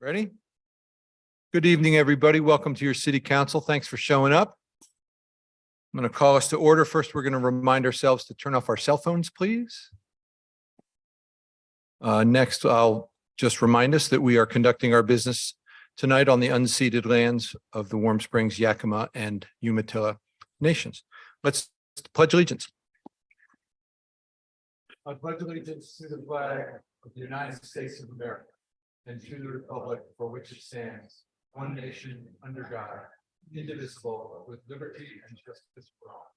Ready? Good evening, everybody. Welcome to your city council. Thanks for showing up. I'm going to call us to order. First, we're going to remind ourselves to turn off our cell phones, please. Next, I'll just remind us that we are conducting our business tonight on the unceded lands of the Warm Springs, Yakima, and Umatilla nations. Let's pledge allegiance. I pledge allegiance to the flag of the United States of America and to the republic for which it stands, one nation under God, indivisible, with liberty and justice for all.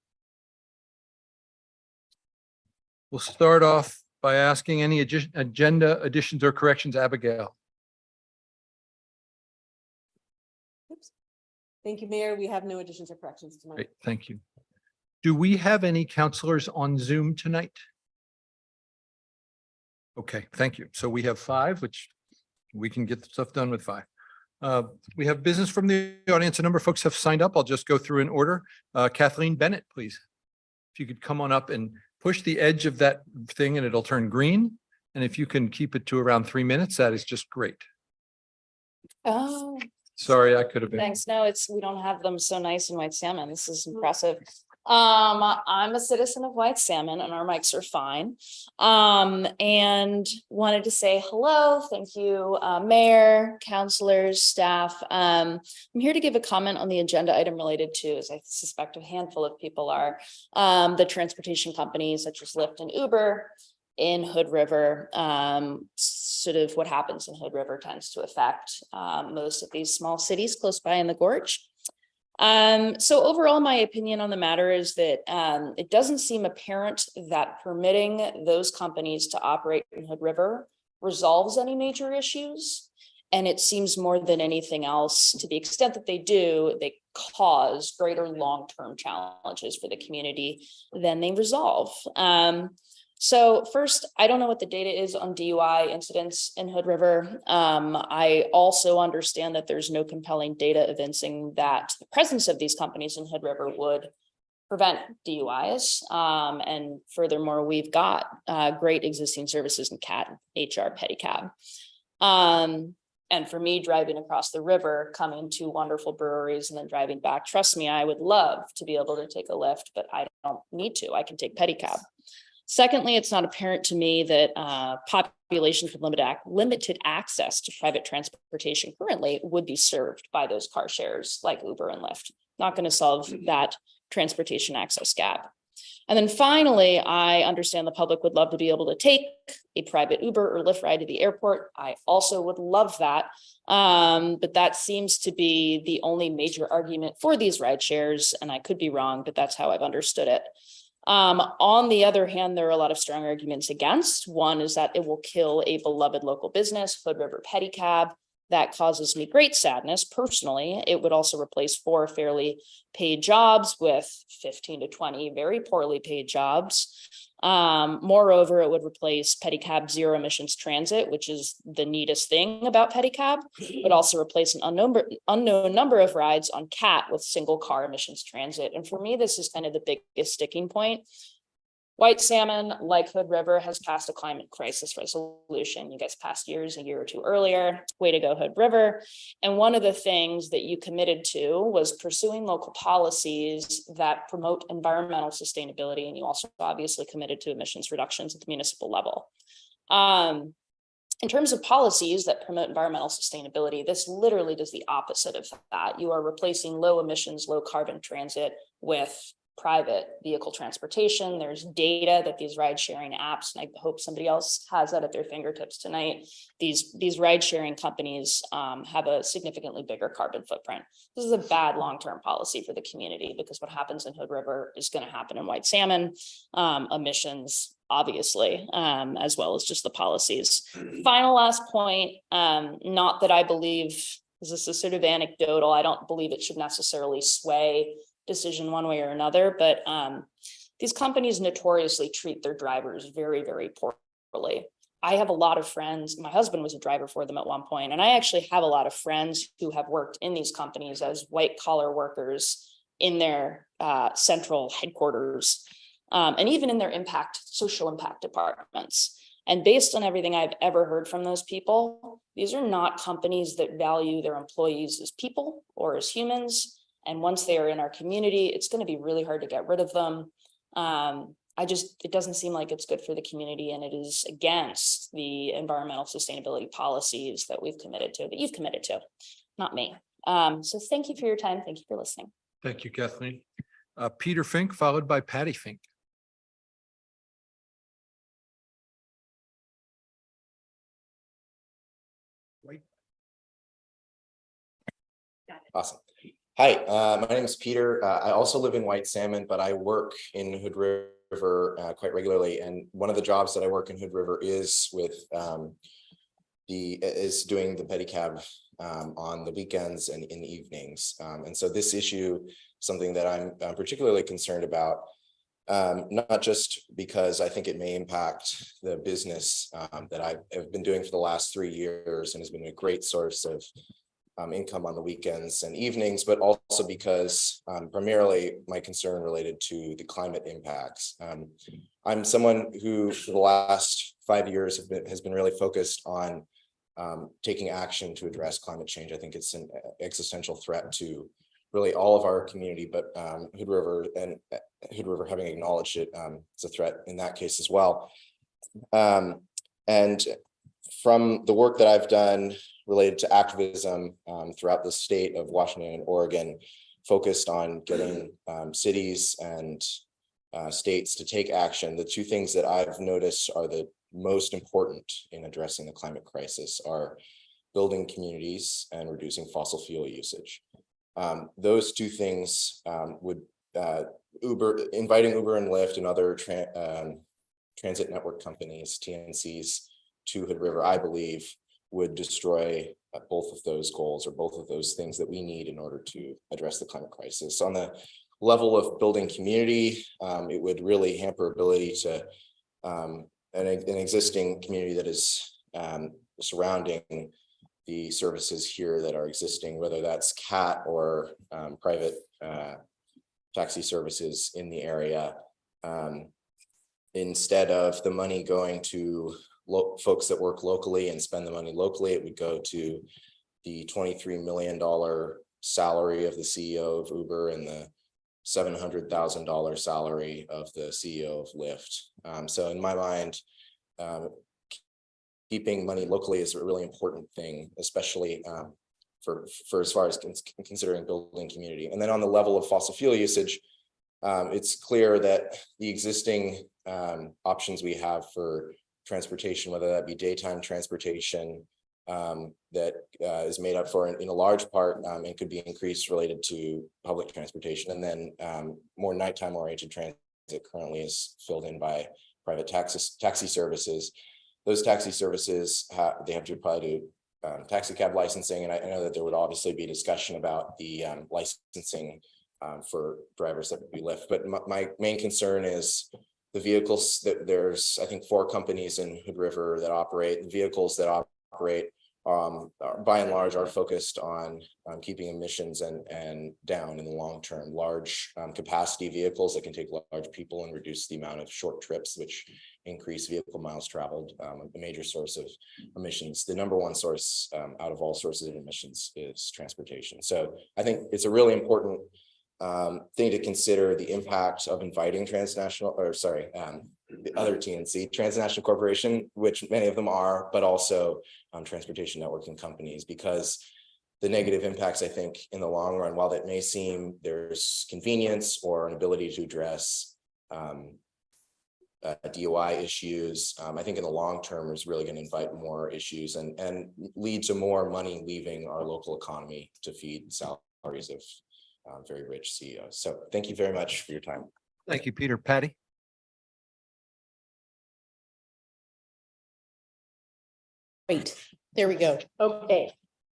We'll start off by asking any agenda additions or corrections, Abigail. Oops. Thank you, Mayor. We have no additions or corrections tonight. Great, thank you. Do we have any counselors on Zoom tonight? Okay, thank you. So we have 5, which we can get the stuff done with 5. We have business from the audience. A number of folks have signed up. I'll just go through in order. Kathleen Bennett, please. If you could come on up and push the edge of that thing and it'll turn green. And if you can keep it to around 3 minutes, that is just great. Oh, Sorry, I could have been. Thanks. No, we don't have them so nice in White Salmon. This is impressive. I'm a citizen of White Salmon and our mics are fine. And wanted to say hello. Thank you, mayor, councilors, staff. I'm here to give a comment on the agenda item related to, as I suspect a handful of people are, the transportation companies such as Lyft and Uber in Hood River. Sort of what happens in Hood River tends to affect most of these small cities close by in the gorge. So overall, my opinion on the matter is that it doesn't seem apparent that permitting those companies to operate in Hood River resolves any major issues. And it seems more than anything else, to the extent that they do, they cause greater long-term challenges for the community than they resolve. So first, I don't know what the data is on DUI incidents in Hood River. I also understand that there's no compelling data evincing that the presence of these companies in Hood River would prevent DUIs. And furthermore, we've got great existing services in CAT, HR, pedicab. And for me, driving across the river, coming to wonderful breweries and then driving back, trust me, I would love to be able to take a Lyft, but I don't need to. I can take pedicab. Secondly, it's not apparent to me that populations with limited access to private transportation currently would be served by those car shares like Uber and Lyft. Not going to solve that transportation access gap. And then finally, I understand the public would love to be able to take a private Uber or Lyft ride to the airport. I also would love that. But that seems to be the only major argument for these ride shares. And I could be wrong, but that's how I've understood it. On the other hand, there are a lot of strong arguments against. One is that it will kill a beloved local business, Hood River Pedicab. That causes me great sadness personally. It would also replace 4 fairly paid jobs with 15 to 20 very poorly paid jobs. Moreover, it would replace pedicab zero emissions transit, which is the neatest thing about pedicab, but also replace an unknown number of rides on CAT with single car emissions transit. And for me, this is kind of the biggest sticking point. White Salmon, like Hood River, has passed a climate crisis resolution. You guys passed yours a year or 2 earlier. Way to go, Hood River. And one of the things that you committed to was pursuing local policies that promote environmental sustainability. And you also obviously committed to emissions reductions at the municipal level. In terms of policies that promote environmental sustainability, this literally does the opposite of that. You are replacing low emissions, low carbon transit with private vehicle transportation. There's data that these ride sharing apps, and I hope somebody else has that at their fingertips tonight. These ride sharing companies have a significantly bigger carbon footprint. This is a bad long-term policy for the community because what happens in Hood River is going to happen in White Salmon. Emissions, obviously, as well as just the policies. Final last point, not that I believe, this is sort of anecdotal, I don't believe it should necessarily sway decision one way or another, but these companies notoriously treat their drivers very, very poorly. I have a lot of friends. My husband was a driver for them at one point, and I actually have a lot of friends who have worked in these companies as white collar workers in their central headquarters, and even in their social impact departments. And based on everything I've ever heard from those people, these are not companies that value their employees as people or as humans. And once they are in our community, it's going to be really hard to get rid of them. It doesn't seem like it's good for the community, and it is against the environmental sustainability policies that we've committed to, that you've committed to, not me. So thank you for your time. Thank you for listening. Thank you, Kathleen. Peter Fink, followed by Patty Fink. Awesome. Hi, my name is Peter. I also live in White Salmon, but I work in Hood River quite regularly. And one of the jobs that I work in Hood River is with doing the pedicab on the weekends and in the evenings. And so this issue, something that I'm particularly concerned about, not just because I think it may impact the business that I've been doing for the last 3 years and has been a great source of income on the weekends and evenings, but also because primarily my concern related to the climate impacts. I'm someone who for the last 5 years has been really focused on taking action to address climate change. I think it's an existential threat to really all of our community, but Hood River having acknowledged it, it's a threat in that case as well. And from the work that I've done related to activism throughout the state of Washington and Oregon, focused on getting cities and states to take action, the two things that I've noticed are the most important in addressing the climate crisis are building communities and reducing fossil fuel usage. Those two things would inviting Uber and Lyft and other transit network companies, TNCs, to Hood River, I believe, would destroy both of those goals or both of those things that we need in order to address the climate crisis. On the level of building community, it would really hamper ability to an existing community that is surrounding the services here that are existing, whether that's CAT or private taxi services in the area. Instead of the money going to folks that work locally and spend the money locally, it would go to the $23 million salary of the CEO of Uber and the $700,000 salary of the CEO of Lyft. So in my mind, keeping money locally is a really important thing, especially for as far as considering building community. And then on the level of fossil fuel usage, it's clear that the existing options we have for transportation, whether that be daytime transportation, that is made up for in a large part and could be increased related to public transportation, and then more nighttime oriented transit currently is filled in by private taxi services. Those taxi services they have to apply to taxi cab licensing, and I know that there would obviously be discussion about the licensing for drivers that would be Lyft. But my main concern is the vehicles that there's, I think, 4 companies in Hood River that operate. The vehicles that operate, by and large, are focused on keeping emissions and down in the long term. Large capacity vehicles that can take large people and reduce the amount of short trips, which increase vehicle miles traveled, a major source of emissions. The number one source out of all sources of emissions is transportation. So I think it's a really important thing to consider, the impact of inviting the other TNC, Transnational Corporation, which many of them are, but also transportation networking companies, because the negative impacts, I think, in the long run, while that may seem there's convenience or an ability to address DOI issues, I think in the long term is really going to invite more issues and lead to more money leaving our local economy to feed salaries of very rich CEOs. So thank you very much for your time. Thank you, Peter. Patty? Great, there we go. Okay.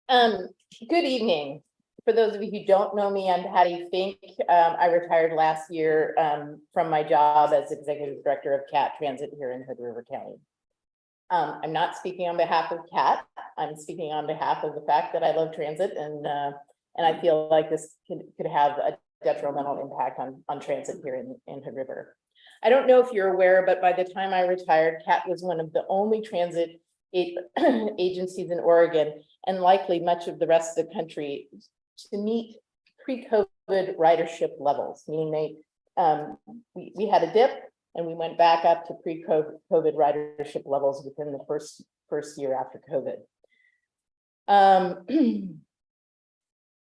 Good evening. For those of you who don't know me, I'm Patty Fink. I retired last year from my job as Executive Director of CAT Transit here in Hood River County. I'm not speaking on behalf of CAT. I'm speaking on behalf of the fact that I love transit, and I feel like this could have a detrimental impact on transit here in Hood River. I don't know if you're aware, but by the time I retired, CAT was one of the only transit agencies in Oregon and likely much of the rest of the country to meet pre-COVID ridership levels, meaning we had a dip and we went back up to pre-COVID ridership levels within the first year after COVID.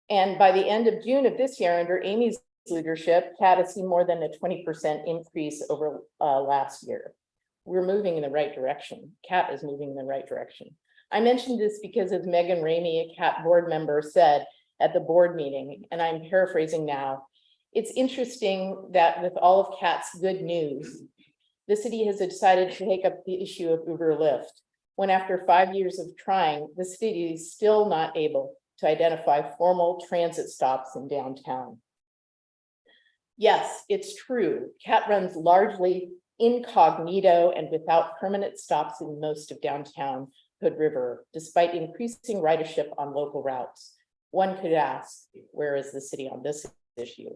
And by the end of June of this year, under Amy's leadership, CAT has seen more than a 20% increase over last year. We're moving in the right direction. CAT is moving in the right direction. I mentioned this because as Megan Ramey, a CAT board member, said at the board meeting, and I'm paraphrasing now, it's interesting that with all of CAT's good news, the city has decided to take up the issue of Uber Lyft, when after 5 years of trying, the city is still not able to identify formal transit stops in downtown. Yes, it's true. CAT runs largely incognito and without permanent stops in most of downtown Hood River, despite increasing ridership on local routes. One could ask, where is the city on this issue?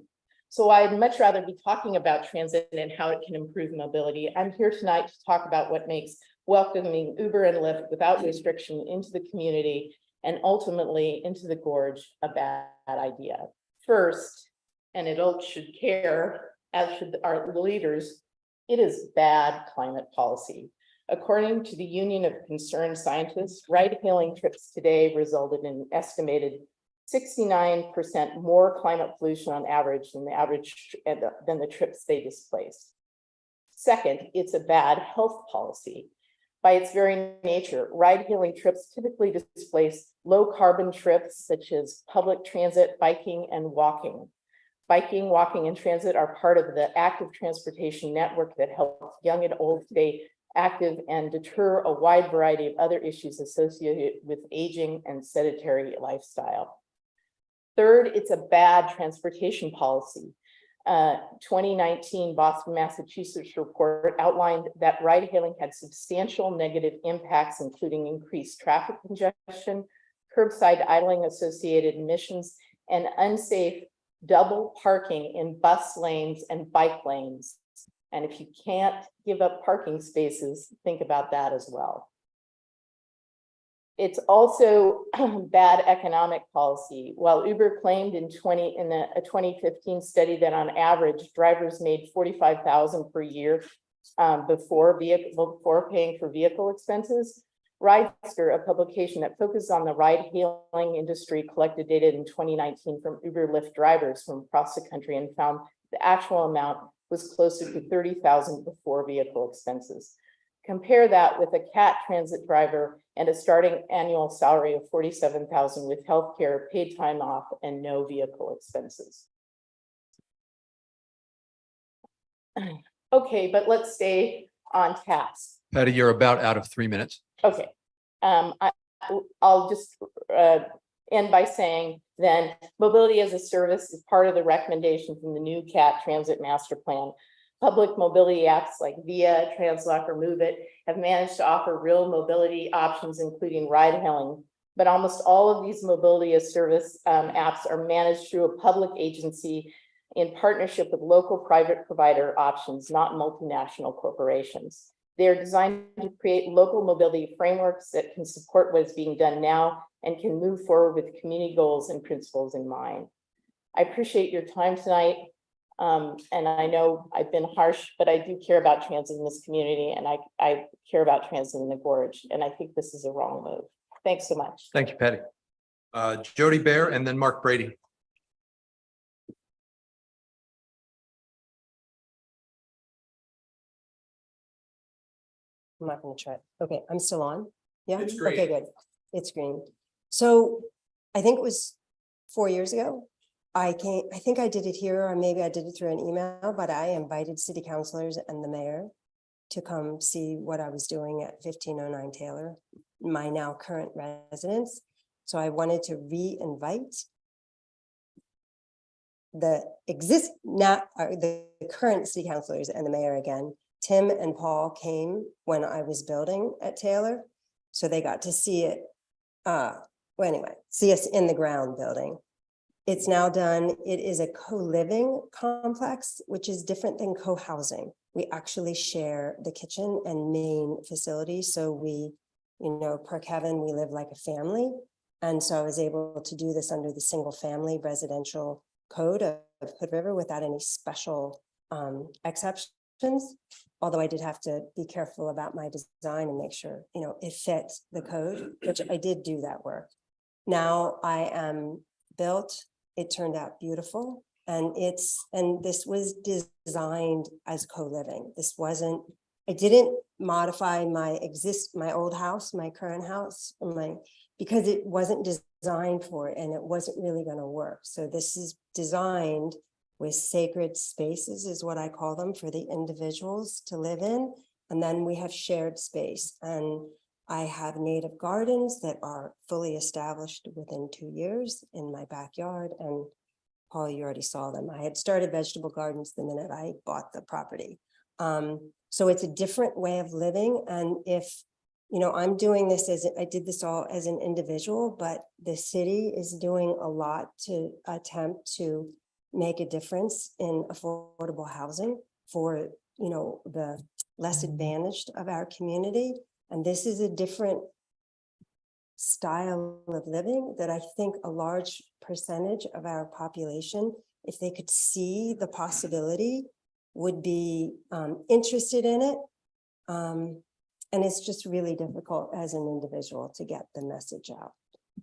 So I'd much rather be talking about transit and how it can improve mobility. I'm here tonight to talk about what makes welcoming Uber and Lyft without restriction into the community and ultimately into the gorge a bad idea. First, and it all should care, as should our leaders, it is bad climate policy. According to the Union of Concerned Scientists, ride-hailing trips today resulted in an estimated 69% more climate pollution on average than the trips they displaced. Second, it's a bad health policy. By its very nature, ride-hailing trips typically displace low-carbon trips such as public transit, biking, and walking. Biking, walking, and transit are part of the active transportation network that helps young and old stay active and deter a wide variety of other issues associated with aging and sedentary lifestyle. Third, it's a bad transportation policy. 2019 Boston, Massachusetts report outlined that ride-hailing had substantial negative impacts, including increased traffic congestion, curbside idling associated emissions, and unsafe double parking in bus lanes and bike lanes. And if you can't give up parking spaces, think about that as well. It's also bad economic policy. While Uber claimed in a 2015 study that on average, drivers made $45,000 per year before paying for vehicle expenses, Ridester, a publication that focuses on the ride-hailing industry, collected data in 2019 from Uber Lyft drivers from across the country and found the actual amount was closer to $30,000 before vehicle expenses. Compare that with a CAT transit driver and a starting annual salary of $47,000 with healthcare, paid time off, and no vehicle expenses. Okay, but let's stay on task. Patty, you're about out of 3 minutes. Okay, I'll just end by saying then mobility as a service is part of the recommendations in the new CAT Transit Master Plan. Public mobility apps like Via, Translock, or Move It have managed to offer real mobility options, including ride-hailing. But almost all of these mobility as service apps are managed through a public agency in partnership with local private provider options, not multinational corporations. They are designed to create local mobility frameworks that can support what is being done now and can move forward with community goals and principles in mind. I appreciate your time tonight. And I know I've been harsh, but I do care about transit in this community, and I care about transit in the gorge, and I think this is a wrong move. Thanks so much. Thank you, Patty. Jody Bear and then Mark Brady. I'm not gonna try. Okay, I'm still on. Yeah, It's green. okay, good. It's green. So I think it was 4 years ago. I think I did it here, or maybe I did it through an email, but I invited city councilors and the mayor to come see what I was doing at 1509 Taylor, my now current residence. So I wanted to re-invite the current city councilors and the mayor again. Tim and Paul came when I was building at Taylor, so they got to see it. Well, anyway, see us in the ground building. It's now done. It is a co-living complex, which is different than co-housing. we actually share the kitchen and main facility. So we, per Kevin, we live like a family. And so I was able to do this under the single family residential code of Hood River without any special exceptions. Although I did have to be careful about my design and make sure, it fit the code, which I did do that work. Now I am built, it turned out beautiful. And this was designed as co-living. I didn't modify my old house, my current house, because it wasn't designed for it and it wasn't really going to work. So this is designed with sacred spaces is what I call them, for the individuals to live in. And then we have shared space, and I have native gardens that are fully established within 2 years in my backyard. And Paul, you already saw them. I had started vegetable gardens the minute I bought the property. So it's a different way of living. And if, I'm doing this I did this all as an individual, but the city is doing a lot to attempt to make a difference in affordable housing for, the less advantaged of our community. And this is a different style of living that I think a large percentage of our population, if they could see the possibility, would be interested in it. And it's just really difficult as an individual to get the message out.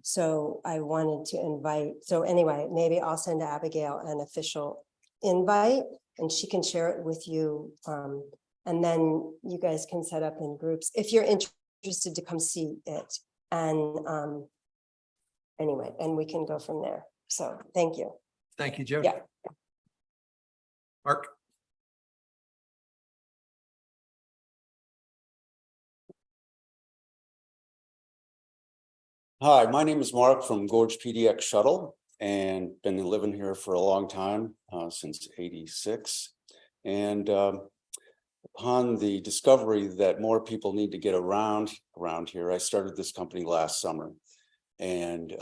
So I wanted to invite, so anyway, maybe I'll send Abigail an official invite and she can share it with you. And then you guys can set up in groups if you're interested to come see it. And anyway, and we can go from there. So thank you. Thank you, Jody. Yeah. Mark? Hi, my name is Mark from Gorge PDX Shuttle and been living here for a long time, since '86. And upon the discovery that more people need to get around here, I started this company last summer. And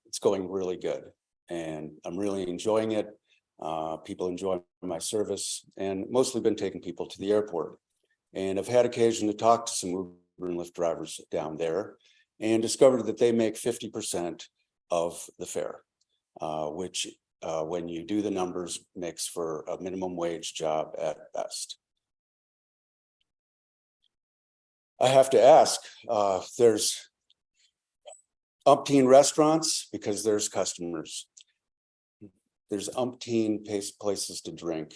it's going really good. And I'm really enjoying it. People enjoy my service and mostly been taking people to the airport. And I've had occasion to talk to some Uber and Lyft drivers down there and discovered that they make 50% of the fare, which when you do the numbers makes for a minimum wage job at best. I have to ask, there's umpteen restaurants because there's customers. There's umpteen places to drink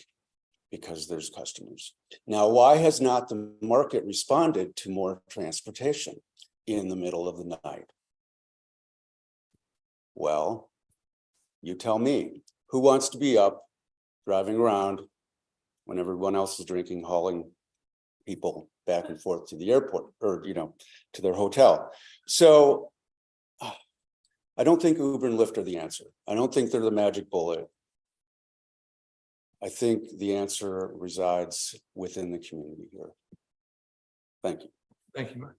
because there's customers. Now, why has not the market responded to more transportation in the middle of the night? Well, you tell me, who wants to be up driving around when everyone else is drinking, hauling people back and forth to the airport or, to their hotel? So I don't think Uber and Lyft are the answer. I don't think they're the magic bullet. I think the answer resides within the community here. Thank you. Thank you, Mark.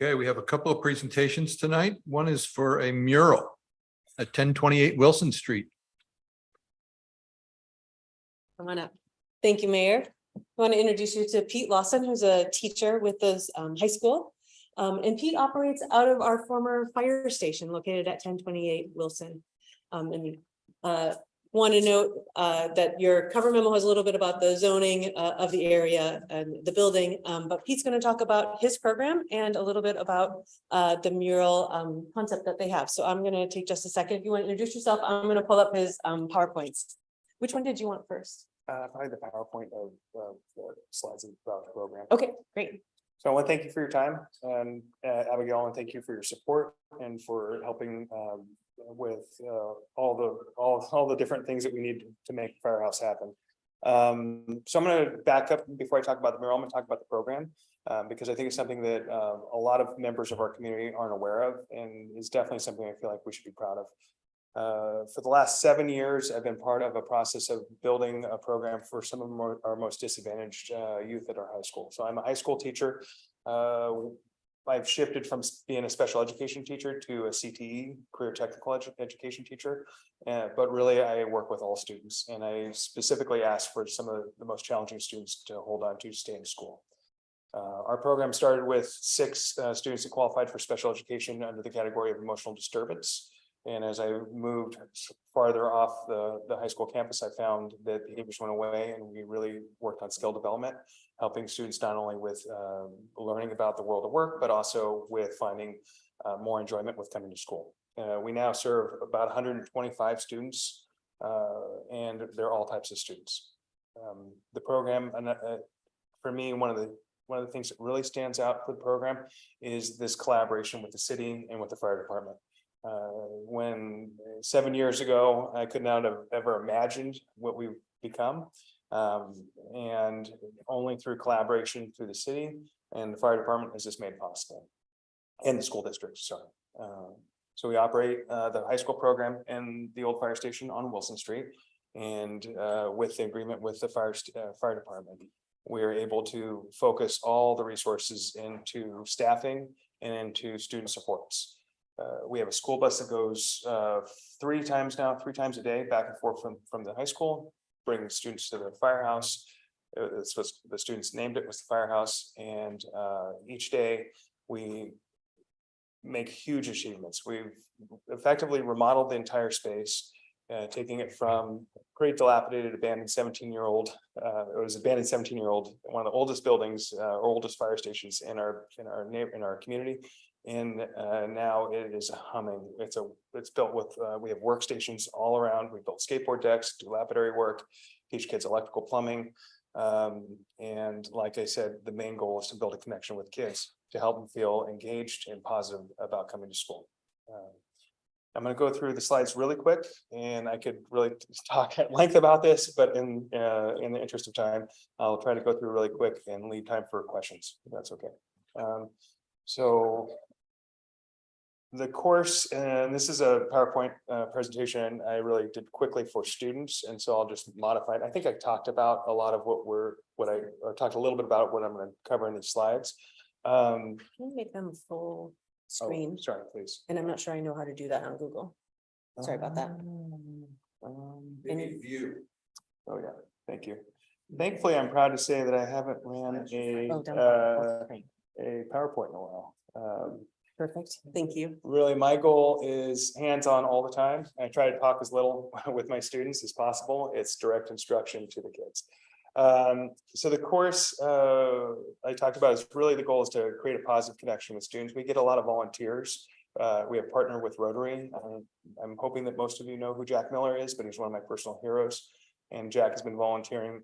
Okay, we have a couple of presentations tonight. One is for a mural at 1028 Wilson Street. Come on up. Thank you, Mayor. I want to introduce you to Pete Lawson, who's a teacher with the high school. And Pete operates out of our former fire station located at 1028 Wilson. Want to note that your cover memo has a little bit about the zoning of the area and the building, but Pete's going to talk about his program and a little bit about the mural concept that they have. So I'm going to take just a second. If you want to introduce yourself, I'm going to pull up his PowerPoints. Which one did you want first? Probably the PowerPoint of the slides about the program. Okay, great. So I want to thank you for your time, and Abigail, and thank you for your support and for helping with all the different things that we need to make Firehouse happen. So I'm going to back up before I talk about the mural. I'm going to talk about the program because I think it's something that a lot of members of our community aren't aware of, and is definitely something I feel like we should be proud of. For the last 7 years, I've been part of a process of building a program for some of our most disadvantaged youth at our high school. So I'm a high school teacher. I've shifted from being a special education teacher to a CTE, career technical education teacher. But really I work with all students, and I specifically ask for some of the most challenging students to hold on to stay in school. Our program started with 6 students that qualified for special education under the category of emotional disturbance. And as I moved farther off the high school campus, I found that behaviors went away, and we really worked on skill development, helping students not only with learning about the world of work, but also with finding more enjoyment with coming to school. We now serve about 125 students, and they're all types of students. The program, for me, one of the things that really stands out for the program is this collaboration with the city and with the fire department. When 7 years ago, I could not have ever imagined what we've become. And only through collaboration through the city and the fire department has this made possible. And the school district, sorry. So we operate the high school program in the old fire station on Wilson Street. And with the agreement with the fire department, we are able to focus all the resources into staffing and into student supports. We have a school bus that goes 3 times a day, back and forth from the high school, bringing students to the firehouse. It's what the students named it, was the firehouse. And each day we make huge achievements. We've effectively remodeled the entire space, taking it from pretty dilapidated, abandoned 17-year-old. It was abandoned 17-year-old, one of the oldest buildings or oldest fire stations in our community. And now it is humming. It's built with, we have workstations all around. We built skateboard decks, do lapidary work, teach kids electrical plumbing. And like I said, the main goal is to build a connection with kids to help them feel engaged and positive about coming to school. I'm going to go through the slides really quick, and I could really talk at length about this, but in the interest of time, I'll try to go through really quick and leave time for questions, if that's okay. So the course, and this is a PowerPoint presentation I really did quickly for students, and so I'll just modify it. I think I talked about a lot of I talked a little bit about what I'm going to cover in these slides. Can you make them full screen? Oh, sorry, please. And I'm not sure I know how to do that on Google. Sorry about that. View. Oh, yeah, thank you. Thankfully, I'm proud to say that I haven't ran Oh, down. a PowerPoint in a while. Perfect. Thank you. Really, my goal is hands-on all the time. I try to talk as little with my students as possible. It's direct instruction to the kids. So the course I talked about is really the goal is to create a positive connection with students. We get a lot of volunteers. We have partnered with Rotary. I'm hoping that most of you know who Jack Miller is, but he's one of my personal heroes. And Jack has been volunteering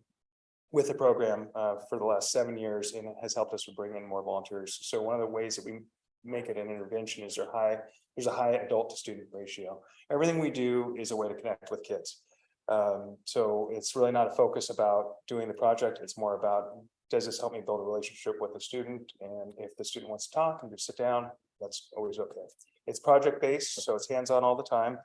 with the program for the last 7 years, and it has helped us to bring in more volunteers. So one of the ways that we make it an intervention is there's a high adult to student ratio. Everything we do is a way to connect with kids. So it's really not a focus about doing the project. It's more about, does this help me build a relationship with the student? And if the student wants to talk and just sit down, that's always okay. It's project-based, so it's hands-on all the time.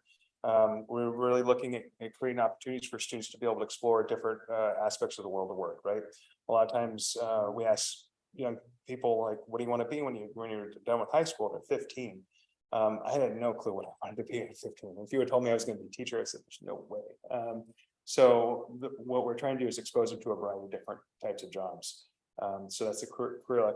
We're really looking at creating opportunities for students to be able to explore different aspects of the world of work, right? A lot of times we ask young people, like, what do you want to be when you're done with high school? They're 15. I had no clue what I wanted to be at 15. If you had told me I was going to be a teacher, I said, there's no way. What we're trying to do is expose them to a variety of different types of jobs. So that's the career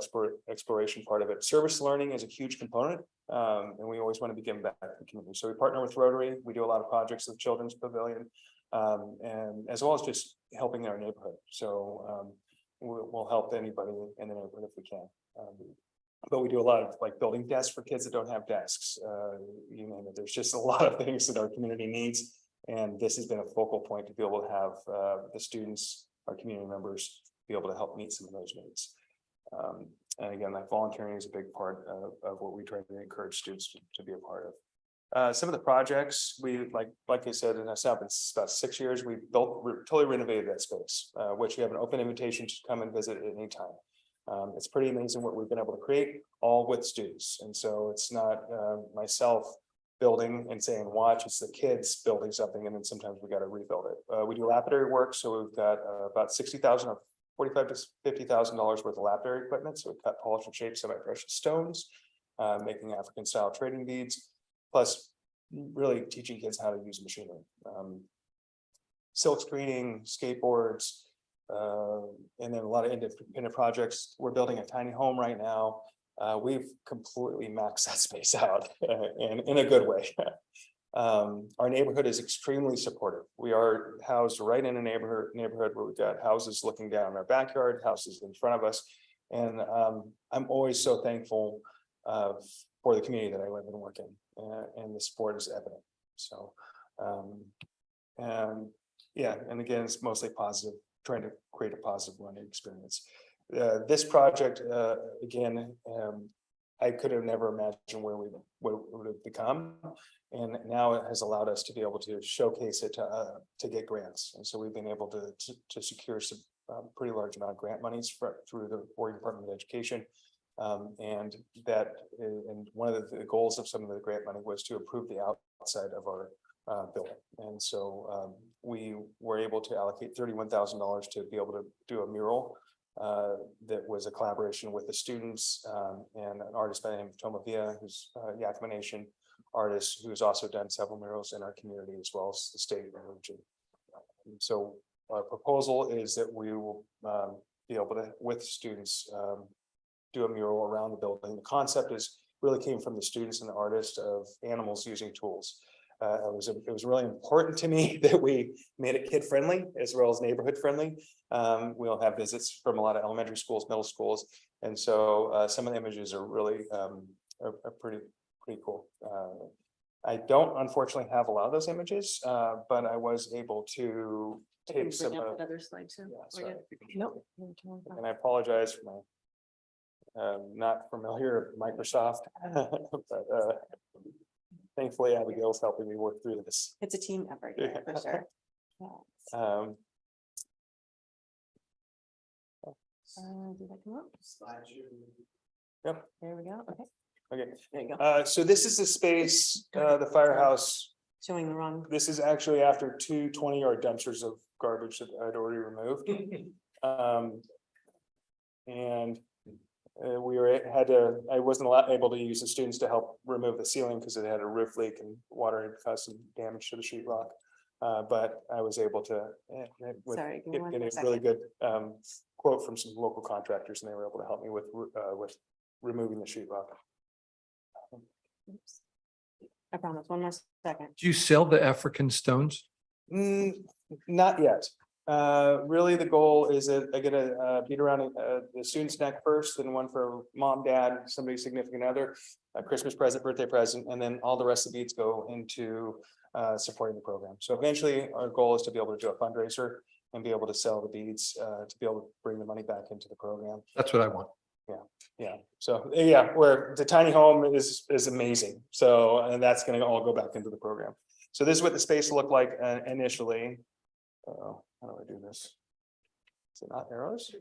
exploration part of it. Service learning is a huge component, and we always want to be giving back to the community. So we partner with Rotary. We do a lot of projects with Children's Pavilion, and as well as just helping our neighborhood. So we'll help anybody in the neighborhood if we can. But we do a lot of like building desks for kids that don't have desks. You name it. There's just a lot of things that our community needs. And this has been a focal point to be able to have the students, our community members, be able to help meet some of those needs. And again, like volunteering is a big part of what we try to encourage students to be a part of. Some of the projects we like I said, and it's now been about 6 years, we totally renovated that space, which we have an open invitation to come and visit at any time. It's pretty amazing what we've been able to create, all with students. And so it's not myself building and saying watch, it's the kids building something, and then sometimes we got to rebuild it. We do lapidary work, so we've got about 60,000 or $45,000 to $50,000 worth of lapidary equipment. So we cut, polish, and shape semi-precious stones, making African style trading beads, plus really teaching kids how to use machinery. Silk screening, skateboards, and then a lot of independent projects. We're building a tiny home right now. We've completely maxed that space out and in a good way. Our neighborhood is extremely supportive. We are housed right in a neighborhood where we've got houses looking down our backyard, houses in front of us. And I'm always so thankful for the community that I live and work in, and the support is evident. So, yeah, and again, it's mostly positive, trying to create a positive learning experience. This project, again, I could have never imagined where we would have become. And now it has allowed us to be able to showcase it to get grants. And so we've been able to secure some pretty large amount of grant monies through the Oregon Department of Education. And one of the goals of some of the grant money was to improve the outside of our building. And so we were able to allocate $31,000 to be able to do a mural that was a collaboration with the students and an artist by the name of Toma Villa, who's a Yakama Nation artist who's also done several murals in our community as well as the state and region. So our proposal is that we will be able to, with students, do a mural around the building. The concept really came from the students and the artists of animals using tools. It was really important to me that we made it kid friendly as well as neighborhood friendly. We'll have visits from a lot of elementary schools, middle schools, and so some of the images are really are pretty cool. I don't unfortunately have a lot of those images, but I was able to take some. Other slides. Yeah, sorry. Nope. And I apologize for my not familiar with Microsoft, but thankfully Abigail's helping me work through this. It's a team effort, yeah, for sure. Did that come up? Yep. There we go. Okay, Okay, there you go. so this is the space, the firehouse. Showing the wrong. This is actually after two 20-yard dumpsters of garbage that I'd already removed. And I wasn't able to use the students to help remove the ceiling because it had a roof leak and water had caused some damage to the sheetrock. But I was able to, Sorry, give me one get more a really second. good quote from some local contractors, and they were able to help me with removing the sheetrock. Oops. I promise, one more second. Do you sell the African stones? Not yet. Really, the goal is that I get a beat around the student's neck first, then one for mom, dad, somebody significant other, a Christmas present, birthday present, and then all the rest of the beads go into supporting the program. So eventually, our goal is to be able to do a fundraiser and be able to sell the beads to be able to bring the money back into the program. That's what I want. Yeah, so yeah, where the tiny home is amazing. So, and that's going to all go back into the program. So this is what the space looked like initially. How do I do this? Is it not arrows?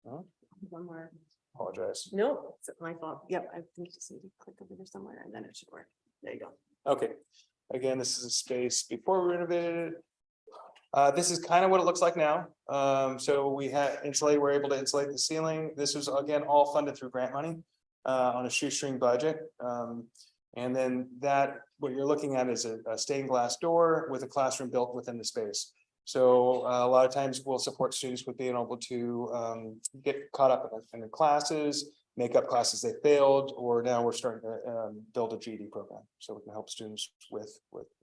No, One more. apologize. No, it's my fault. Yep, I think just need to click over there somewhere and then it should work. There you go. Okay, again, this is a space before we renovated. This is kind of what it looks like now. So we're able to insulate the ceiling. This was again all funded through grant money on a shoestring budget. And then what you're looking at is a stained glass door with a classroom built within the space. So a lot of times we'll support students with being able to get caught up in the classes, make up classes they failed, or now we're starting to build a GED program. So we can help students with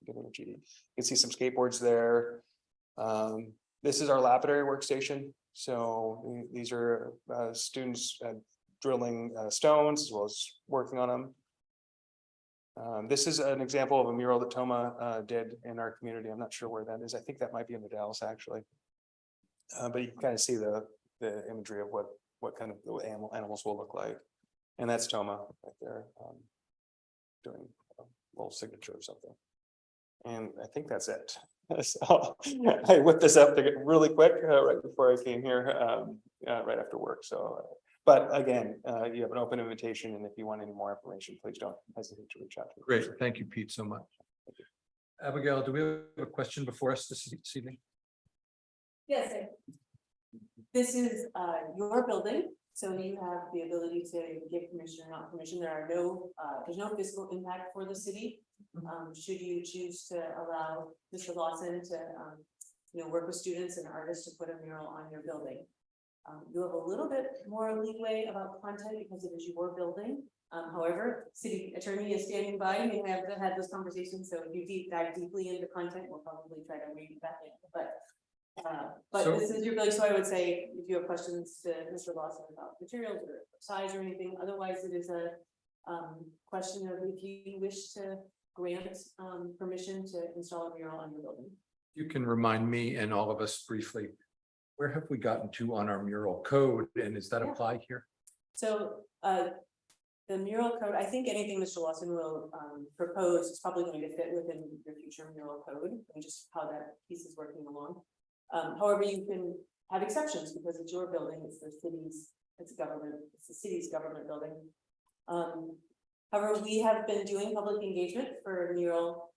getting a GED. You can see some skateboards there. This is our lapidary workstation. So these are students drilling stones as well as working on them. This is an example of a mural that Toma did in our community. I'm not sure where that is. I think that might be in the Dallas actually. But you can kind of see the imagery of what kind of animals will look like. And that's Toma right there doing a little signature or something. And I think that's it. So I whipped this up really quick right before I came here, right after work. So, but again, you have an open invitation, and if you want any more information, please don't hesitate to reach out to me. Great. Thank you, Pete, so much. Abigail, do we have a question before us this evening? Yes. This is your building, so you have the ability to give permission or not permission. There are no, there's no fiscal impact for the city. Should you choose to allow Mr. Lawson to, work with students and artists to put a mural on your building. You have a little bit more leeway about content because it is your building. However, city attorney is standing by. We have had those conversations, so if you dive deeply into content, we'll probably try to read it back in, but So- this is your building, so I would say if you have questions to Mr. Lawson about materials or size or anything, otherwise it is a question of if you wish to grant permission to install a mural on your building. You can remind me and all of us briefly, where have we gotten to on our mural code and does that Yeah. apply here? So the mural code, I think anything Mr. Lawson will propose is probably going to fit within your future mural code and just how that piece is working along. However, you can have exceptions because it's your building, it's the city's, it's government, it's the city's government building. However, we have been doing public engagement for mural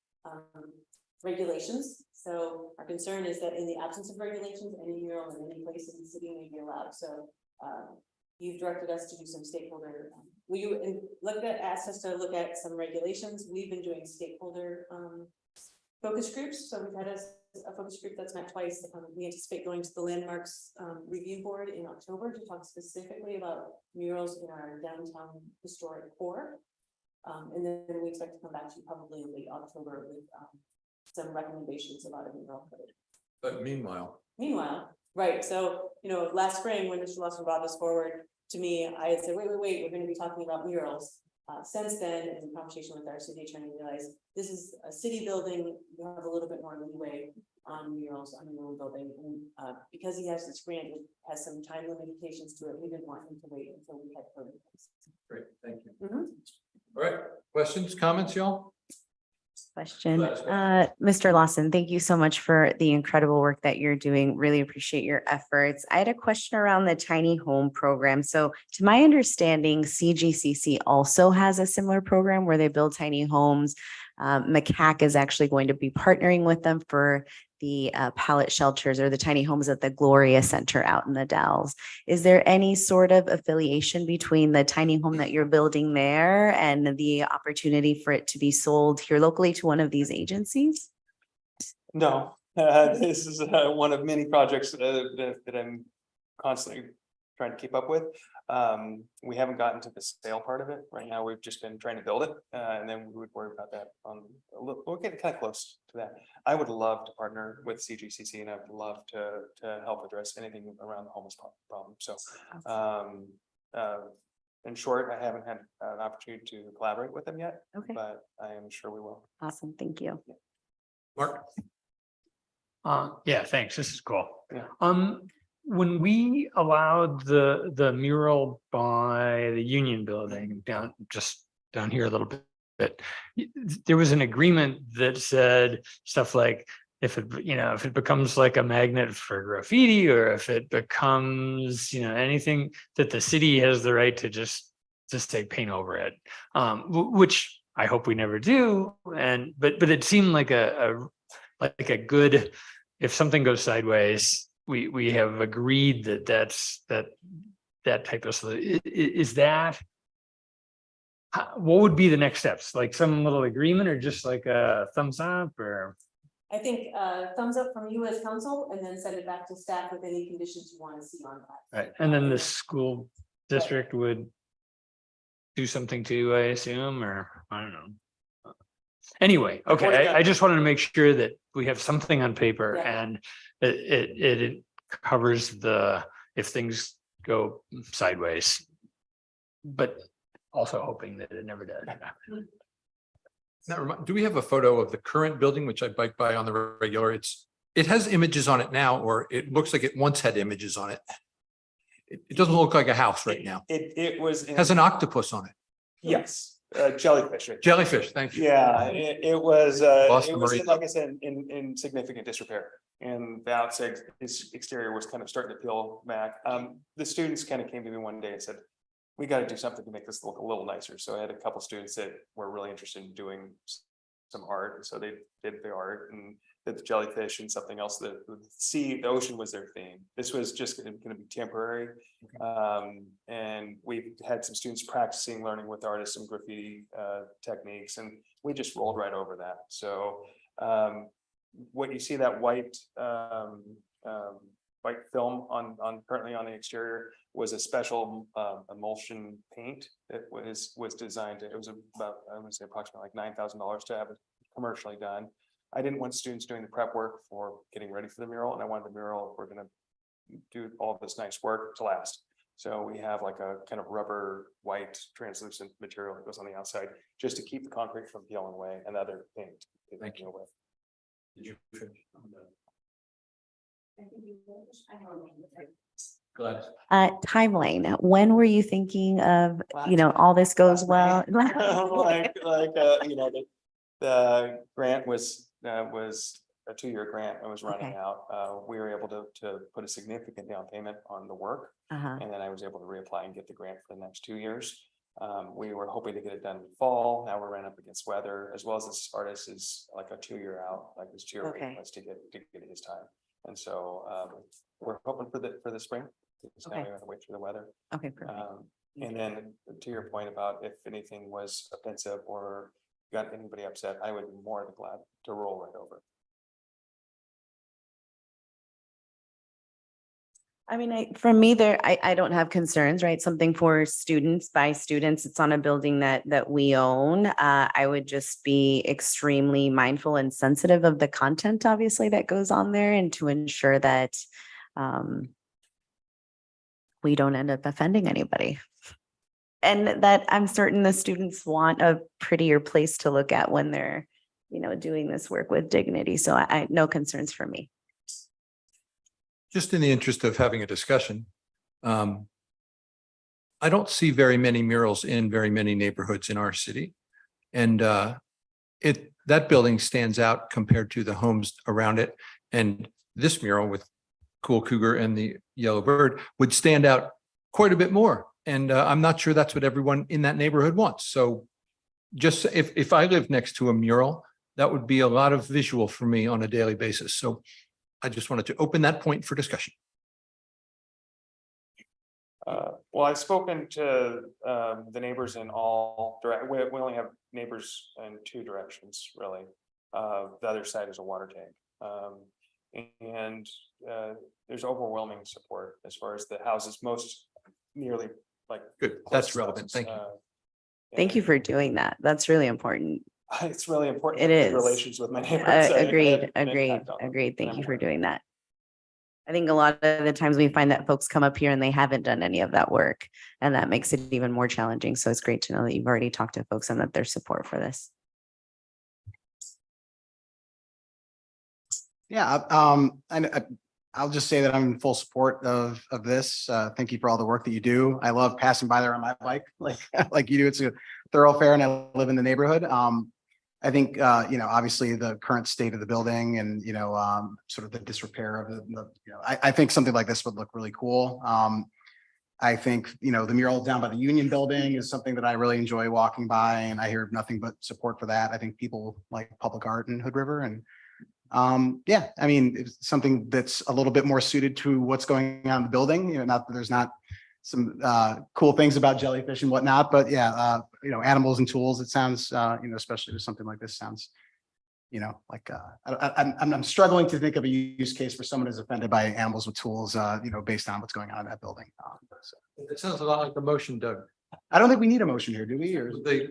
regulations. So our concern is that in the absence of regulations, any mural in any place in the city may be allowed. So you've directed us to do some stakeholder. Asked us to look at some regulations. We've been doing stakeholder focus groups. So we've had a focus group that's met twice. We anticipate going to the landmarks review board in October to talk specifically about murals in our downtown historic core. And then we expect to come back to you probably in late October with some recommendations about a mural code. But meanwhile, Right, so, last spring, when Mr. Lawson brought this forward to me, I had said, wait, we're gonna be talking about murals. Since then, in conversation with our city attorney, we realized this is a city building, you have a little bit more leeway on murals on your own building. And because he has this grant, it has some time limitations to it, we didn't want him to wait until we had further. great, thank you. Mhm. All right, questions, comments, y'all? Question. Gladys, Mr. Lawson, thank you so much for the incredible work that you're doing. Really appreciate your efforts. I had a question around the tiny home program. So to my understanding, CGCC also has a similar program where they build tiny homes. MCAC is actually going to be partnering with them for the pallet shelters or the tiny homes at the Gloria Center out in the Dells. Is there any sort of affiliation between the tiny home that you're building there and the opportunity for it to be sold here locally to one of these agencies? No, this is one of many projects that I'm constantly trying to keep up with. We haven't gotten to the sale part of it. Right now, we've just been trying to build it, and then we would worry about that we're getting kind of close to that. I would love to partner with CGCC and I would love to help address anything around the homeless problem. So, in short, I haven't had an opportunity to collaborate with them yet, Okay, but I am sure we will. awesome. Thank you. Mark? Yeah, thanks. This is cool. Yeah. When we allowed the mural by the Union Building down here a little bit, there was an agreement that said stuff like if it becomes like a magnet for graffiti, or if it becomes, anything, that the city has the right to just say paint over it, which I hope we never do. But it seemed like a good, if something goes sideways, we have agreed that type of, is that, what would be the next steps? Like some little agreement or just like a thumbs up or? I think thumbs up from you as council and then send it back to staff with any conditions you want to see on that. Right, and then the school district would do something too, I assume, or I don't know. Anyway, okay, I just wanted to make sure that we have something on paper Yeah. and it covers if things go sideways. But also hoping that it never does. Now, do we have a photo of the current building, which I bike by on the regular? It has images on it now, or it looks like it once had images on it. It doesn't look like a house right now. It was. It has an octopus on it. Yes, jellyfish. Right? Jellyfish, thank you. Yeah, it was, Lost it the was, marina. like I said, in significant disrepair. And the outside, his exterior was kind of starting to peel back. The students kind of came to me one day and said, we got to do something to make this look a little nicer. So I had a couple students that were really interested in doing some art. And so they did the art, and the jellyfish and something else, the sea, the ocean was their theme. This was just gonna be temporary. And we've had some students practicing, learning with artists, some graffiti techniques, and we just rolled right over that. So what you see, that white white film on currently on the exterior was a special emulsion paint that was designed to, it was about, I would say approximately like $9,000 to have it commercially done. I didn't want students doing the prep work for getting ready for the mural, and I wanted the mural, if we're gonna do all this nice work, to last. So we have like a kind of rubber white translucent material that goes on the outside, just to keep the concrete from peeling away and other paint. Thank you. With. Did you finish? Gladys. Timeline, when were you thinking of, all this goes well? Like, you know, the grant was a 2-year grant and was running Okay. out. We were able to put a significant down payment on the work. Uh-huh. And then I was able to reapply and get the grant for the next 2 years. We were hoping to get it done in fall. Now we're running up against weather, as well as this artist is like a 2-year out, like this 2-year Okay. wait list to get his time. And so we're hoping for the spring. So now Okay. we have to wait for the weather. Okay, perfect. And then to your point about if anything was offensive or got anybody upset, I would be more than glad to roll right over. I mean, for me, I don't have concerns, right? Something for students, by students. It's on a building that we own. I would just be extremely mindful and sensitive of the content, obviously, that goes on there, and to ensure that we don't end up offending anybody. And that I'm certain the students want a prettier place to look at when they're, doing this work with dignity. So I no concerns for me. Just in the interest of having a discussion, I don't see very many murals in very many neighborhoods in our city. And that building stands out compared to the homes around it. And this mural with Cool Cougar and the Yellow Bird would stand out quite a bit more. And I'm not sure that's what everyone in that neighborhood wants. So just if I lived next to a mural, that would be a lot of visual for me on a daily basis. So I just wanted to open that point for discussion. Well, I've spoken to the neighbors in all direct, we only have neighbors in 2 directions, really. The other side is a water tank. And there's overwhelming support as far as the houses, most nearly like. Good, close that's relevant. houses, Thank you. Thank you for doing that. That's really important. It's really important. It to have is. good relations with my neighbors. Agreed. Agreed. Thank you for doing that. I think a lot of the times we find that folks come up here and they haven't done any of that work, and that makes it even more challenging. So it's great to know that you've already talked to folks and that there's support for this. Yeah, I'll just say that I'm in full support of this. Thank you for all the work that you do. I love passing by there on my bike, like you do. It's a thoroughfare, and I live in the neighborhood. I think, obviously the current state of the building and, sort of the disrepair of I think something like this would look really cool. I think, the mural down by the Union Building is something that I really enjoy walking by, and I hear nothing but support for that. I think people like public art in Hood River, and yeah, I mean, it's something that's a little bit more suited to what's going on in the building, not that there's not some cool things about jellyfish and whatnot, but yeah, animals and tools, it sounds, especially with something like this sounds, like I'm struggling to think of a use case for someone who's offended by animals with tools, based on what's going on in that building. It sounds a lot like the motion, Doug. I don't think we need a motion here, do we? Or They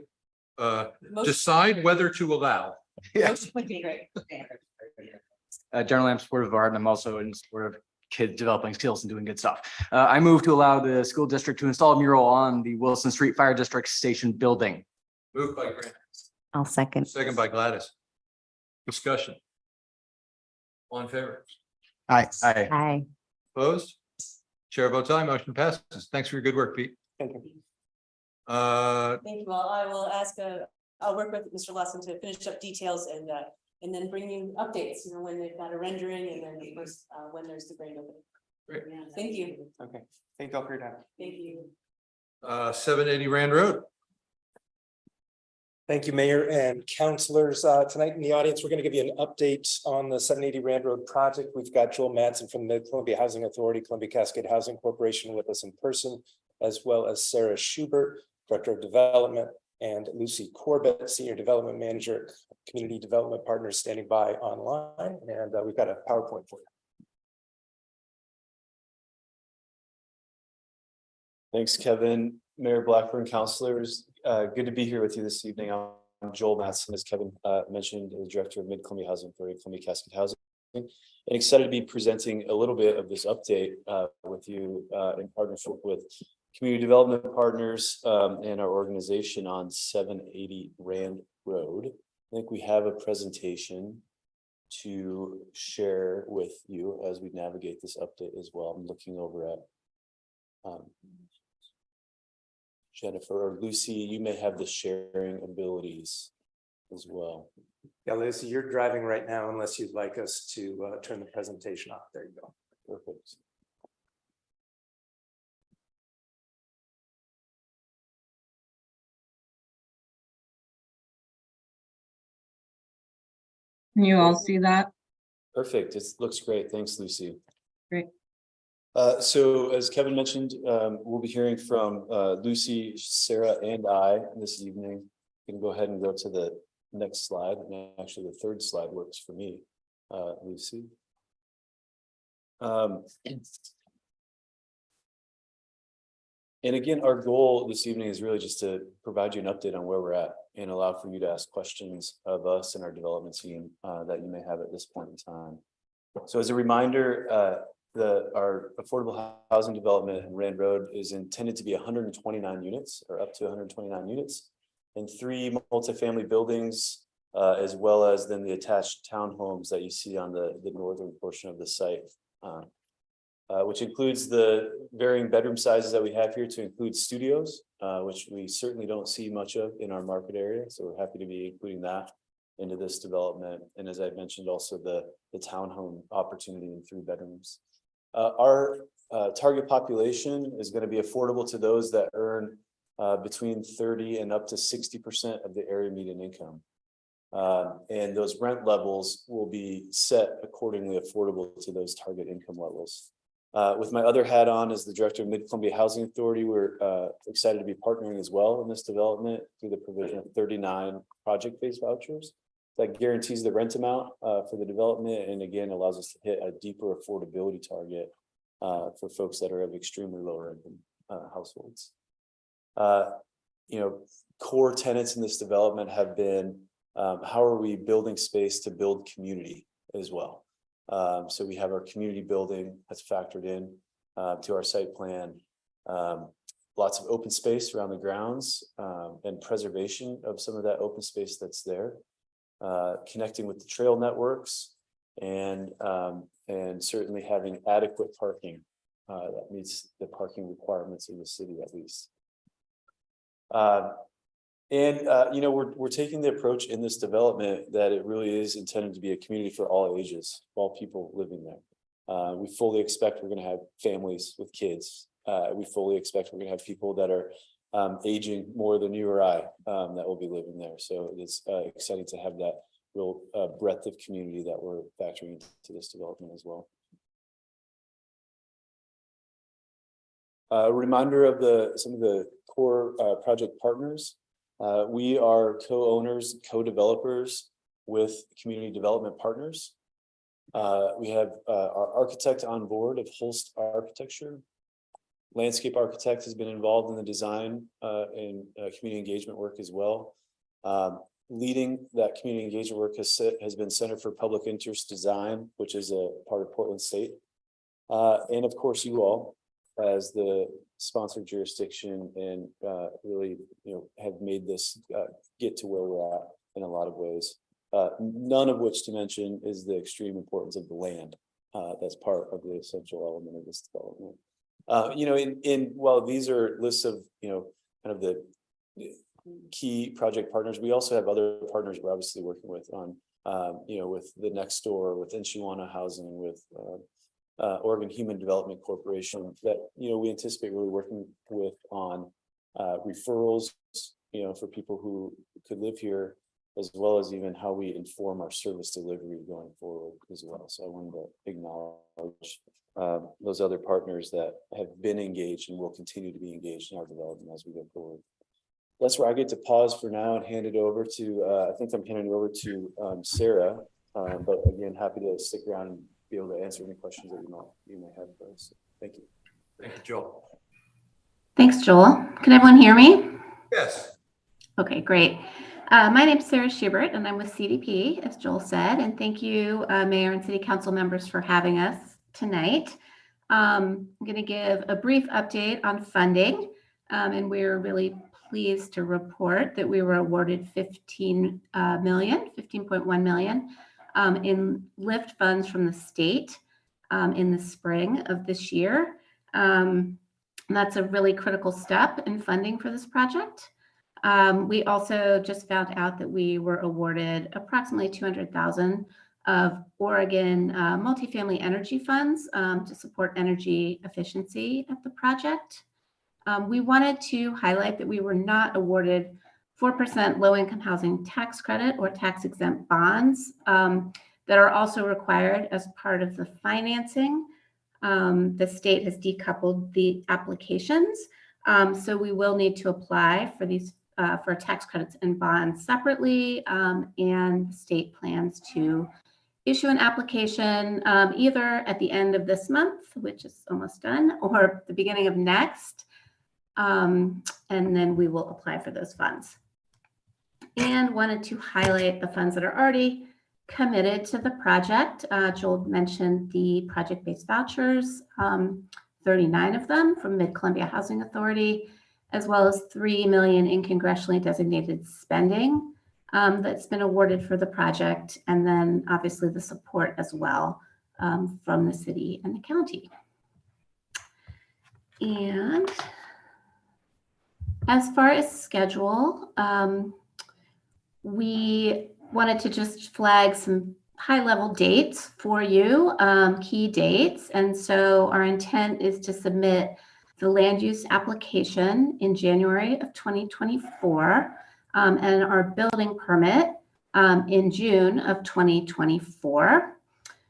decide whether to allow. yeah. Generally, I'm supportive of art, and I'm also in support of kids developing skills and doing good stuff. I move to allow the school district to install a mural on the Wilson Street Fire District Station building. Moved by Grant, I'll second. second by Gladys. Discussion. All in favor? Aye. Aye. Hi. Opposed? Chair votes aye, motion passes. Thanks for your good work, Pete. Thank you. Thank you all. I will ask, I'll work with Mr. Lawson to finish up details and then bring you updates, when they've got a rendering, and then of course, when there's the grand opening. Great. Thank you. Okay. Thank you all for your time. Thank you. 780 Rand Road. Thank you, Mayor and councilors. Tonight in the audience, we're going to give you an update on the 780 Rand Road project. We've got Joel Madsen from the Columbia Housing Authority, Columbia Cascade Housing Corporation with us in person, as well as Sarah Schubert, Director of Development, and Lucy Corbett, Senior Development Manager, Community Development Partners, standing by online. And we've got a PowerPoint for you. Thanks, Kevin. Mayor Blackburn, councilors, good to be here with you this evening. I'm Joel Madsen, as Kevin mentioned, the Director of Mid-Columbia Housing Authority, Columbia Cascade Housing, and excited to be presenting a little bit of this update with you in partnership with community development partners and our organization on 780 Rand Road. I think we have a presentation to share with you as we navigate this update as well. I'm looking over at Jennifer or Lucy, you may have the sharing abilities as well. Yeah, Lucy, you're driving right now unless you'd like us to turn the presentation off. There you go. Perfect. Can you all see that? Perfect. It looks great. Thanks, Lucy. Great. So as Kevin mentioned, we'll be hearing from Lucy, Sarah, and I this evening. You can go ahead and go to the next slide. And actually, the third slide works for me, Lucy. And again, our goal this evening is really just to provide you an update on where we're at and allow for you to ask questions of us and our development team that you may have at this point in time. So as a reminder, our affordable housing development in Rand Road is intended to be 129 units or up to 129 units and 3 multifamily buildings, as well as then the attached townhomes that you see on the northern portion of the site. Which includes the varying bedroom sizes that we have here to include studios, which we certainly don't see much of in our market area. So we're happy to be including that into this development. And as I mentioned, also the townhome opportunity in 3 bedrooms. Our target population is going to be affordable to those that earn between 30 and up to 60% of the area median income. And those rent levels will be set accordingly affordable to those target income levels. With my other hat on as the Director of Mid-Columbia Housing Authority, we're excited to be partnering as well in this development through the provision of 39 project-based vouchers that guarantees the rent amount for the development, and again allows us to hit a deeper affordability target for folks that are of extremely lower income households. Core tenets in this development have been how are we building space to build community as well. So we have our community building that's factored in to our site plan. Lots of open space around the grounds and preservation of some of that open space that's there. Connecting with the trail networks and certainly having adequate parking that meets the parking requirements in the city at least. We're taking the approach in this development that it really is intended to be a community for all ages, all people living there. We fully expect we're going to have families with kids. We fully expect we're going to have people that are aging more than you or I that will be living there. So it's exciting to have that real breadth of community that we're factoring into this development as well. A reminder of some of the core project partners. We are co-owners, co-developers with community development partners. We have our architect on board of Holst Architecture. Landscape architect has been involved in the design and community engagement work as well. Leading that community engagement work has been Center for Public Interest Design, which is a part of Portland State. And of course, you all as the sponsored jurisdiction and really, have made this get to where we're at in a lot of ways. None of which to mention is the extreme importance of the land. That's part of the essential element of this development. While these are lists of, kind of the key project partners, we also have other partners we're obviously working with on, with the Next Door, with Inshiwana Housing, with Oregon Human Development Corporation that, we anticipate really working with on referrals you know, for people who could live here, as well as even how we inform our service delivery going forward as well. So I wanted to acknowledge those other partners that have been engaged and will continue to be engaged in our development as we go forward. That's where I get to pause for now and hand it over to, I think I'm handing it over to Sarah. But again, happy to stick around and be able to answer any questions that you may have for us. Thank you. Thank you, Joel. Thanks, Joel. Can everyone hear me? Yes. Okay, great. My name is Sarah Schubert and I'm with CDP, as Joel said, and thank you, Mayor and City Council members for having us tonight. I'm going to give a brief update on funding, and we're really pleased to report that we were awarded $15.1 million in LIFT funds from the state in the spring of this year. That's a really critical step in funding for this project. We also just found out that we were awarded approximately $200,000 of Oregon multifamily energy funds to support energy efficiency at the project. We wanted to highlight that we were not awarded 4% low-income housing tax credit or tax-exempt bonds that are also required as part of the financing. The state has decoupled the applications, so we will need to apply for these for tax credits and bonds separately, and the state plans to issue an application either at the end of this month, which is almost done, or the beginning of next, and then we will apply for those funds. And wanted to highlight the funds that are already committed to the project. Joel mentioned the project-based vouchers, 39 of them from Mid-Columbia Housing Authority, as well as $3 million in congressionally designated spending that's been awarded for the project, and then obviously the support as well from the city and the county. And as far as schedule, we wanted to just flag some high-level dates for you, key dates. And so our intent is to submit the land use application in January of 2024 and our building permit in June of 2024,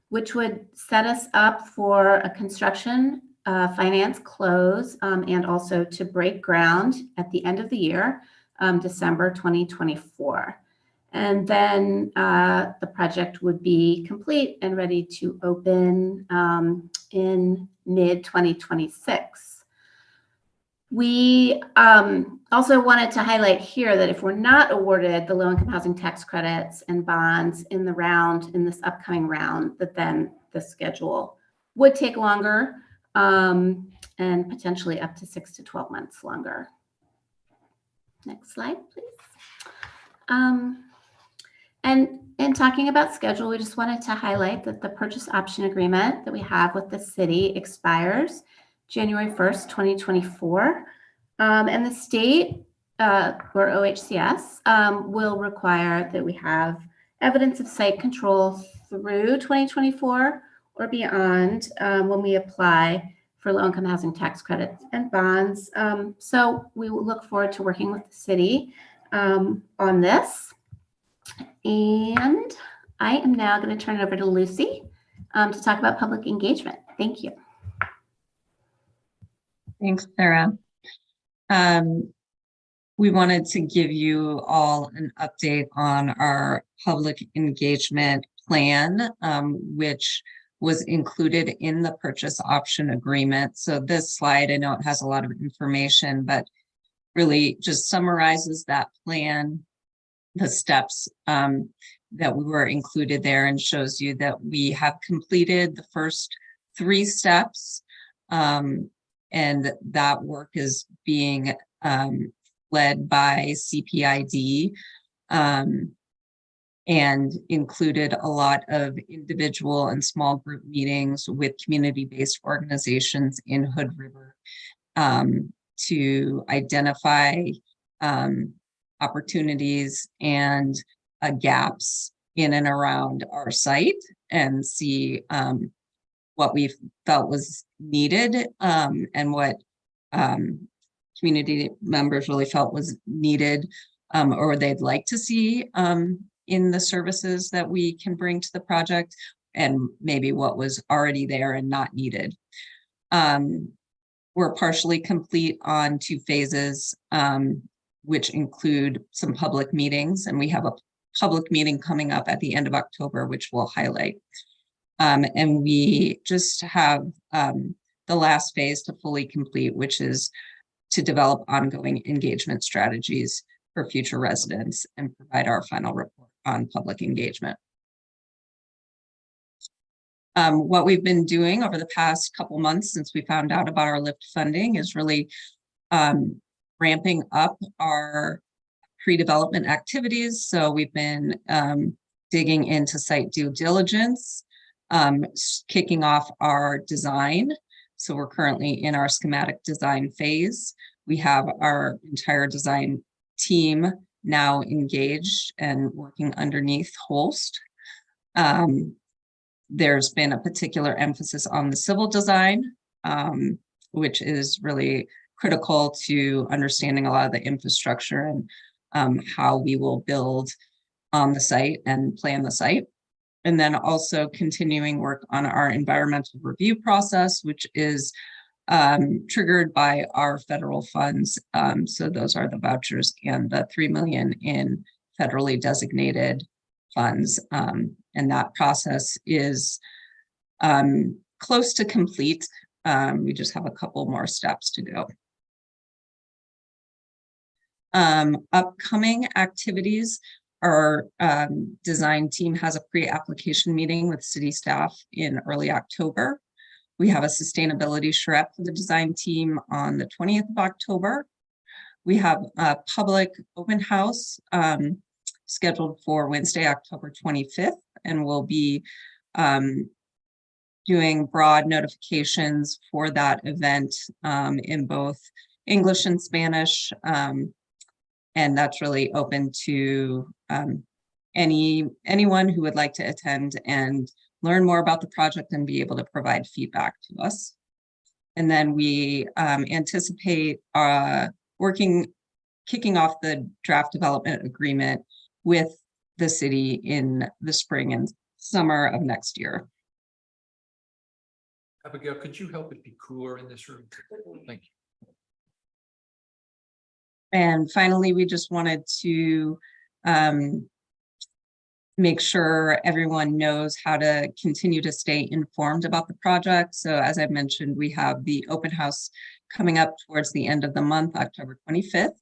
which would set us up for a construction finance close and also to break ground at the end of the year, December 2024. And then the project would be complete and ready to open in mid-2026. We also wanted to highlight here that if we're not awarded the low-income housing tax credits and bonds in this upcoming round, that then the schedule would take longer and potentially up to 6 to 12 months longer. Next slide, please. And in talking about schedule, we just wanted to highlight that the purchase option agreement that we have with the city expires January 1st, 2024. And the state or OHCS will require that we have evidence of site control through 2024 or beyond when we apply for low-income housing tax credits and bonds. So we will look forward to working with the city on this. And I am now going to turn it over to Lucy to talk about public engagement. Thank you. Thanks, Sarah. We wanted to give you all an update on our public engagement plan, which was included in the purchase option agreement. So this slide, I know it has a lot of information, but really just summarizes that plan, the steps that were included there, and shows you that we have completed the first 3 steps. And that work is being led by CPID and included a lot of individual and small group meetings with community-based organizations in Hood River to identify opportunities and gaps in and around our site and see what we felt was needed and what community members really felt was needed or they'd like to see in the services that we can bring to the project, and maybe what was already there and not needed. We're partially complete on 2 phases, which include some public meetings, and we have a public meeting coming up at the end of October, which we'll highlight. And we just have the last phase to fully complete, which is to develop ongoing engagement strategies for future residents and provide our final report on public engagement. What we've been doing over the past couple months since we found out about our LIFT funding is really ramping up our pre-development activities. So we've been digging into site due diligence, kicking off our design. So we're currently in our schematic design phase. We have our entire design team now engaged and working underneath Holst. There's been a particular emphasis on the civil design, which is really critical to understanding a lot of the infrastructure and how we will build on the site and plan the site. And then also continuing work on our environmental review process, which is triggered by our federal funds. So those are the vouchers and the $3 million in federally designated funds. And that process is close to complete. We just have a couple more steps to go. Upcoming activities, our design team has a pre-application meeting with city staff in early October. We have a sustainability charrette for the design team on the 20th of October. We have a public open house scheduled for Wednesday, October 25th, and we'll be doing broad notifications for that event in both English and Spanish. And that's really open to anyone who would like to attend and learn more about the project and be able to provide feedback to us. And then we anticipate kicking off the draft development agreement with the city in the spring and summer of next year. Abigail, could you help it be cooler in this room? Thank you. And finally, we just wanted to make sure everyone knows how to continue to stay informed about the project. So as I mentioned, we have the open house coming up towards the end of the month, October 25th.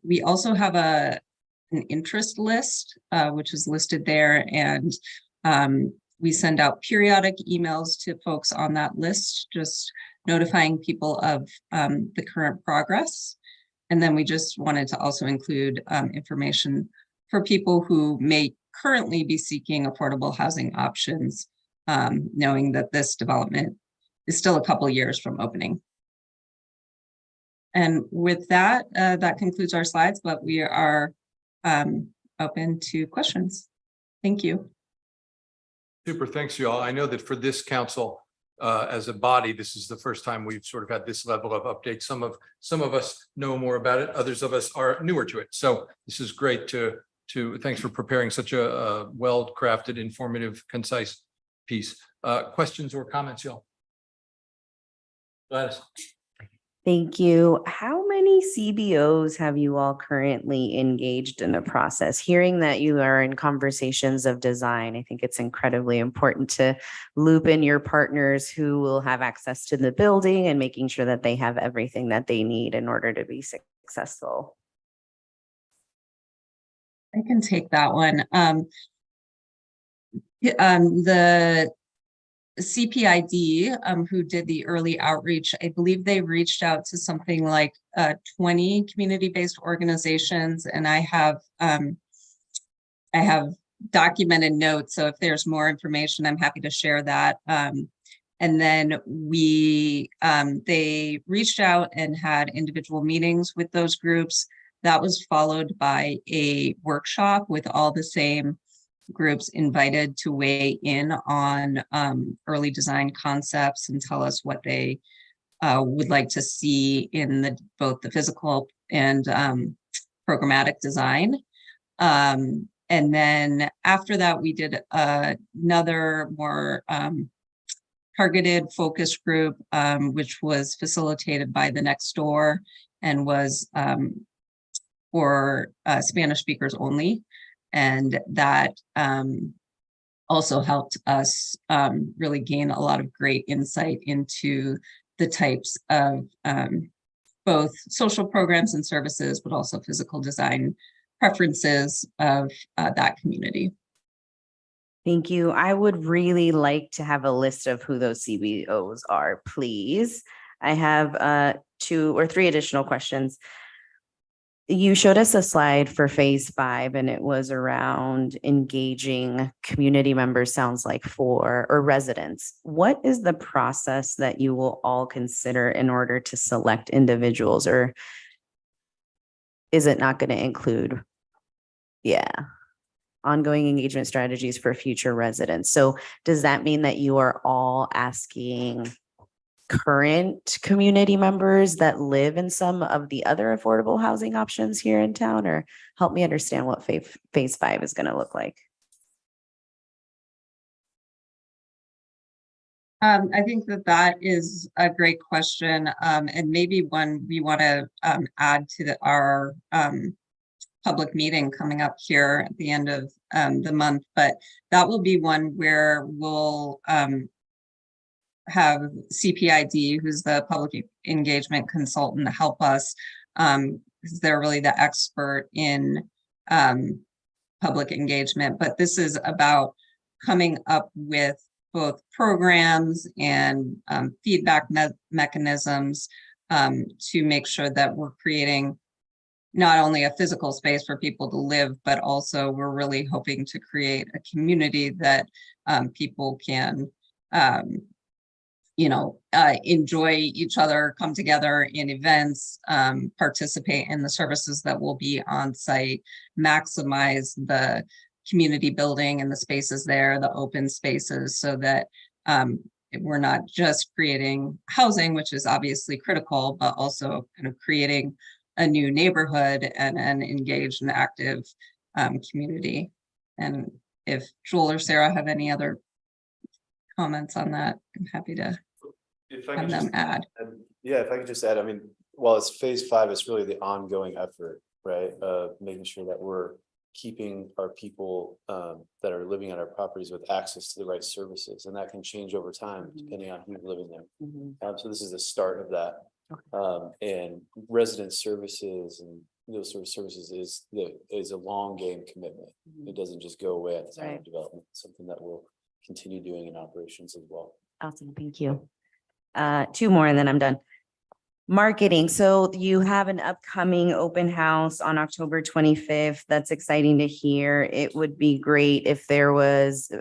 We also have an interest list, which is listed there, and we send out periodic emails to folks on that list, just notifying people of the current progress. And then we just wanted to also include information for people who may currently be seeking affordable housing options, knowing that this development is still a couple years from opening. And with that, that concludes our slides, but we are open to questions. Thank you. Super, thanks you all. I know that for this council, as a body, this is the first time we've sort of had this level of update. Some of us know more about it, others of us are newer to it. So this is great to thanks for preparing such a well-crafted, informative, concise piece. Questions or comments, y'all? Gladys. Thank you. How many CBOs have you all currently engaged in the process? Hearing that you are in conversations of design, I think it's incredibly important to loop in your partners who will have access to the building and making sure that they have everything that they need in order to be successful. I can take that one. The CPID, who did the early outreach, I believe they reached out to something like 20 community-based organizations, and I have documented notes. So if there's more information, I'm happy to share that. And then they reached out and had individual meetings with those groups. That was followed by a workshop with all the same groups invited to weigh in on early design concepts and tell us what they would like to see in both the physical and programmatic design. And then after that, we did another more targeted focus group, which was facilitated by the Next Door and was for Spanish speakers only. And that also helped us really gain a lot of great insight into the types of both social programs and services, but also physical design preferences of that community. Thank you. I would really like to have a list of who those CBOs are, please. I have 2 or 3 additional questions. You showed us a slide for phase 5, and it was around engaging community members, sounds like or residents. What is the process that you will all consider in order to select individuals, or is it not going to include? Yeah. Ongoing engagement strategies for future residents. So does that mean that you are all asking current community members that live in some of the other affordable housing options here in town, or help me understand what phase 5 is going to look like? I think that is a great question, and maybe one we want to add to our public meeting coming up here at the end of the month, but that will be one where we'll have CPID, who's the public engagement consultant, help us, because they're really the expert in public engagement. But this is about coming up with both programs and feedback mechanisms to make sure that we're creating not only a physical space for people to live, but also we're really hoping to create a community that people can enjoy each other, come together in events, participate in the services that will be on site, maximize the community building and the spaces there, the open spaces, so that we're not just creating housing, which is obviously critical, but also kind of creating a new neighborhood and an engaged and active community. And if Joel or Sarah have any other comments on that, I'm happy to have them add. Yeah, if I could just add, I mean, while it's phase 5, it's really the ongoing effort, right? Making sure that we're keeping our people that are living on our properties with access to the right services, and that can change over time depending on who's living there. So this is the start of that. And resident services and those sort of services is a long game commitment. It doesn't just go away at the time of development. It's something that we'll continue doing in operations as well. Awesome. Thank you. 2 more and then I'm done. Marketing. So you have an upcoming open house on October 25th. That's exciting to hear. It would be great if there was,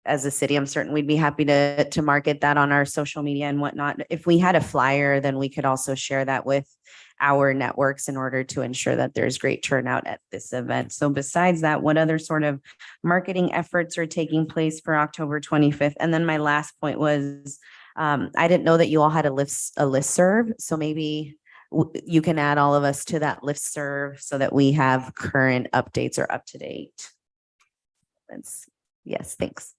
as a city, I'm certain we'd be happy to market that on our social media and whatnot. If we had a flyer, then we could also share that with our networks in order to ensure that there's great turnout at this event. So besides that, what other sort of marketing efforts are taking place for October 25th? And then my last point was, I didn't know that you all had a listserv. So maybe you can add all of us to that listserv so that we have current updates or up to date. Yes, thanks.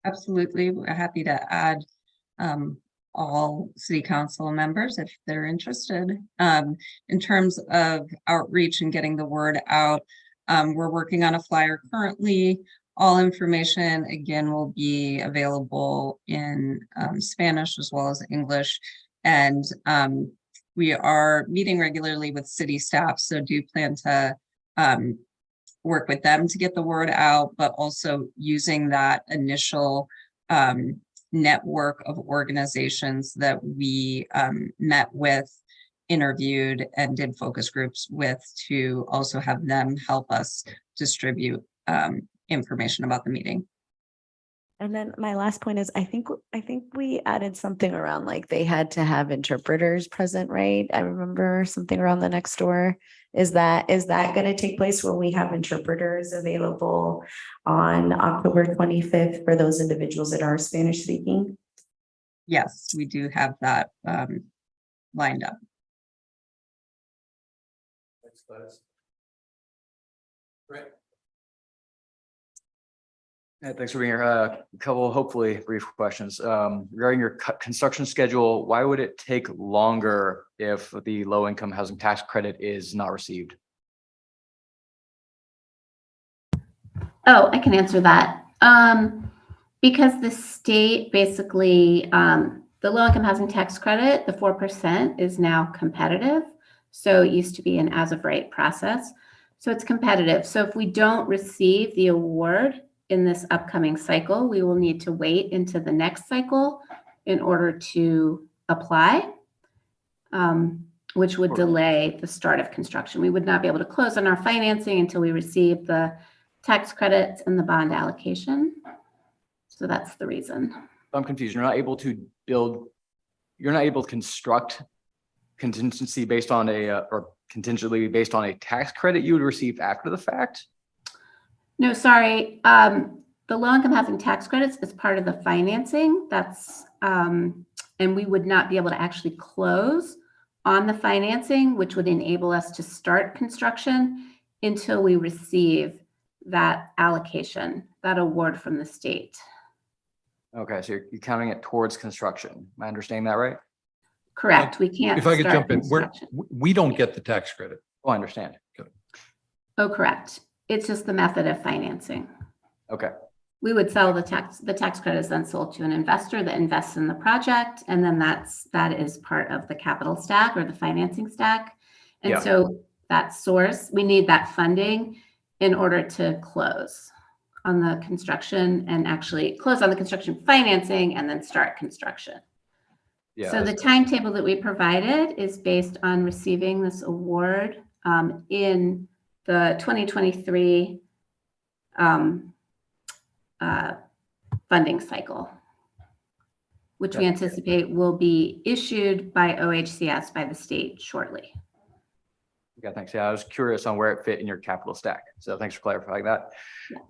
Absolutely. We're happy to add all city council members if they're interested. In terms of outreach and getting the word out, we're working on a flyer currently. All information, again, will be available in Spanish as well as English. And we are meeting regularly with city staff, so do plan to work with them to get the word out, but also using that initial network of organizations that we met with, interviewed, and did focus groups with to also have them help us distribute information about the meeting. And then my last point is, I think we added something around like they had to have interpreters present, right? I remember something around the Next Door. Is that going to take place where we have interpreters available on October 25th for those individuals that are Spanish speaking? yes, we do have that lined up. Thanks, Gladys. Right. Yeah, thanks for being here. A couple hopefully brief questions. Regarding your construction schedule, why would it take longer if the low income housing tax credit is not received? Oh, I can answer that. Because the state basically, the low income housing tax credit, the 4% is now competitive. So it used to be an as of right process. So it's competitive. So if we don't receive the award in this upcoming cycle, we will need to wait into the next cycle in order to apply, which would delay the start of construction. We would not be able to close on our financing until we receive the tax credits and the bond allocation. So that's the reason. I'm confused. You're not able to build, you're not able to construct contingency based on or contingently based on a tax credit you would receive after the fact? No, sorry. The low income housing tax credits is part of the financing. That's, and we would not be able to actually close on the financing, which would enable us to start construction until we receive that allocation, that award from the state. Okay, so you're counting it towards construction. Am I understanding that right? Correct. We can't. If I could start jump in, construction. we don't get the tax credit. Oh, I understand. Oh, correct. It's just the method of financing. Okay. We would sell the tax credit is then sold to an investor that invests in the project. And then that is part of the capital stack or the financing stack. And Yeah. so that source, we need that funding in order to close on the construction and actually close on the construction financing and then start construction. Yeah. So the timetable that we provided is based on receiving this award in the 2023 funding cycle, which we anticipate will be issued by OHCS by the state shortly. Okay, thanks. Yeah, I was curious on where it fit in your capital stack. So thanks for clarifying that.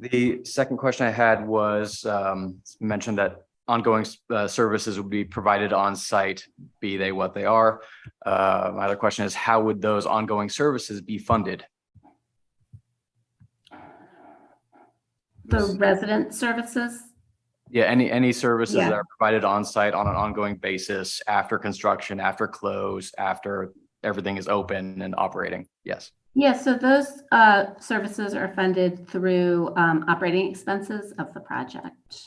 The second question I had was mentioned that ongoing services would be provided on site, be they what they are. My other question is, how would those ongoing services be funded? The resident services. Yeah, any services Yeah. that are provided on site on an ongoing basis after construction, after close, after everything is open and operating. Yes. Yeah, so those services are funded through operating expenses of the project.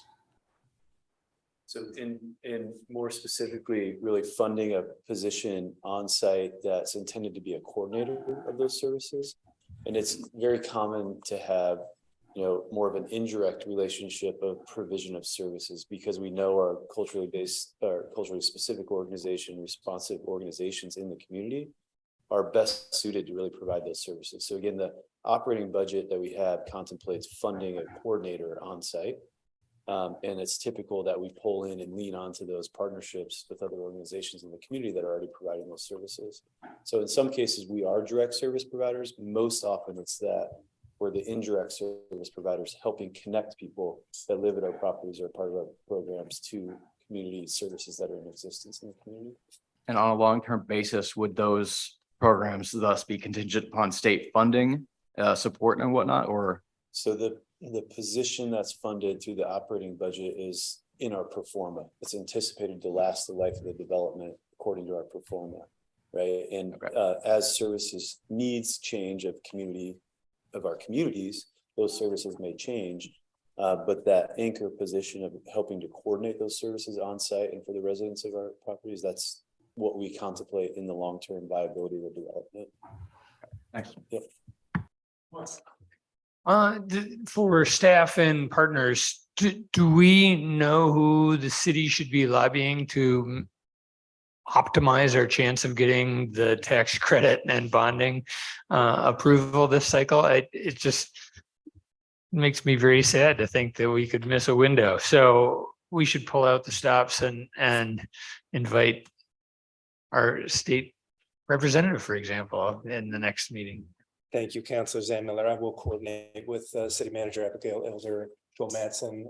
So in more specifically, really funding a position on site that's intended to be a coordinator of those services. And it's very common to have, more of an indirect relationship of provision of services because we know our culturally based or culturally specific organization, responsive organizations in the community are best suited to really provide those services. So again, the operating budget that we have contemplates funding a coordinator on site. And it's typical that we pull in and lean onto those partnerships with other organizations in the community that are already providing those services. So in some cases, we are direct service providers. Most often it's that we're the indirect service providers helping connect people that live at our properties or part of our programs to community services that are in existence in the community. And on a long-term basis, would those programs thus be contingent upon state funding, support and whatnot, or? So the position that's funded through the operating budget is in our pro forma. It's anticipated to last the life of the development according to our pro forma, right? And as services needs change of our communities, those services may change. But that anchor position of helping to coordinate those services on site and for the residents of our properties, that's what we contemplate in the long-term viability of the development. Thanks. Yep. For staff and partners, do we know who the city should be lobbying to optimize our chance of getting the tax credit and bonding approval this cycle? It just makes me very sad to think that we could miss a window. So we should pull out the stops and invite our state representative, for example, in the next meeting. Thank you, Councilor Zan Miller. I will coordinate with City Manager Abigail Elder Joel Madsen,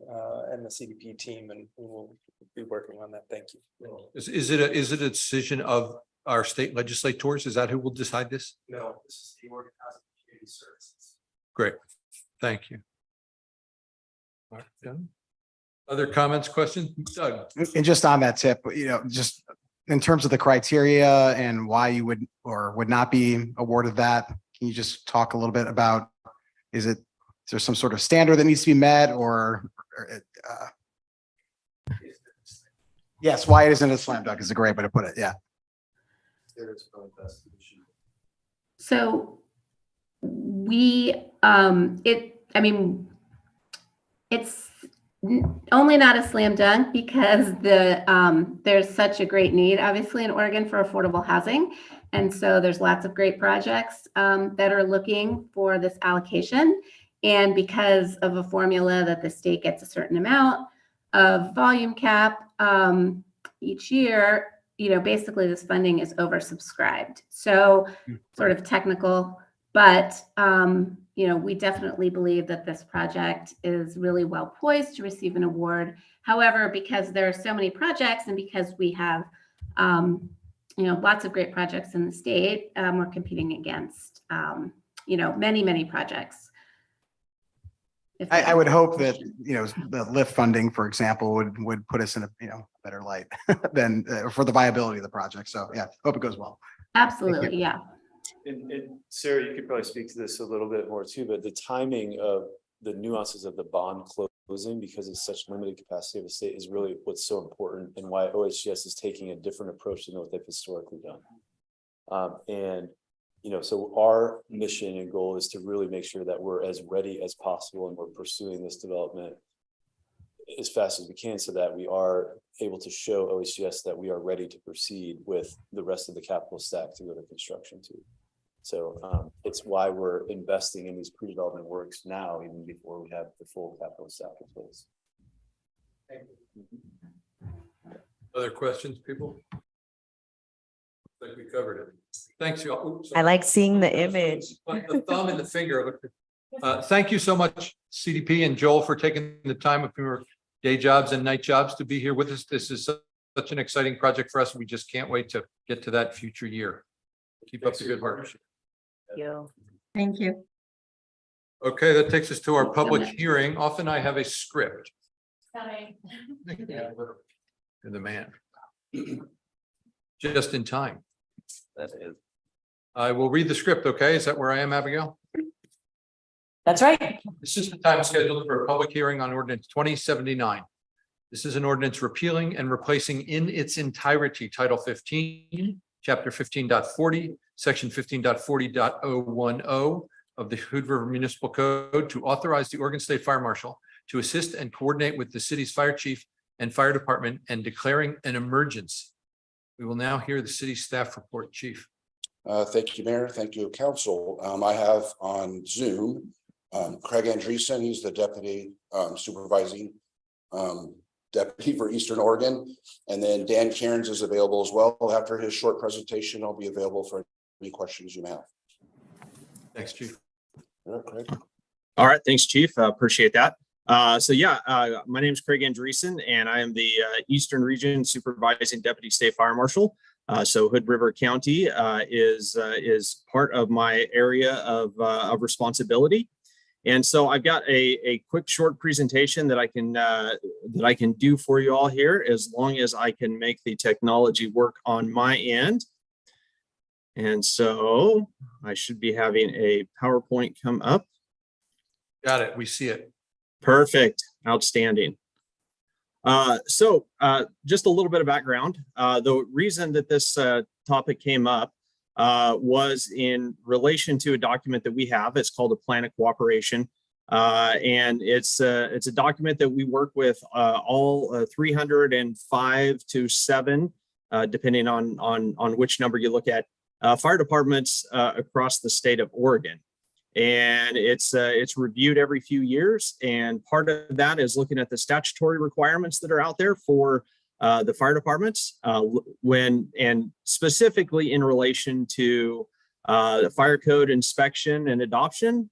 and the CDP team, and we will be working on that. Thank you. Is it a decision of our state legislators? Is that who will decide this? No, this is the Oregon Housing and Community Services. Great, thank you. All right, done. Other comments, questions? Doug? And just on that tip, just in terms of the criteria and why you would or would not be awarded that, can you just talk a little bit about, is there some sort of standard that needs to be met or yes, why it isn't a slam dunk is a great way to put it. Yeah. So it's only not a slam dunk because there's such a great need, obviously, in Oregon for affordable housing. And so there's lots of great projects that are looking for this allocation. And because of a formula that the state gets a certain amount of volume cap each year, basically this funding is oversubscribed. So sort of technical, but we definitely believe that this project is really well poised to receive an award. However, because there are so many projects and because we have lots of great projects in the state, we're competing against many projects. I would hope that, the LIFT funding, for example, would put us in a, better light than for the viability of the project. So yeah, hope it goes well. Absolutely. Yeah. And Sarah, you could probably speak to this a little bit more too, but the timing of the nuances of the bond closing, because it's such limited capacity of the state, is really what's so important and why OHGS is taking a different approach than what they've historically done. So our mission and goal is to really make sure that we're as ready as possible and we're pursuing this development as fast as we can so that we are able to show OHGS that we are ready to proceed with the rest of the capital stack to go to construction too. So it's why we're investing in these pre-development works now, even before we have the full capital stack in place. Other questions, people? I think we covered it. Thanks, you all. I like seeing the image. The thumb and the finger. Thank you so much, CDP and Joel, for taking the time of your day jobs and night jobs to be here with us. This is such an exciting project for us. We just can't wait to get to that future year. Keep up the good work. Thank you. Okay, that takes us to our public hearing. Often I have a script. You're the man. Just in time. That is. I will read the script, okay? Is that where I am, Abigail? That's right. This is the time scheduled for a public hearing on ordinance 2079. This is an ordinance repealing and replacing in its entirety Title 15, Chapter 15.40, Section 15.40.010 of the Hood River Municipal Code to authorize the Oregon State Fire Marshal to assist and coordinate with the city's fire chief and fire department and declaring an emergency. We will now hear the city staff report, Chief. Thank you, Mayor. Thank you, Council. I have on Zoom Craig Andreessen. He's the deputy supervising deputy for Eastern Oregon. And then Dan Cairns is available as well. After his short presentation, I'll be available for any questions you may have. Thanks, Chief. Craig. All right. Thanks, Chief. Appreciate that. My name is Craig Andreessen, and I am the Eastern Region Supervising Deputy State Fire Marshal. So Hood River County is part of my area of responsibility. And so I've got a quick short presentation that I can do for you all here, as long as I can make the technology work on my end. And so I should be having a PowerPoint come up. Got it. We see it. Perfect. Outstanding. Just a little bit of background. The reason that this topic came up was in relation to a document that we have. It's called a Plan of Cooperation. And it's a document that we work with all 305 to 7, depending on which number you look at, fire departments across the state of Oregon. And it's reviewed every few years. And part of that is looking at the statutory requirements that are out there for the fire departments and specifically in relation to the fire code inspection and adoption,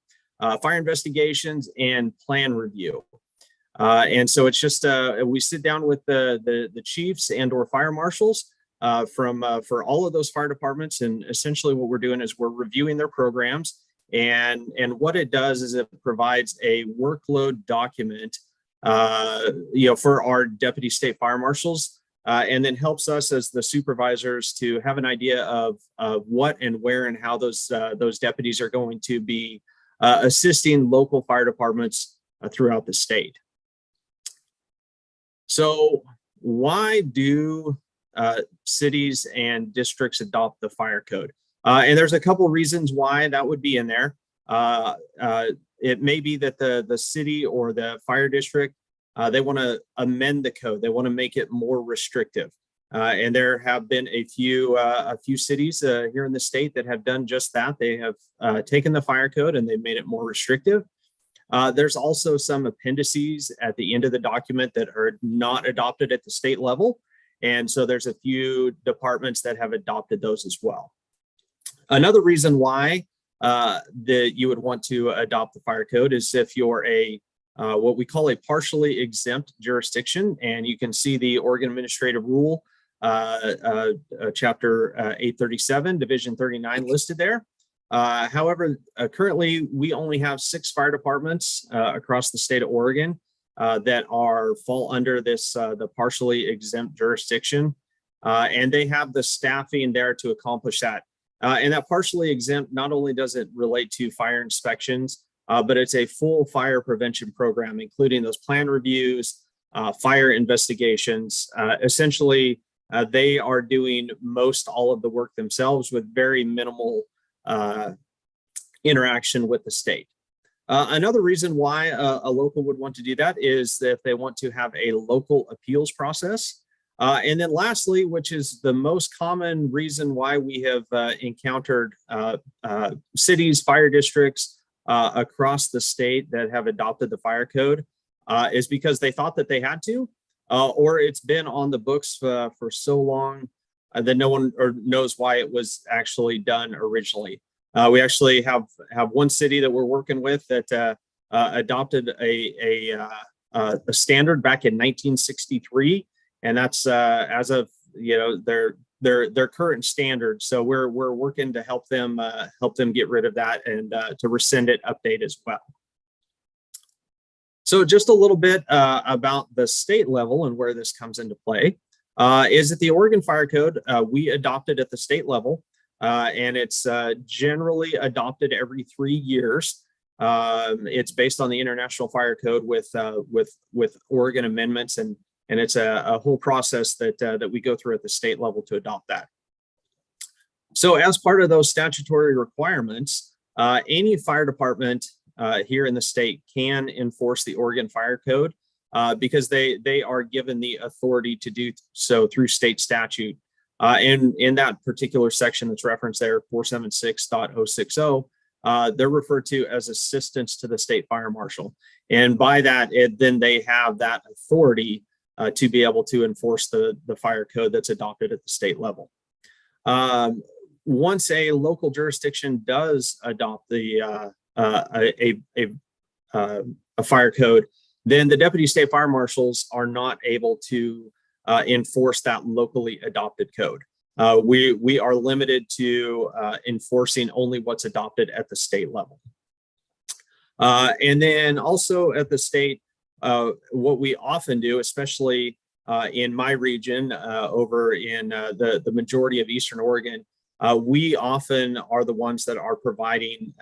fire investigations, and plan review. And so it's just, we sit down with the chiefs and or fire marshals for all of those fire departments. And essentially what we're doing is we're reviewing their programs. And what it does is it provides a workload document, for our deputy state fire marshals, and then helps us as the supervisors to have an idea of what and where and how those deputies are going to be assisting local fire departments throughout the state. So why do cities and districts adopt the fire code? And there's a couple of reasons why that would be in there. It may be that the city or the fire district, they want to amend the code. They want to make it more restrictive. And there have been a few cities here in the state that have done just that. They have taken the fire code and they've made it more restrictive. There's also some appendices at the end of the document that are not adopted at the state level. And so there's a few departments that have adopted those as well. Another reason why that you would want to adopt the fire code is if you're what we call a partially exempt jurisdiction, and you can see the Oregon Administrative Rule, Chapter 837, Division 39 listed there. However, currently we only have 6 fire departments across the state of Oregon that fall under this the partially exempt jurisdiction, and they have the staffing there to accomplish that. And that partially exempt not only does it relate to fire inspections, but it's a full fire prevention program, including those plan reviews, fire investigations. Essentially, they are doing most all of the work themselves with very minimal interaction with the state. Another reason why a local would want to do that is that if they want to have a local appeals process. And then lastly, which is the most common reason why we have encountered cities, fire districts across the state that have adopted the fire code, is because they thought that they had to, or it's been on the books for so long that no one knows why it was actually done originally. We actually have one city that we're working with that adopted a standard back in 1963, and that's as of their current standard. So we're working to help them get rid of that and to rescind it, update as well. So just a little bit about the state level and where this comes into play is that the Oregon Fire Code we adopted at the state level, and it's generally adopted every 3 years. It's based on the International Fire Code with Oregon amendments, and it's a whole process that we go through at the state level to adopt that. So as part of those statutory requirements, any fire department here in the state can enforce the Oregon Fire Code because they are given the authority to do so through state statute. In that particular section that's referenced there, 476.060, they're referred to as assistants to the state fire marshal. And by that, then they have that authority to be able to enforce the fire code that's adopted at the state level. Once a local jurisdiction does adopt a fire code, then the deputy state fire marshals are not able to enforce that locally adopted code. We are limited to enforcing only what's adopted at the state level. And then also at the state, what we often do, especially in my region over in the majority of Eastern Oregon, we often are the ones that are providing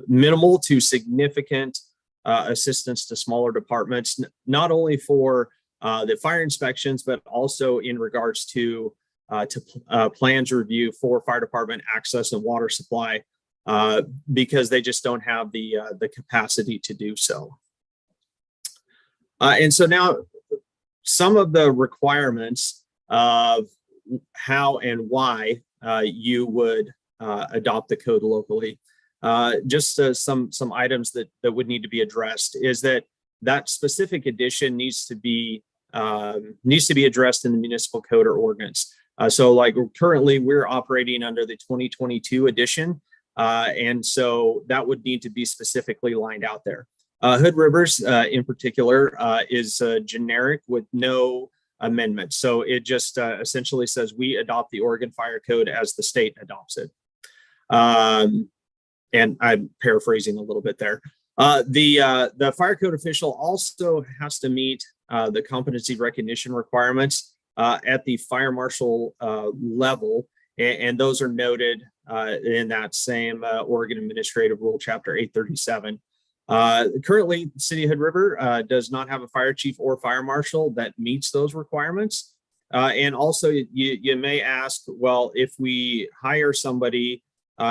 minimal to significant assistance to smaller departments, not only for the fire inspections, but also in regards to plans review for fire department access and water supply, because they just don't have the capacity to do so. And so now some of the requirements of how and why you would adopt the code locally, just some items that would need to be addressed is that specific addition needs to be addressed in the municipal code or ordinance. So like currently we're operating under the 2022 edition. And so that would need to be specifically lined out there. Hood Rivers in particular is generic with no amendments. So it just essentially says we adopt the Oregon Fire Code as the state adopts it. And I'm paraphrasing a little bit there. The fire code official also has to meet the competency recognition requirements at the fire marshal level, and those are noted in that same Oregon Administrative Rule, Chapter 837. Currently, the City of Hood River does not have a fire chief or fire marshal that meets those requirements. And also, you may ask, well, if we hire somebody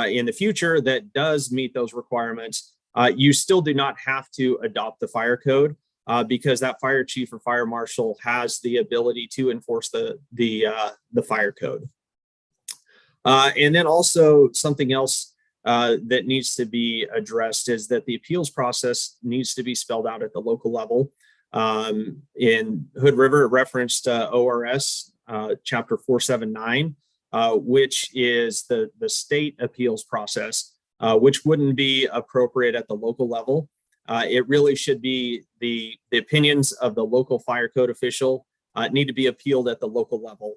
in the future that does meet those requirements, you still do not have to adopt the fire code because that fire chief or fire marshal has the ability to enforce the fire code. And then also something else that needs to be addressed is that the appeals process needs to be spelled out at the local level. In Hood River, it referenced ORS Chapter 479, which is the state appeals process, which wouldn't be appropriate at the local level. It really should be the opinions of the local fire code official need to be appealed at the local level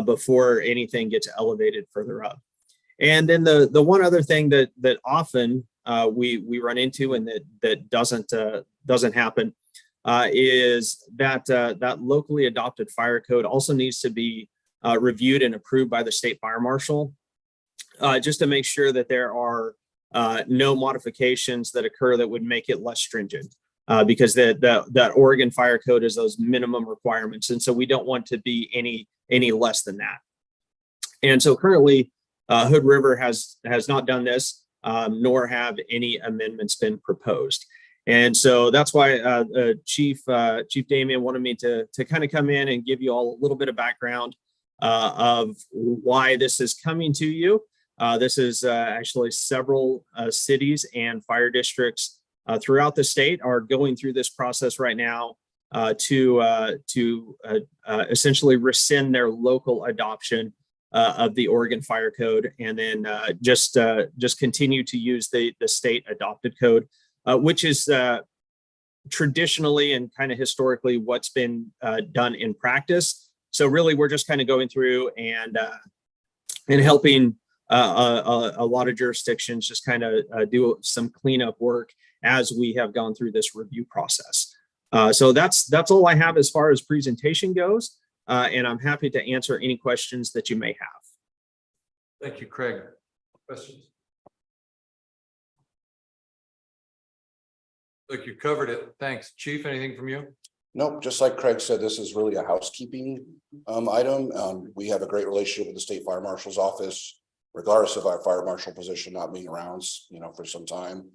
before anything gets elevated further up. And then the one other thing that often we run into and that doesn't happen is that locally adopted fire code also needs to be reviewed and approved by the state fire marshal, just to make sure that there are no modifications that occur that would make it less stringent, because that Oregon fire code is those minimum requirements, and so we don't want to be any less than that. And so currently, Hood River has not done this, nor have any amendments been proposed. And so that's why Chief Damian wanted me to kind of come in and give you all a little bit of background of why this is coming to you. This is actually several cities and fire districts throughout the state are going through this process right now to essentially rescind their local adoption of the Oregon Fire Code, and then just continue to use the state adopted code, which is traditionally and kind of historically what's been done in practice. So really, we're just kind of going through and helping a lot of jurisdictions just kind of do some cleanup work as we have gone through this review process. So that's all I have as far as presentation goes. And I'm happy to answer any questions that you may have. Thank you, Craig. Questions? Look, you covered it. Thanks. Chief, anything from you? Nope, just like Craig said, this is really a housekeeping item. We have a great relationship with the state fire marshal's office, regardless of our fire marshal position not being around, for some time.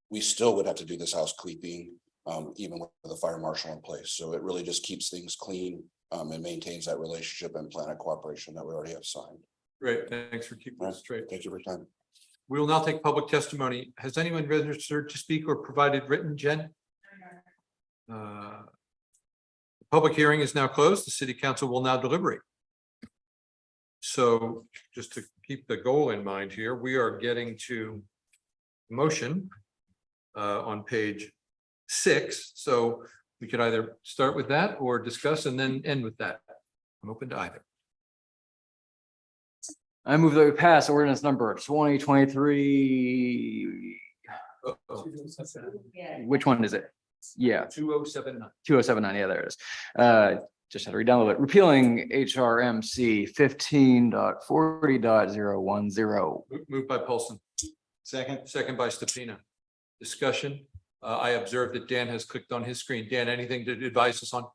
We still would have to do this housekeeping, even with the fire marshal in place. So it really just keeps things clean and maintains that relationship and plan of cooperation that we already have signed. Great. Thanks for keeping us straight. Thank you for your time. We will now take public testimony. Has anyone registered to speak or provided written, Jen? The public hearing is now closed. The city council will now deliberate. So just to keep the goal in mind here, we are getting to motion on page 6. So we could either start with that or discuss and then end with that. I'm open to either. I move that we pass ordinance number 2023. Which one is it? Yeah. 2079. 2079. Yeah, there it is. Just had to re-download it. Repealing HRMC 15.40.010. Moved by Paulson. Second by Stefano. Discussion. I observed that Dan has clicked on his screen. Dan, anything to advise us on?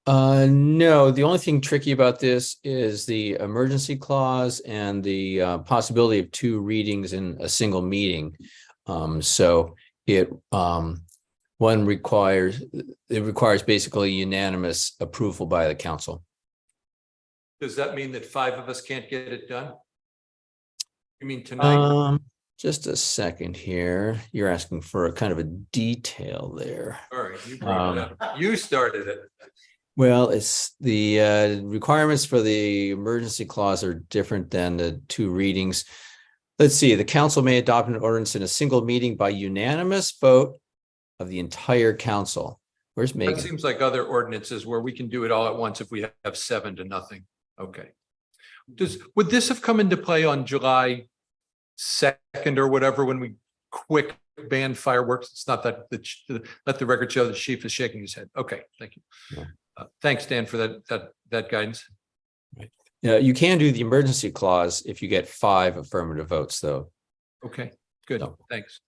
No, the only thing tricky about this is the emergency clause and the possibility of 2 readings in a single meeting. So it requires basically unanimous approval by the council. Does that mean that 5 of us can't get it done? You mean tonight? Just a second here. You're asking for a kind of a detail there. All right, you brought it up. You started it. Well, it's the requirements for the emergency clause are different than the 2 readings. Let's see, the council may adopt an ordinance in a single meeting by unanimous vote of the entire council. Where's That Megan? seems like other ordinances where we can do it all at once if we have 7 to nothing. Okay. Would this have come into play on July 2nd or whatever, when we quick banned fireworks? It's not that, let the record show the chief is shaking his head. Okay, thank you. Yeah. Thanks, Dan, for that guidance. Yeah, you can do the emergency clause if you get 5 affirmative votes, though. Okay, good, No. thanks.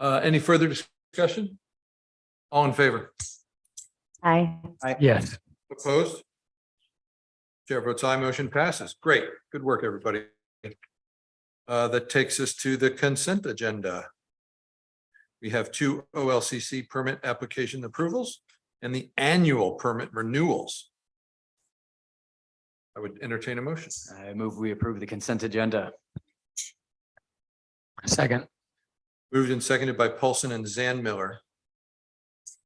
Any further discussion? All in favor? Aye. Yes. Opposed? Chair votes aye, motion passes. Great, good work, everybody. That takes us to the consent agenda. We have 2 OLCC permit application approvals and the annual permit renewals. I would entertain a motion. I move we approve the consent agenda. Second. Moved and seconded by Paulson and Zanmiller.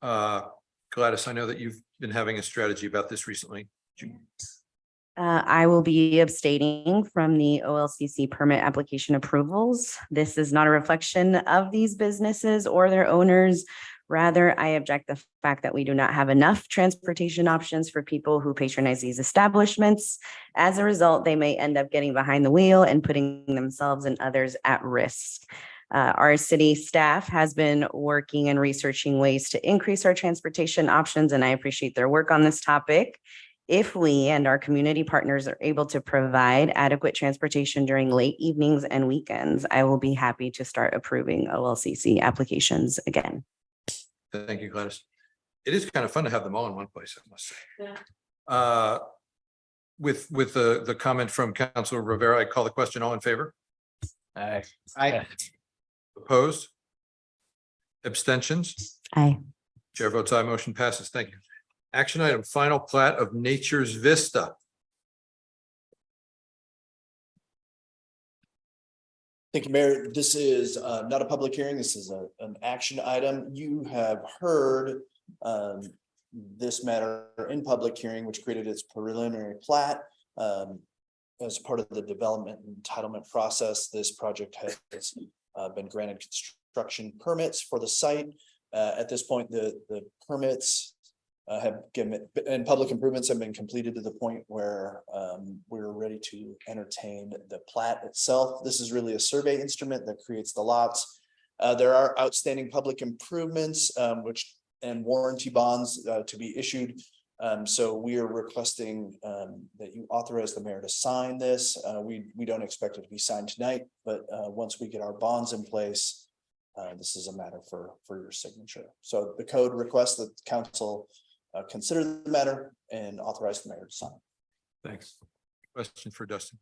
Gladys, I know that you've been having a strategy about this recently. I will be abstaining from the OLCC permit application approvals. This is not a reflection of these businesses or their owners. Rather, I object the fact that we do not have enough transportation options for people who patronize these establishments. As a result, they may end up getting behind the wheel and putting themselves and others at risk. Our city staff has been working and researching ways to increase our transportation options, and I appreciate their work on this topic. If we and our community partners are able to provide adequate transportation during late evenings and weekends, I will be happy to start approving OLCC applications again. Thank you, Gladys. It is kind of fun to have them all in one place, I must say. Yeah. With the comment from Councilor Rivera, I call the question. All in favor? Aye. Aye. Opposed? Abstentions? Aye. Chair votes aye, motion passes. Thank you. Action item, final plat of Nature's Vista. Thank you, Mayor. This is not a public hearing. This is an action item. You have heard this matter in public hearing, which created its preliminary plat. As part of the development entitlement process, this project has been granted construction permits for the site. At this point, the permits have given, and public improvements have been completed to the point where we're ready to entertain the plat itself. This is really a survey instrument that creates the lots. There are outstanding public improvements and warranty bonds to be issued. So we are requesting that you authorize the mayor to sign this. We don't expect it to be signed tonight, but once we get our bonds in place, this is a matter for your signature. So the code requests that the council consider the matter and authorize the mayor to sign. Thanks. Question for Dustin.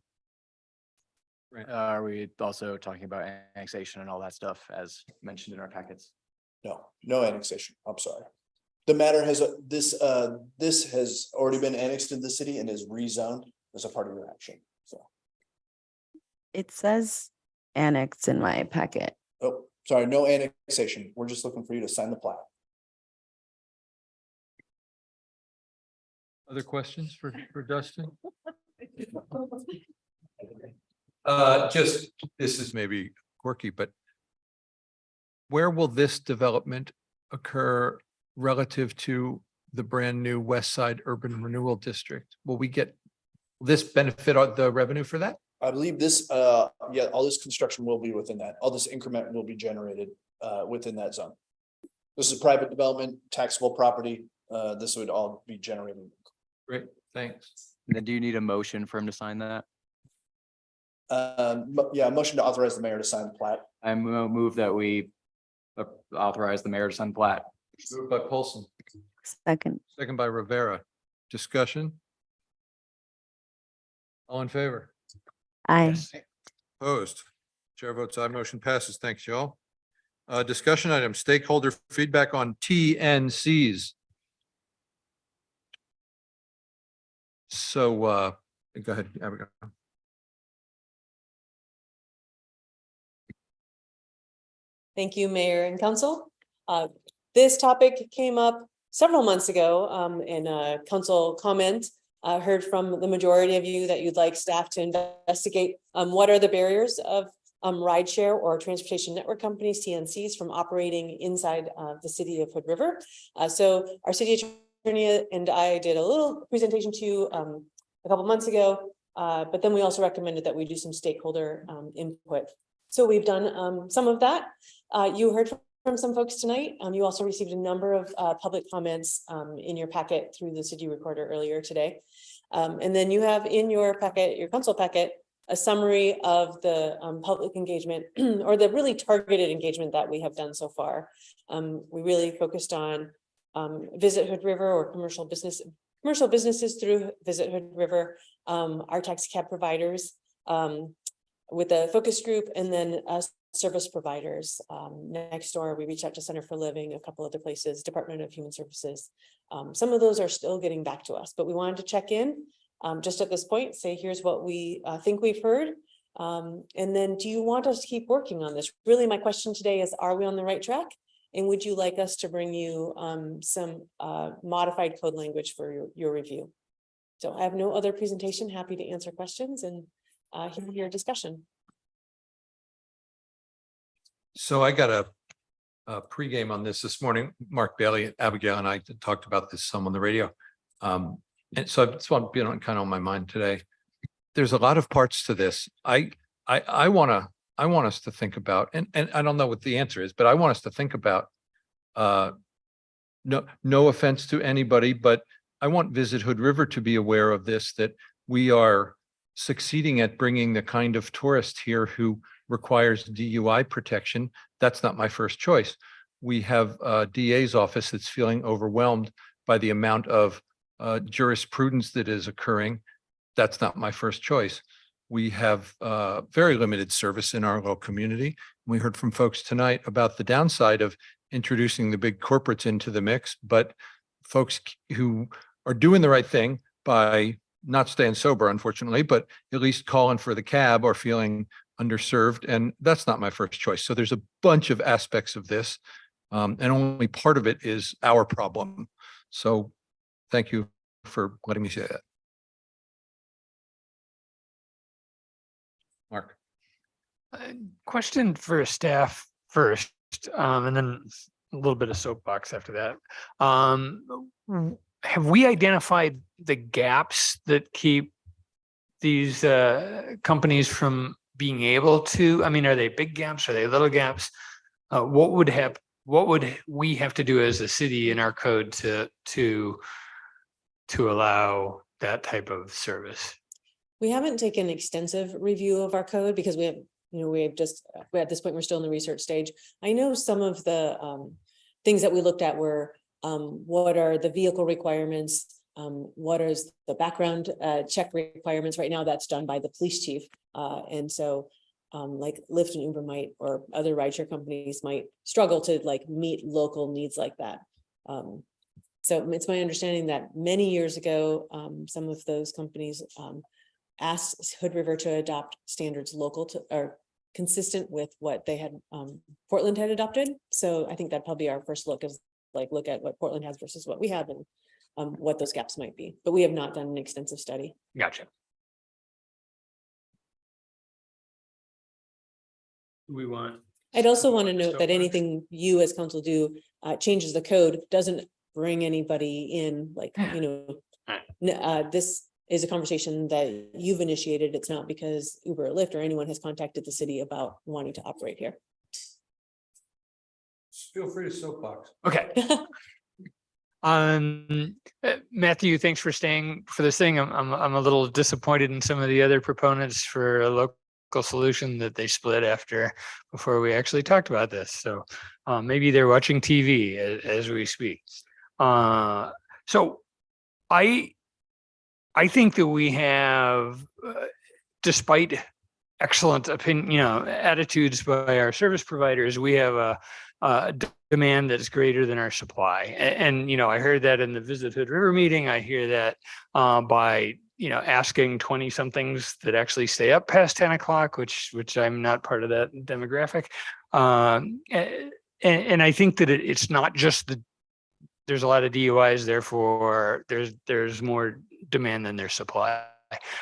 Are we also talking about annexation and all that stuff as mentioned in our packets? No annexation. I'm sorry. The matter has this has already been annexed into the city and is rezoned as a part of your action. So, It says annex in my packet. oh, sorry, no annexation. We're just looking for you to sign the plat. Other questions for Dustin? Just, this is maybe quirky, but where will this development occur relative to the brand new West Side Urban Renewal District? Will this benefit the revenue for that? I believe this, yeah, all this construction will be within that. All this increment will be generated within that zone. This is private development, taxable property. This would all be generated. Great, thanks. Then do you need a motion for him to sign that? Yeah, motion to authorize the mayor to sign the plat. I move that we authorize the mayor to sign plat. Moved by Paulson, Second. second by Rivera. Discussion? All in favor? Aye. Opposed? Chair votes aye, motion passes. Thanks, y'all. Discussion item, stakeholder feedback on TNCs. So, go ahead, Abigail. Thank you, Mayor and Council. This topic came up several months ago in a council comment. I heard from the majority of you that you'd like staff to investigate what are the barriers of rideshare or transportation network companies, TNCs, from operating inside the city of Hood River. So our city attorney and I did a little presentation to you a couple months ago, but then we also recommended that we do some stakeholder input. So we've done some of that. You heard from some folks tonight. You also received a number of public comments in your packet through the city recorder earlier today. And then you have in your packet, your council packet, a summary of the public engagement or the really targeted engagement that we have done so far. We really focused on Visit Hood River or commercial businesses through Visit Hood River, our taxi cab providers with a focus group, and then service providers. Next door, we reached out to Center for Living, a couple other places, Department of Human Services. Some of those are still getting back to us, but we wanted to check in just at this point, say, here's what we think we've heard. And then do you want us to keep working on this? Really, my question today is, are we on the right track? And would you like us to bring you some modified code language for your review? So I have no other presentation, happy to answer questions and hear your discussion. So I got a pregame on this morning. Mark Bailey, Abigail, and I talked about this some on the radio. And so it's one been kind of on my mind today. There's a lot of parts to this. I want us to think about, and I don't know what the answer is, but I want us to think about. No offense to anybody, but I want Visit Hood River to be aware of this, that we are succeeding at bringing the kind of tourist here who requires DUI protection. That's not my first choice. We have a DA's office that's feeling overwhelmed by the amount of jurisprudence that is occurring. That's not my first choice. We have very limited service in our local community. We heard from folks tonight about the downside of introducing the big corporates into the mix, but folks who are doing the right thing by not staying sober, unfortunately, but at least calling for the cab or feeling underserved. And that's not my first choice. So there's a bunch of aspects of this, and only part of it is our problem. So thank you for letting me say that. Mark. Question for staff first, and then a little bit of soapbox after that. Have we identified the gaps that keep these companies from being able to, I mean, are they big gaps? Are they little gaps? What would we have to do as a city in our code to allow that type of service? We haven't taken an extensive review of our code because we have, at this point, we're still in the research stage. I know some of the things that we looked at were what are the vehicle requirements? What is the background check requirements? Right now, that's done by the police chief. And so like Lyft and Uber might, or other rideshare companies might struggle to like meet local needs like that. So it's my understanding that many years ago, some of those companies asked Hood River to adopt standards local to or consistent with what they had Portland had adopted. So I think that'd probably be our first look, is like look at what Portland has versus what we have and what those gaps might be. But we have not done an extensive study. Gotcha. We want. I'd also want to note that anything you as council do changes the code, doesn't bring anybody in, like, this is a conversation that you've initiated. It's not because Uber or Lyft or anyone has contacted the city about wanting to operate here. Feel free to soapbox. Okay. Matthew, thanks for staying for this thing. I'm a little disappointed in some of the other proponents for a local solution that they split before we actually talked about this. So maybe they're watching TV as we speak. So I think that we have, despite excellent attitudes by our service providers, we have a demand that is greater than our supply. And I heard that in the Visit Hood River meeting. I hear that by asking 20 somethings that actually stay up past 10 o'clock, which I'm not part of that demographic. And I think that it's not just there's a lot of DUIs, therefore there's more demand than there's supply.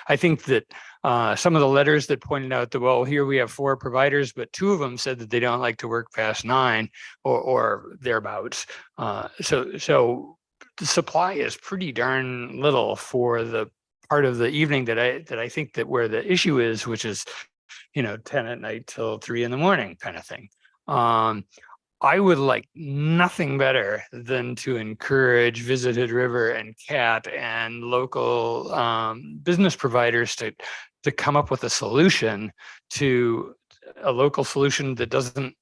I think that some of the letters that pointed out that, well, here we have 4 providers, but 2 of them said that they don't like to work past 9 or thereabouts. So the supply is pretty darn little for the part of the evening that I think that where the issue is, which is, 10 at night till 3 in the morning kind of thing. I would like nothing better than to encourage Visit Hood River and CAT and local business providers to come up with a solution, to a local solution that doesn't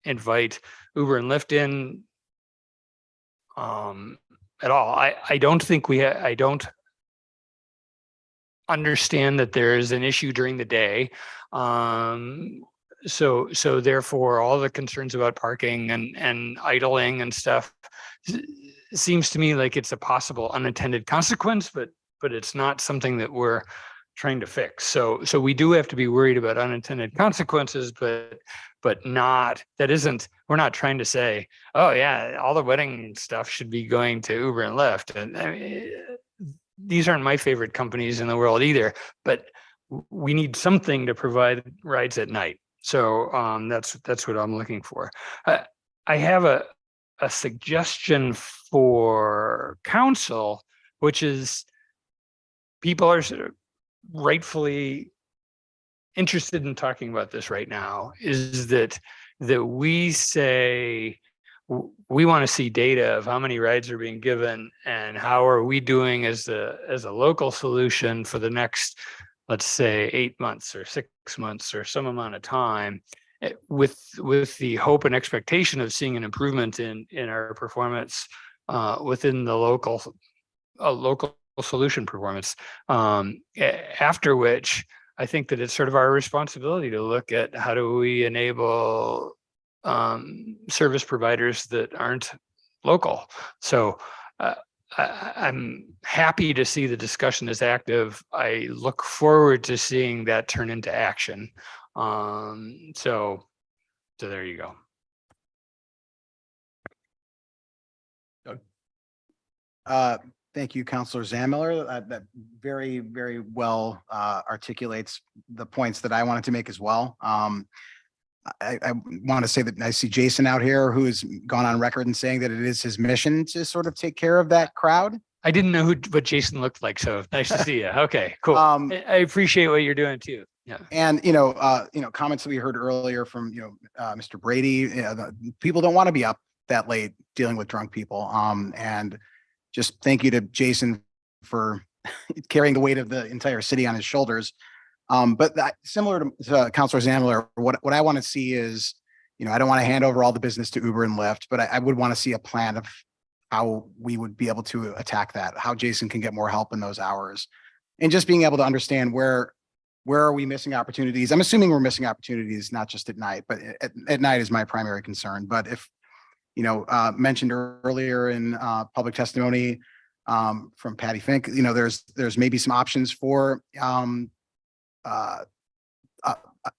invite Uber and Lyft in at all. I don't think I don't understand that there is an issue during the day. So therefore, all the concerns about parking and idling and stuff seems to me like it's a possible unintended consequence, but it's not something that we're trying to fix. So we do have to be worried about unintended consequences, but not, we're not trying to say, oh yeah, all the wedding stuff should be going to Uber and Lyft. And I mean, these aren't my favorite companies in the world either, but we need something to provide rides at night. So that's what I'm looking for. I have a suggestion for council, which is people are sort of rightfully interested in talking about this right now, is that we say we want to see data of how many rides are being given and how are we doing as a local solution for the next, let's say, 8 months or 6 months or some amount of time, with the hope and expectation of seeing an improvement in our performance within the local solution performance. After which, I think that it's sort of our responsibility to look at how do we enable service providers that aren't local. So I'm happy to see the discussion is active. I look forward to seeing that turn into action. So there you go. Thank you, Counselor Zammiller. That very, very well articulates the points that I wanted to make as well. I want to say that I see Jason out here who's gone on record and saying that it is his mission to sort of take care of that crowd. I didn't know what Jason looked like, so nice to see you. Okay, cool. I appreciate what you're doing too. Yeah. And comments that we heard earlier from Mr. Brady, people don't want to be up that late dealing with drunk people. And just thank you to Jason for carrying the weight of the entire city on his shoulders. But similar to Counselor Zammiller, what I want to see is, I don't want to hand over all the business to Uber and Lyft, but I would want to see a plan of how we would be able to attack that, how Jason can get more help in those hours, and just being able to understand where are we missing opportunities. I'm assuming we're missing opportunities, not just at night, but at night is my primary concern. But if, mentioned earlier in public testimony from Patty Fink, there's maybe some options for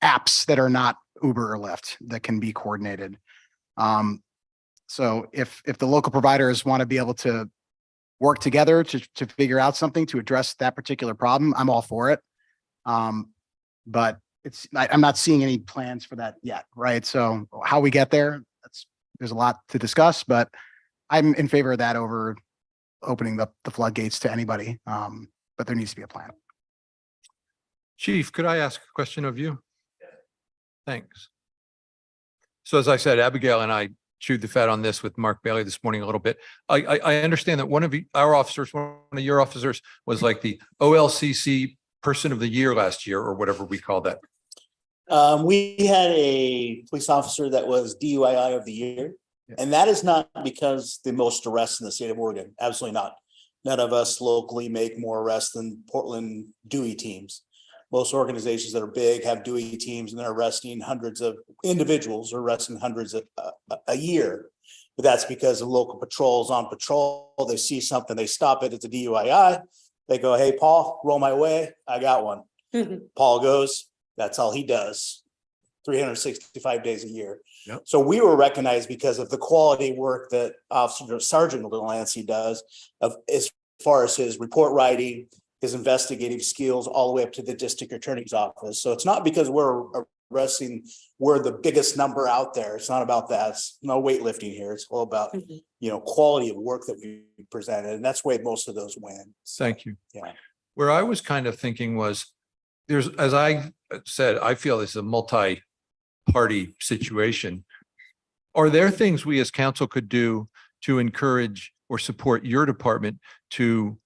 apps that are not Uber or Lyft that can be coordinated. So if the local providers want to be able to work together to figure out something to address that particular problem, I'm all for it. But I'm not seeing any plans for that yet, right? So how we get there, there's a lot to discuss, but I'm in favor of that over opening the floodgates to anybody. But there needs to be a plan. Chief, could I ask a question of you? Thanks. So as I said, Abigail and I chewed the fat on this with Mark Bailey this morning a little bit. I understand that one of our officers, one of your officers, was like the OLCC Person of the Year last year, or whatever we call that. We had a police officer that was DUI of the year, and that is not because the most arrests in the state of Oregon. Absolutely not. None of us locally make more arrests than Portland Dewey teams. Most organizations that are big have Dewey teams, and they're arresting hundreds of individuals, or arresting hundreds a year. But that's because the local patrols on patrol, they see something, they stop it. It's a DUI. They go, "Hey, Paul, roll my way. I got one." Paul goes. That's all he does. 365 days a year. Yep. So we were recognized because of the quality work that Sergeant Delancey does, as far as his report writing, his investigative skills all the way up to the district attorney's office. So it's not because we're arresting, we're the biggest number out there. It's not about that. It's no weightlifting here. It's all about, quality of work that we presented. And that's why most of those win. Thank you. Yeah. Where I was kind of thinking was, there's, as I said, I feel this is a multi-party situation. Are there things we as council could do to encourage or support your department to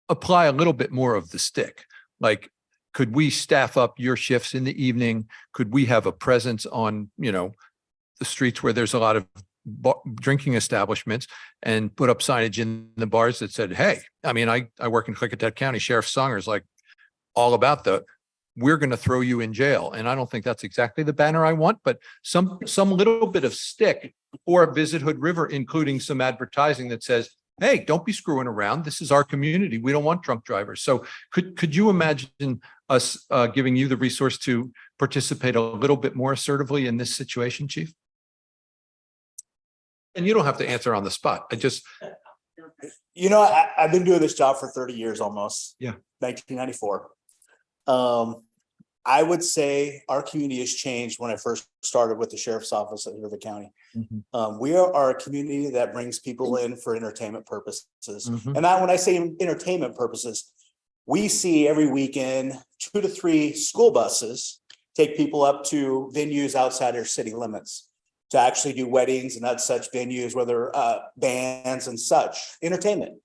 apply a little bit more of the stick? Like, could we staff up your shifts in the evening? Could we have a presence on, the streets where there's a lot of drinking establishments and put up signage in the bars that said, hey, I mean, I work in Clickitat County. Sheriff Songer's like all about we're going to throw you in jail. And I don't think that's exactly the banner I want, but some little bit of stick, or Visit Hood River, including some advertising that says, hey, don't be screwing around. This is our community. We don't want drunk drivers. So could you imagine us giving you the resource to participate a little bit more assertively in this situation, Chief? And you don't have to answer on the spot. I've been doing this job for 30 years almost. Yeah. 1994. I would say our community has changed when I first started with the sheriff's office at River County. We are a community that brings people in for entertainment purposes. And that, when I say entertainment purposes, we see every weekend 2 to 3 school buses take people up to venues outside our city limits to actually do weddings and such venues, whether bands and such entertainment.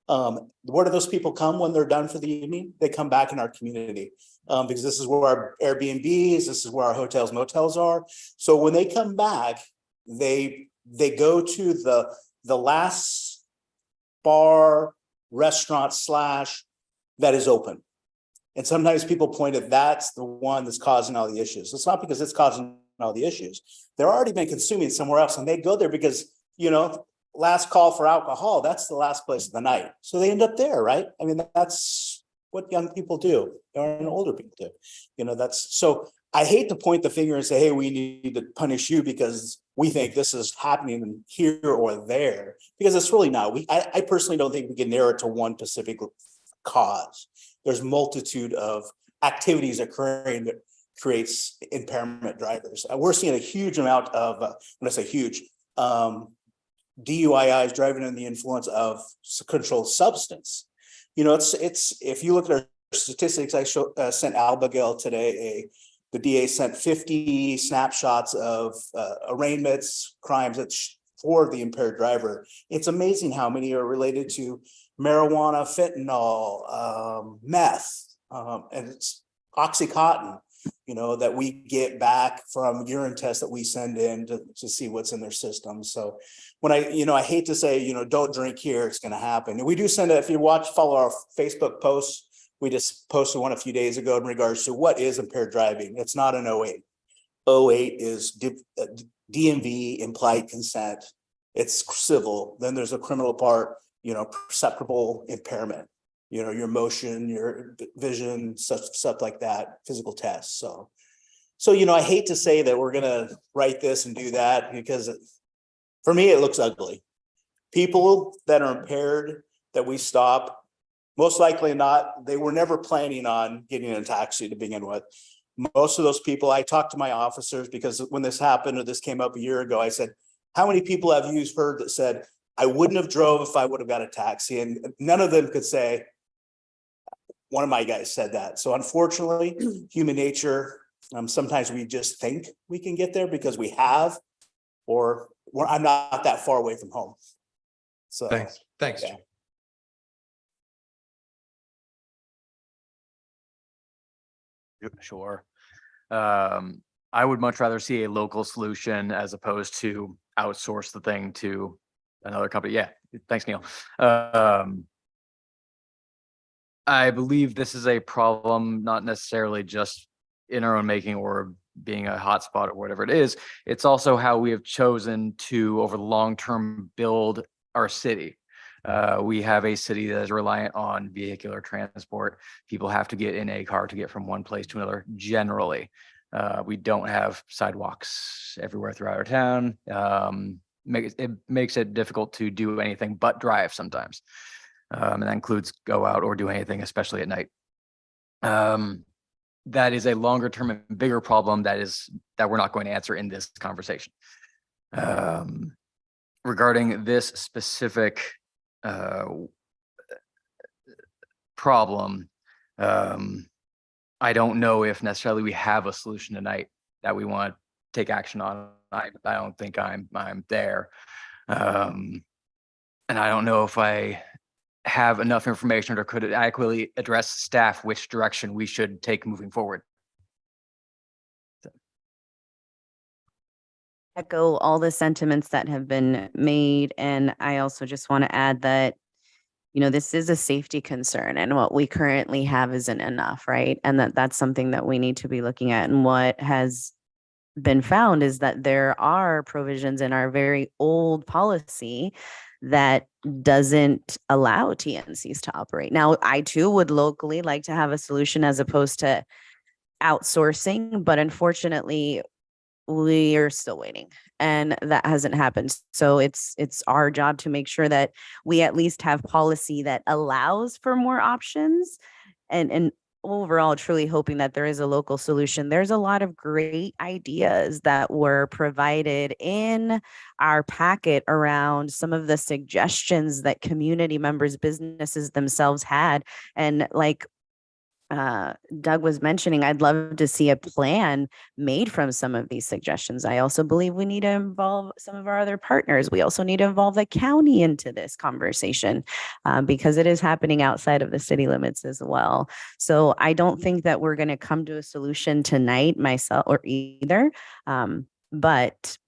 Where do those people come when they're done for the evening? They come back in our community, because this is where our Airbnbs, this is where our hotels, motels are. So when they come back, they go to the last bar, restaurant / that is open. And sometimes people point at that's the one that's causing all the issues. It's not because it's causing all the issues. They're already been consuming somewhere else, and they go there because, last call for alcohol, that's the last place of the night. So they end up there, right? I mean, that's what young people do, and older people do. So I hate to point the finger and say, hey, we need to punish you because we think this is happening here or there, because it's really not. I personally don't think we can narrow it to one specific cause. There's multitude of activities occurring that creates impairment drivers. We're seeing a huge amount of, when I say huge, DUIs, driving under the influence of controlled substance. It's if you look at our statistics, I sent Abigail today the DA sent 50 snapshots of arraignments, crimes for the impaired driver. It's amazing how many are related to marijuana, fentanyl, meth, and it's Oxycontin, that we get back from urine tests that we send in to see what's in their system. So when I hate to say, don't drink here, it's going to happen. And we do send if you follow our Facebook posts, we just posted one a few days ago in regards to what is impaired driving. It's not an 08. 08 is DMV, implied consent. It's civil. Then there's a criminal part, perceptible impairment, your motion, your vision, stuff like that, physical tests. So, I hate to say that we're going to write this and do that, because for me, it looks ugly. People that are impaired that we stop, most likely not, they were never planning on getting in a taxi to begin with. Most of those people, I talked to my officers, because when this happened or this came up a year ago, I said, how many people have you heard that said, I wouldn't have drove if I would have got a taxi? And none of them could say, one of my guys said that. So unfortunately, human nature, sometimes we just think we can get there because we have, or I'm not that far away from home. So thanks. Yeah. Sure. I would much rather see a local solution as opposed to outsource the thing to another company. Yeah, thanks, Neil. I believe this is a problem, not necessarily just in our own making or being a hotspot or whatever it is. It's also how we have chosen to, over the long term, build our city. We have a city that is reliant on vehicular transport. People have to get in a car to get from one place to another. Generally, we don't have sidewalks everywhere throughout our town. It makes it difficult to do anything but drive sometimes. And that includes go out or do anything, especially at night. That is a longer term and bigger problem that we're not going to answer in this conversation. Regarding this specific problem, I don't know if necessarily we have a solution tonight that we want to take action on. I don't think I'm there. And I don't know if I have enough information or could adequately address staff which direction we should take moving forward. Echo all the sentiments that have been made. And I also just want to add that, you know, this is a safety concern and what we currently have isn't enough, right? And that's something that we need to be looking at. And what has been found is that there are provisions in our very old policy that doesn't allow TNCs to operate. Now, I too would locally like to have a solution as opposed to outsourcing, but unfortunately, we are still waiting and that hasn't happened. So it's our job to make sure that we at least have policy that allows for more options and overall truly hoping that there is a local solution. There's a lot of great ideas that were provided in our packet around some of the suggestions that community members, businesses themselves had. And like Doug was mentioning, I'd love to see a plan made from some of these suggestions. I also believe we need to involve some of our other partners. We also need to involve the county into this conversation because it is happening outside of the city limits as well. So I don't think that we're going to come to a solution tonight, myself or either. But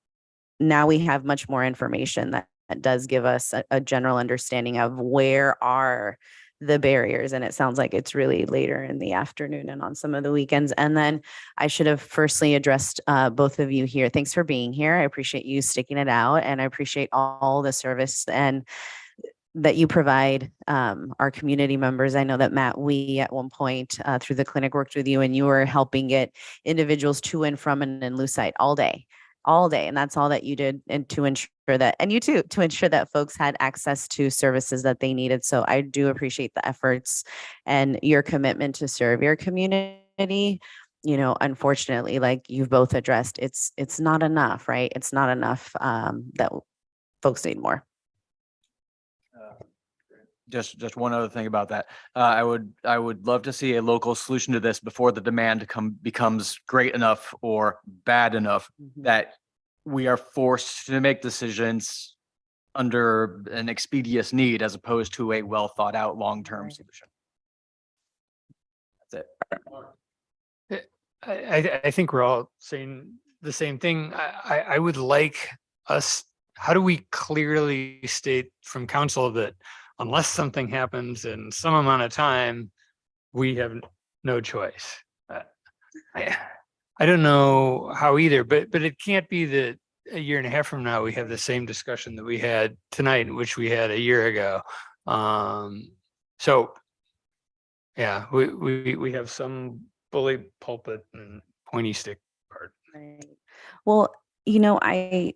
now we have much more information that does give us a general understanding of where are the barriers. And it sounds like it's really later in the afternoon and on some of the weekends. And then I should have firstly addressed both of you here. Thanks for being here. I appreciate you sticking it out and I appreciate all the service and that you provide our community members. I know that Matt, we at one point through the clinic worked with you and you were helping get individuals to and from and in Lucite all day. And that's all that you did and to ensure that, and you too, to ensure that folks had access to services that they needed. So I do appreciate the efforts and your commitment to serve your community. You know, unfortunately, like you've both addressed, it's not enough, right? It's not enough that folks need more. Just one other thing about that. I would love to see a local solution to this before the demand becomes great enough or bad enough that we are forced to make decisions under an expeditious need as opposed to a well thought out long-term solution. That's it. I think we're all saying the same thing. I would like us, how do we clearly state from council that unless something happens in some amount of time, we have no choice. I don't know how either, but it can't be that a year and a half from now, we have the same discussion that we had tonight, which we had a year ago. So yeah, we have some bully pulpit and pointy stick part. Right. Well, you know, I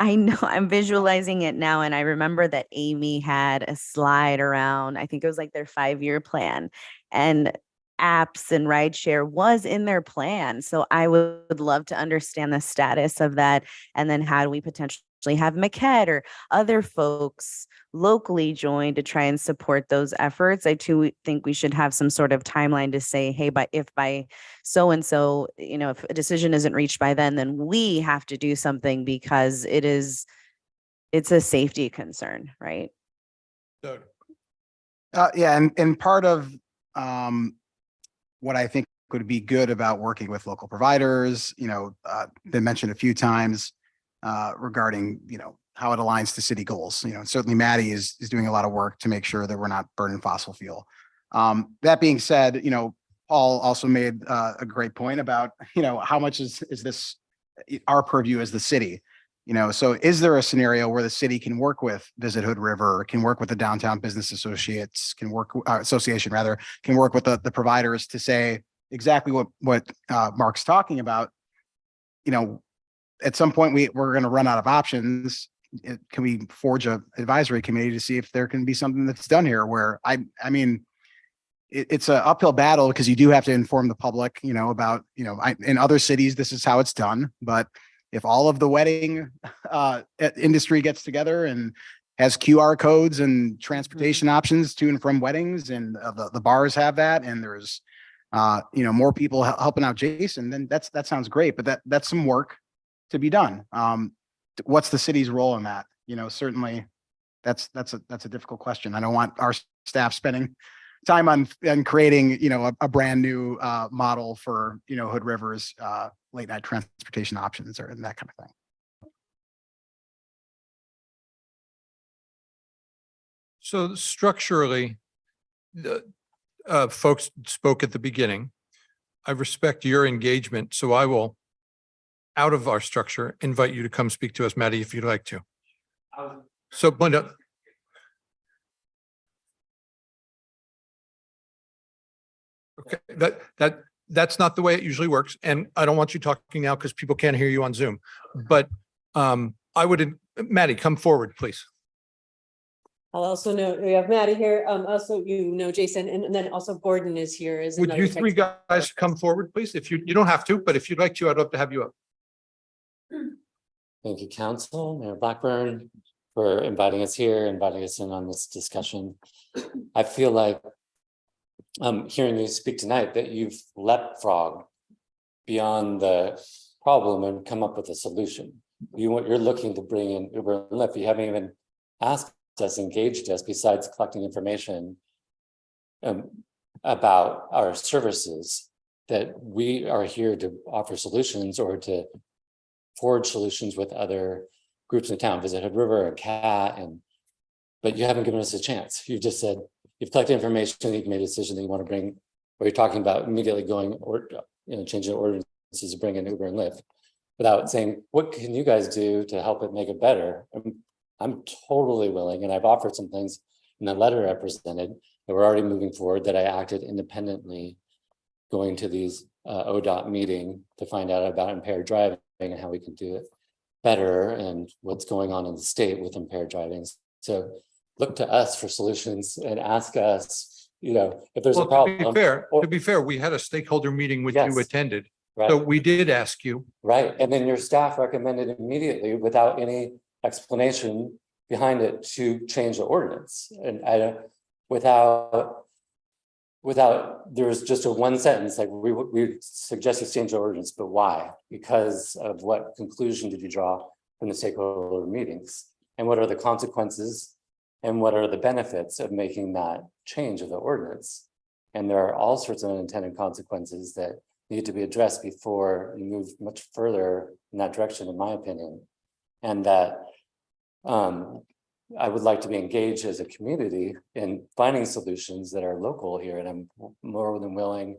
know I'm visualizing it now. And I remember that Amy had a slide around, I think it was like their 5-year plan and apps and rideshare was in their plan. So I would love to understand the status of that. And then how do we potentially have Maquette or other folks locally join to try and support those efforts? I too think we should have some sort of timeline to say, hey, if by so-and-so, you know, if a decision isn't reached by then we have to do something because it's a safety concern, right? Yeah, and part of what I think would be good about working with local providers, you know, been mentioned a few times regarding, you know, how it aligns to city goals. You know, certainly Maddie is doing a lot of work to make sure that we're not burning fossil fuel. That being said, you know, Paul also made a great point about, you know, how much is this our purview as the city? You know, so is there a scenario where the city can work with Visit Hood River, can work with the Downtown Business Associates, can work association rather, can work with the providers to say exactly what Mark's talking about? You know, at some point we're going to run out of options. can we forge a advisory committee to see if there can be something that's done here where I mean, it's an uphill battle because you do have to inform the public, about, in other cities, this is how it's done. But if all of the wedding industry gets together and has QR codes and transportation options to and from weddings, and the bars have that, and there's more people helping out Jason, then that sounds great. But that's some work to be done. What's the city's role in that? Certainly that's a difficult question. I don't want our staff spending time on creating, a brand new model for, Hood River's late night transportation options or that kind of thing. So structurally, the folks spoke at the beginning. I respect your engagement, so I will, out of our structure, invite you to come speak to us, Maddie, if you'd like to. So, Linda. Okay, that's not the way it usually works. And I don't want you talking now because people can't hear you on Zoom. But I would, Maddie, come forward, please. I'll also know, we have Maddie here. Also, Jason, and then also Gordon is here. Would you three guys come forward, please? If you don't have to, but if you'd like to, I'd love to have you up. Thank you, Council, Mayor Blackburn, for inviting us here, inviting us in on this discussion. I feel like hearing you speak tonight that you've leapfrogged beyond the problem and come up with a solution. You're looking to bring in Uber and Lyft. You haven't even asked us, engaged us, besides collecting information about our services, that we are here to offer solutions or to forge solutions with other groups in town, Visit Hood River and CAT, but you haven't given us a chance. You've just said you've collected information, you've made a decision that you want to bring, or you're talking about immediately going or changing ordinances to bring in Uber and Lyft, without saying, what can you guys do to help it make it better? I'm totally willing, and I've offered some things in the letter I presented that we're already moving forward, that I acted independently, going to these ODOT meeting to find out about impaired driving and how we can do it better, and what's going on in the state with impaired driving. So look to us for solutions and ask us, if there's a problem. To be fair, we had a stakeholder meeting which you attended. Right. So we did ask you. Right. And then your staff recommended immediately, without any explanation behind it, to change the ordinance. And without there's just a one sentence, like we suggest you change the ordinance, but why? Because of what conclusion did you draw from the stakeholder meetings? And what are the consequences? And what are the benefits of making that change of the ordinance? And there are all sorts of unintended consequences that need to be addressed before you move much further in that direction, in my opinion. And that I would like to be engaged as a community in finding solutions that are local here. And I'm more than willing,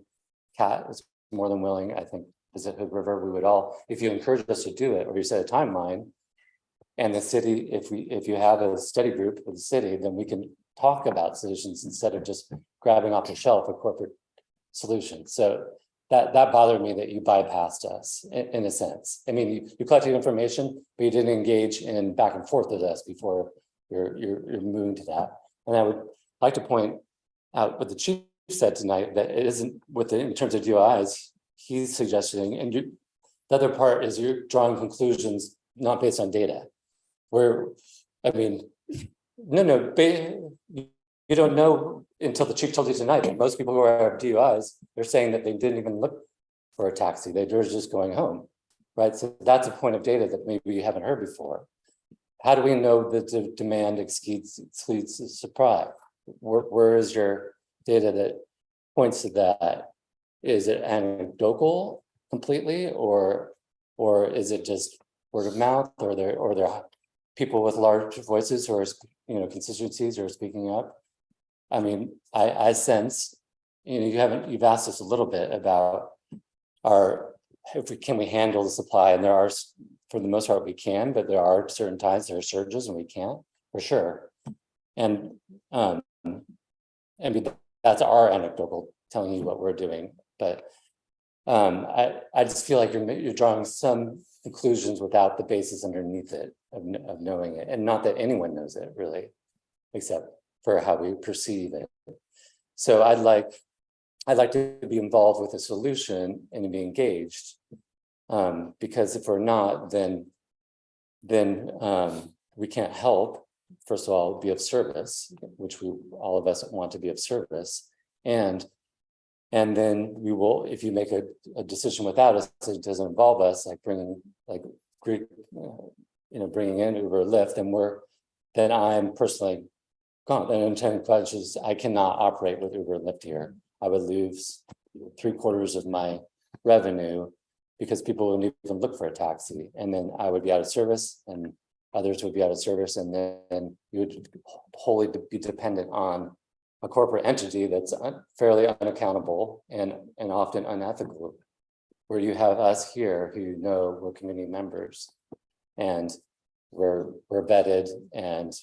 CAT is more than willing, I think, Visit Hood River, we would all, if you encourage us to do it, or you set a timeline, and the city, if you have a study group with the city, then we can talk about solutions instead of just grabbing off the shelf a corporate solution. So that bothered me, that you bypassed us in a sense. I mean, you collected information, but you didn't engage in back and forth with us before you're moving to that. And I would like to point out what the chief said tonight, that it isn't in terms of DOIs, he's suggesting, and the other part is you're drawing conclusions not based on data. You don't know until the chief told you tonight that most people who are DUIs, they're saying that they didn't even look for a taxi. They're just going home, right? So that's a point of data that maybe you haven't heard before. How do we know that the demand exceeds the supply? Where is your data that points to that? Is it anecdotal completely, or is it just word of mouth, or there people with large voices who are, constituencies who are speaking up? I mean, I sense, you've asked us a little bit about can we handle the supply, and there are, for the most part, we can, but there are certain times there are surges and we can't, for sure. And I mean, that's our anecdotal telling you what we're doing, but I just feel like you're drawing some conclusions without the basis underneath it. of knowing it, and not that anyone knows it really, except for how we perceive it. So I'd like to be involved with a solution and to be engaged. Because if we're not, then we can't help. First of all, be of service, which all of us want to be of service, and then we will. If you make a decision without us, it doesn't involve us, like bringing in Uber or Lyft, then I'm personally gone. And in 10 questions, I cannot operate with Uber and Lyft here. I would lose 3/4 of my revenue because people wouldn't even look for a taxi, and then I would be out of service, and others would be out of service, and then you would wholly be dependent on a corporate entity that's fairly unaccountable and often unethical, where you have us here who know we're community members and we're vetted and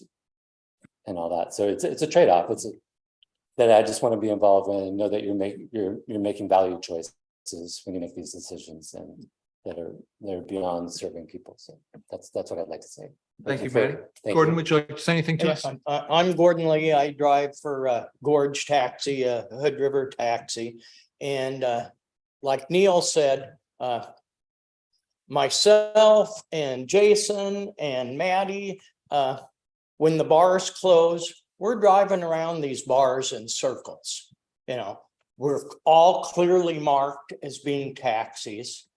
all that. So it's a trade-off. That I just want to be involved in and know that you're making value choices when you make these decisions, and they're beyond serving people. So that's what I'd like to say. Thank you, Manny. Gordon, would you like to say anything to us? Yes, I'm Gordon Lee. I drive for Gorge Taxi, Hood River Taxi. And like Neil said, myself and Jason and Maddie, when the bars close, we're driving around these bars in circles. We're all clearly marked as being taxis.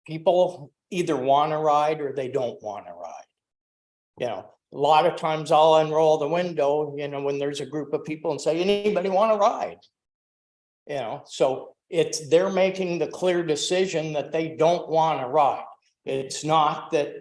People either want to ride or they don't want to ride. A lot of times I'll unroll the window, when there's a group of people and say, anybody want to ride? So they're making the clear decision that they don't want to ride. It's not that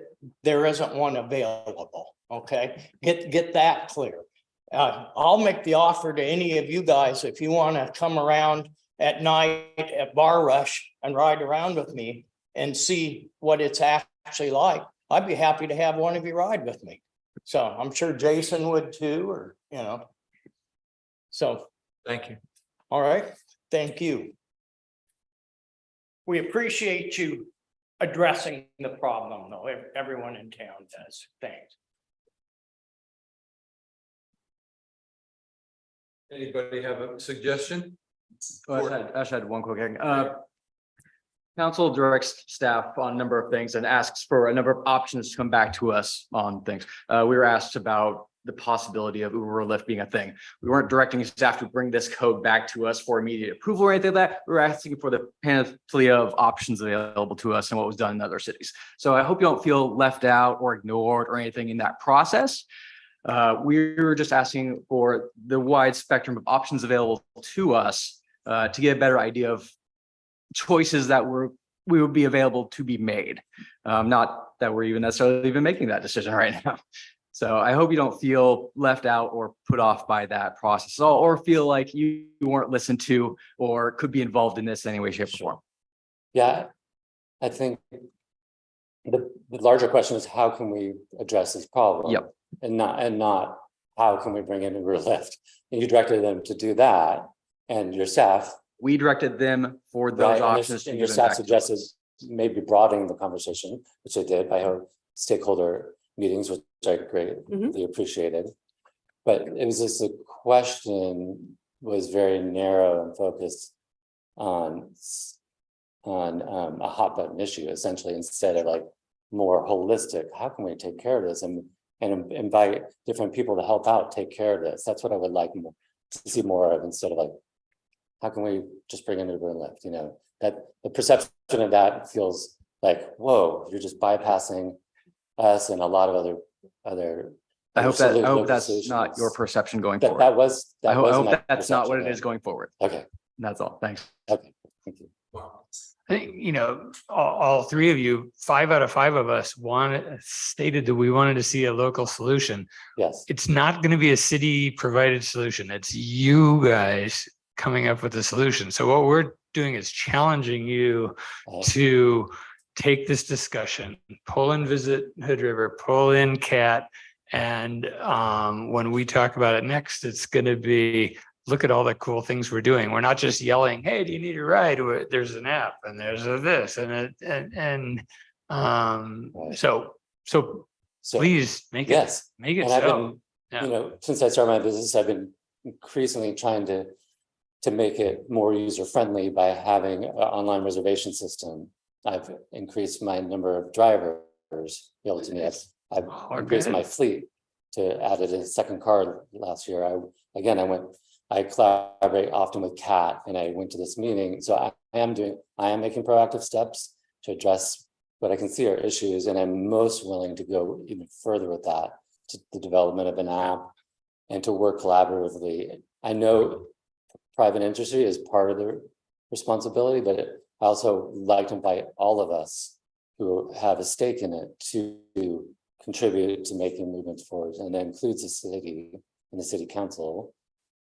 there isn't one available. Okay, get that clear. I'll make the offer to any of you guys if you want to come around at night at Bar Rush and ride around with me and see what it's actually like. I'd be happy to have one of you ride with me. So I'm sure Jason would too, So. Thank you. All right. Thank you. We appreciate you addressing the problem, though. Everyone in town does. Thanks. Anybody have a suggestion? I just had one quick thing. Council directs staff on a number of things and asks for a number of options to come back to us on things. We were asked about the possibility of Uber or Lyft being a thing. We weren't directing staff to bring this code back to us for immediate approval or anything like that. We were asking for the panoplia of options available to us and what was done in other cities. So I hope you don't feel left out or ignored or anything in that process. We were just asking for the wide spectrum of options available to us to get a better idea of choices that we would be available to be made. Not that we're even necessarily even making that decision right now. So I hope you don't feel left out or put off by that process or feel like you weren't listened to or could be involved in this in any way, shape, or form. Yeah, I think the larger question is how can we address this problem? Yep. And not how can we bring in Uber or Lyft? And you directed them to do that, and your staff. We directed them for those options. And your staff suggested maybe broadening the conversation, which they did by our stakeholder meetings, which I greatly appreciated. But it was just the question was very narrow and focused on a hot button issue, essentially, instead of like more holistic. How can we take care of this and invite different people to help out, take care of this? That's what I would like to see more of, instead of like, how can we just bring in Uber and Lyft? That the perception of that feels like, whoa, you're just bypassing us and a lot of other. I hope that's not your perception going forward. I hope that's not what it is going forward. Okay. That's all. Thanks. Okay. Thank you. I think, all three of you, 5 out of 5 of us stated that we wanted to see a local solution. Yes. It's not going to be a city provided solution. It's you guys coming up with a solution. So what we're doing is challenging you to take this discussion, pull in Visit Hood River, pull in CAT. And when we talk about it next, it's going to be, look at all the cool things we're doing. We're not just yelling, hey, do you need a ride? There's an app and there's a this so So Please make it, yes, make it and I've so. been, Yeah. you know, since I started my business, I've been increasingly trying to make it more user friendly by having an online reservation system. I've increased my number of drivers built to me. I've increased my fleet to added a second car last year. I collaborate often with Kat, and I went to this meeting. So I am making proactive steps to address what I can see are issues, and I'm most willing to go even further with that, to the development of an app and to work collaboratively. I know private industry is part of the responsibility, but I also like to invite all of us who have a stake in it to contribute to making movements forward, and that includes the city and the city council,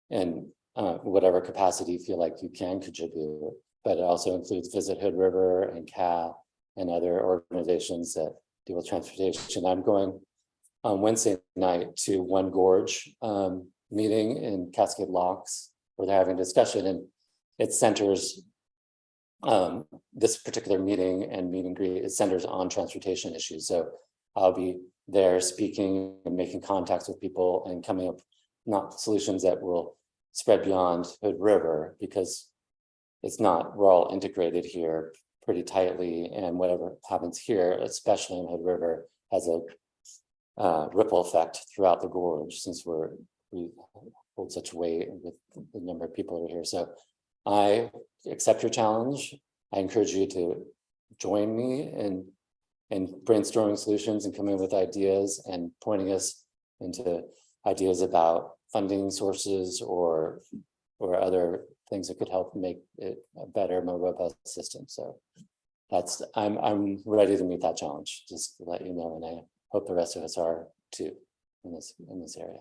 and whatever capacity you feel like you can contribute. But it also includes Visit Hood River and CAT and other organizations that deal with transportation. I'm going on Wednesday night to One Gorge meeting in Cascade Locks, where they're having a discussion, and it centers this particular meeting and meet and greet, it centers on transportation issues. So I'll be there speaking and making contacts with people and coming up not solutions that will spread beyond Hood River, because we're all integrated here pretty tightly, and whatever happens here, especially in Hood River, has a ripple effect throughout the gorge, since we hold such weight with the number of people that are here. So I accept your challenge. I encourage you to join me in brainstorming solutions and coming up with ideas and pointing us into ideas about funding sources or other things that could help make it a better, more robust system. So I'm ready to meet that challenge, just to let you know, and I hope the rest of us are too in this area.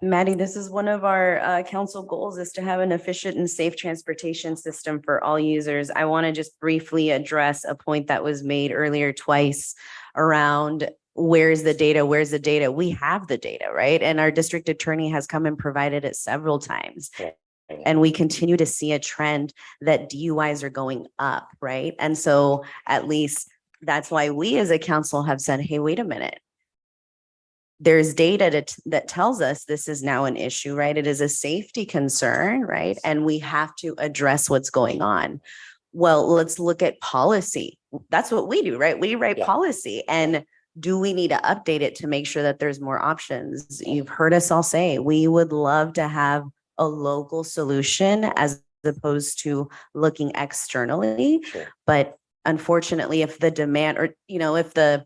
Maddie, this is one of our council goals, is to have an efficient and safe transportation system for all users. I want to just briefly address a point that was made earlier twice around where's the data? Where's the data? We have the data, right? And our district attorney has come and provided it several times. And we continue to see a trend that DUIs are going up, right? And so at least that's why we as a council have said, hey, wait a minute. There's data that tells us this is now an issue, right? It is a safety concern, right? And we have to address what's going on. Well, let's look at policy. That's what we do, right? We write policy, and do we need to update it to make sure that there's more options? You've heard us all say, we would love to have a local solution as opposed to looking externally. Sure. But unfortunately, if the demand, or, if the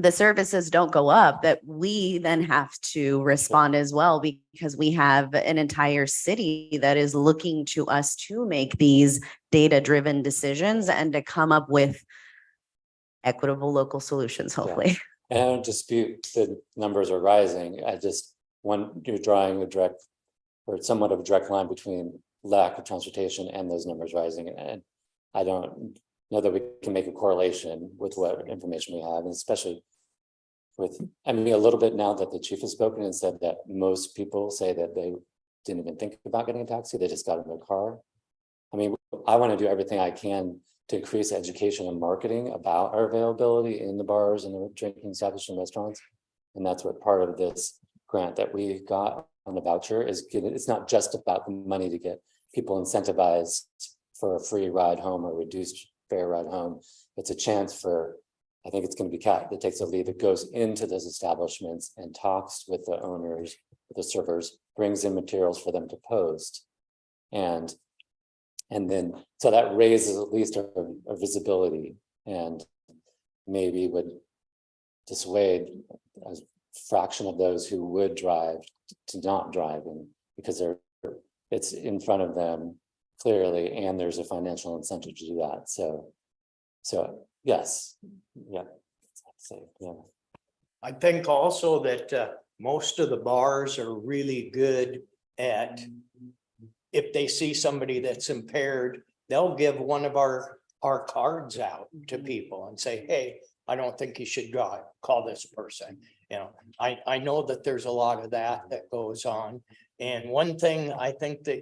services don't go up, that we then have to respond as well, because we have an entire city that is looking to us to make these data-driven decisions and to come up with equitable local solutions, hopefully. And I don't dispute the numbers are rising. You're drawing a direct or somewhat of a direct line between lack of transportation and those numbers rising. And I don't know that we can make a correlation with what information we have, and especially a little bit now that the chief has spoken and said that most people say that they didn't even think about getting a taxi, they just got in their car. I want to do everything I can to increase education and marketing about our availability in the bars and the drinking establishments and restaurants. And that's what part of this grant that we got on the voucher is. It's not just about the money to get people incentivized for a free ride home or reduced fare ride home. It's a chance for, I think it's going to be Kat that takes a lead, that goes into those establishments and talks with the owners, with the servers, brings in materials for them to post. And then, so that raises at least a visibility, and maybe would dissuade a fraction of those who would drive to not drive, and because it's in front of them clearly, and there's a financial incentive to do that. So yes, yeah. I think also that most of the bars are really good at, if they see somebody that's impaired, they'll give one of our cards out to people and say, hey, I don't think you should drive, call this person. I know that there's a lot of that goes on. And one thing I think that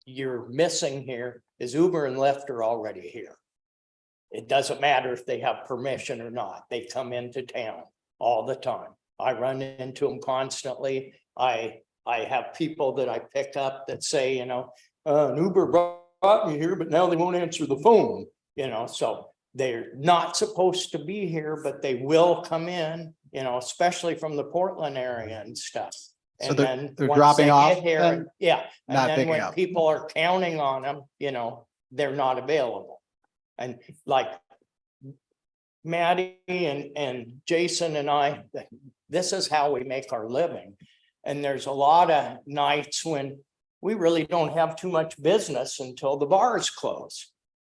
you're missing here is Uber and Lyft are already here. It doesn't matter if they have permission or not. They come into town all the time. I run into them constantly. I have people that I pick up that say, you know, an Uber brought me here, but now they won't answer the phone, you know, so they're not supposed to be here, but they will come in, you know, especially from the Portland area and stuff. So And they're- then they're once dropping they off get here, then? yeah, Not and then picking when up. people are counting on them, you know, they're not available. And like Maddie and Jason and I, this is how we make our living. And there's a lot of nights when we really don't have too much business until the bars close.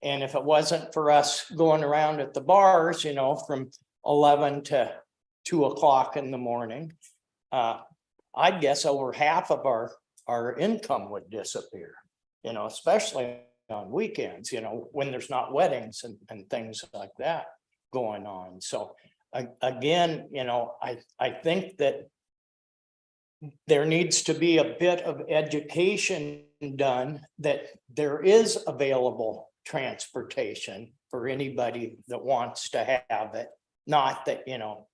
And if it wasn't for us going around at the bars, you know, from 11 to 2 o'clock in the morning, I'd guess over half of our income would disappear, you know, especially on weekends, you know, when there's not weddings and things like that going on. So again, you know, I think that there needs to be a bit of education done that there is available transportation for anybody that wants to have it. Not that, you know,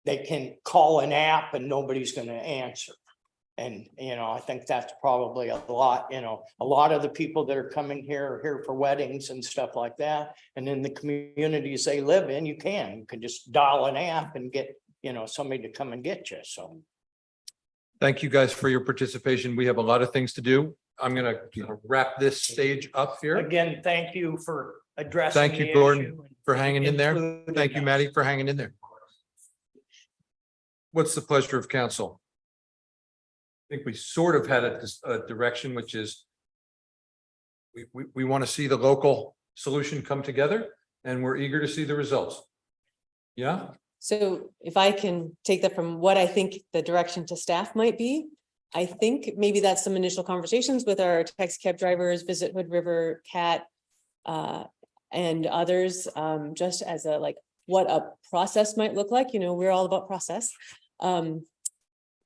they can call an app and nobody's going to answer. And, you know, I think that's probably a lot, you know, a lot of the people that are coming here are here for weddings and stuff like that. And in the communities they live in, you can just dial an app and get, you know, somebody to come and get you. So. Thank you guys for your participation. We have a lot of things to do. I'm gonna wrap this stage up here. Again, thank you for addressing. Thank the you, Gordon, issue and for hanging in there. including Thank you, us. Maddie, for hanging in there. What's the pleasure of council? I think we sort of had a direction, which is we want to see the local solution come together, and we're eager to see the results. Yeah, So if I can take that from what I think the direction to staff might be, I think maybe that's some initial conversations with our taxi cab drivers, Visit Hood River, CAT, and others, just as a like what a process might look like. You know, we're all about process.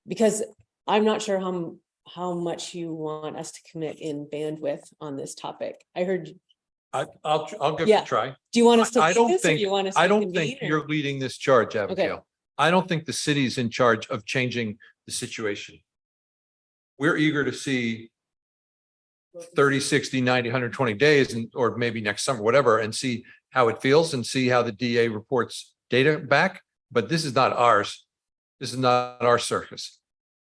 Because I'm not sure how much you want us to commit in bandwidth on this topic. I heard. I'll give it Yeah. a try. Do you want us to I lead don't this or think, you want us I to don't convene, think or- you're leading this charge, Abigail. I don't think the city's in charge of changing the situation. We're eager to see 30, 60, 90, 120 days and, or maybe next summer, whatever, and see how it feels and see how the DA reports data back. But this is not ours. This is not our circus.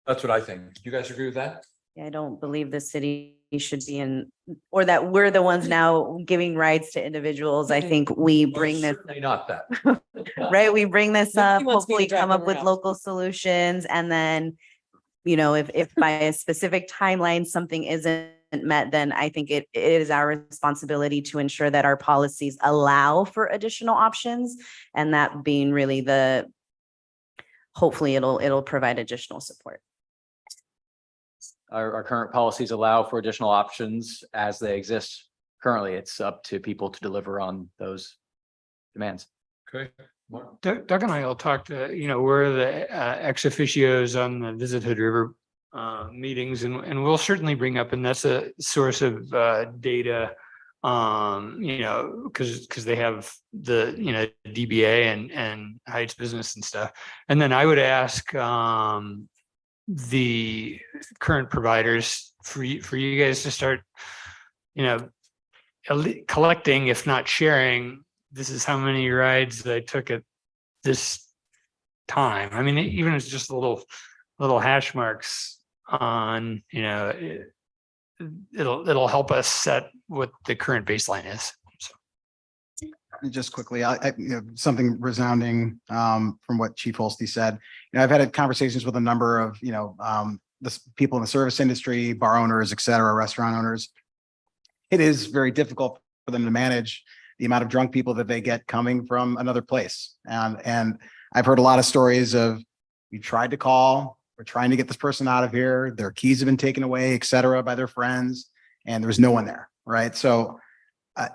That's what I think. Do you guys agree with that? I don't believe the city should be in, or that we're the ones now giving rights to individuals. I think we bring this, Certainly not that. right? We bring this up, Nobody wants me to hopefully drive come up over with house. local solutions. And then, you know, if by a specific timeline, something isn't met, then I think it is our responsibility to ensure that our policies allow for additional options. And that being really hopefully it'll provide additional support. Our current policies allow for additional options as they exist. Currently, it's up to people to deliver on those demands. Okay. Mark? Doug and I will talk to, you know, we're the ex officios on the Visit Hood River meetings, and we'll certainly bring up, and that's a source of data, you know, because they have the, you know, DBA and Heights Business and stuff. And then I would ask the current providers for you guys to start, you know, collecting, if not sharing, this is how many rides I took at this time. I mean, even if it's just little hash marks on, you know, it'll help us set what the current baseline is. So. Just quickly, you know, something resounding from what Chief Holste said. You know, I've had conversations with a number of, you know, people in the service industry, bar owners, et cetera, restaurant owners. It is very difficult for them to manage the amount of drunk people that they get coming from another place. And I've heard a lot of stories of, we tried to call, we're trying to get this person out of here, their keys have been taken away, et cetera, by their friends, and there's no one there, right? So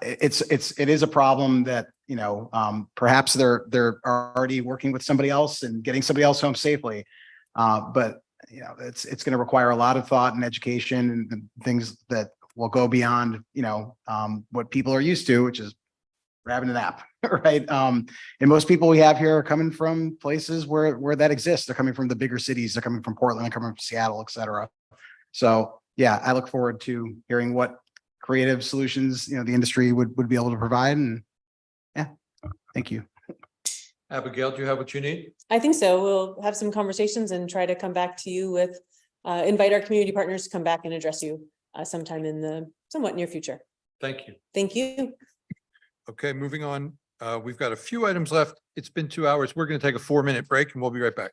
it is a problem that, you know, perhaps they're already working with somebody else and getting somebody else home safely. But, you know, it's going to require a lot of thought and education and things that will go beyond, you know, what people are used to, which is we're having a nap, right? And most people we have here are coming from places where that exists. They're coming from the bigger cities. They're coming from Portland, they're coming from Seattle, et cetera. So yeah, I look forward to hearing what creative solutions, the industry would be able to provide. And yeah, thank you. Abigail, do you have what you need? I think so. We'll have some conversations and try to come back to you with, invite our community partners to come back and address you sometime in the somewhat near future. Thank you. Thank you. Okay, moving on. We've got a few items left. It's been 2 hours. We're going to take a 4-minute break and we'll be right back.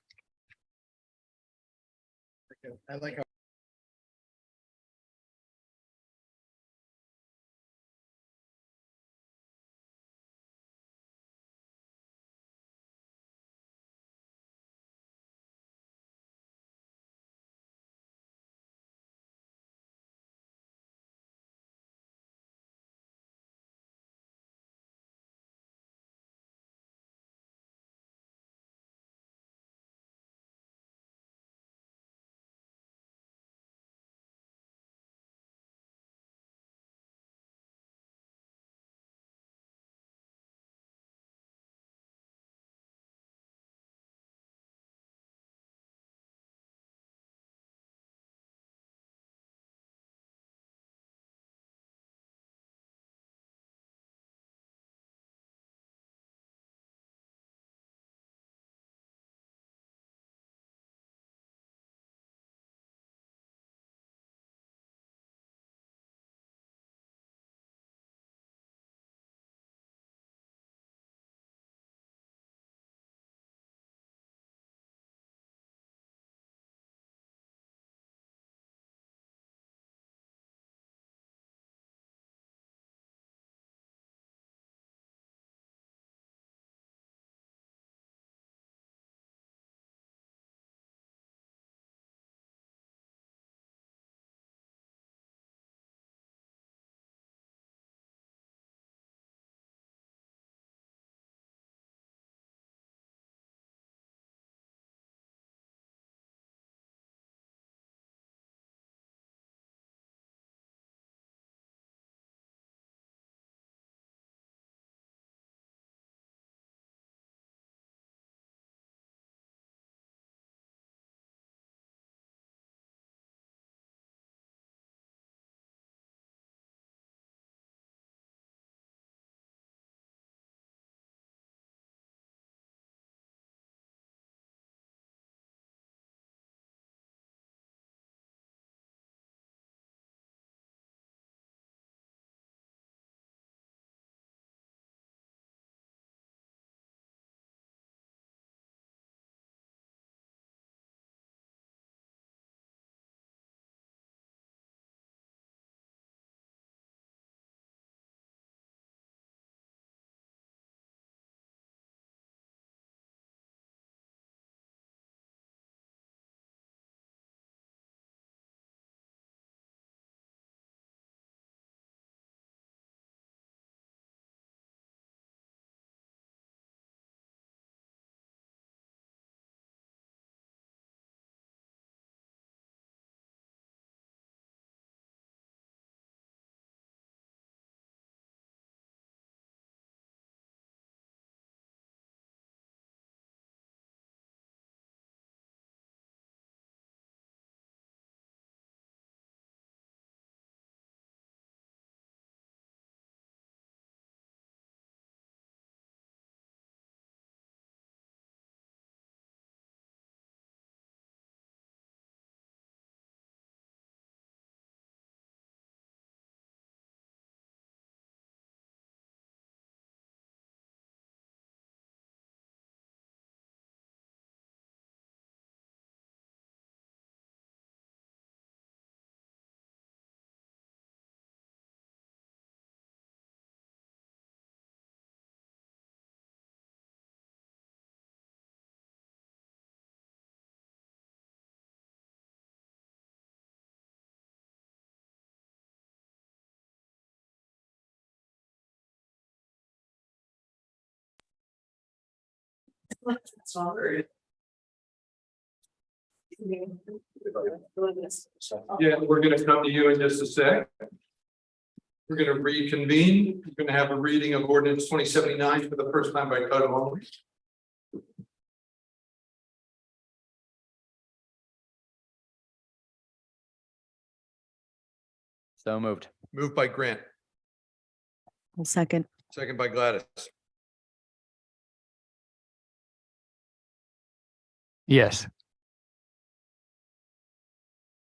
I like Yeah, we're going to come to you in just a sec. We're going to reconvene. We're going to have a reading of ordinance 2079 for the first time by title only. So moved. Moved by Grant, I'll second. second by Gladys. Yes.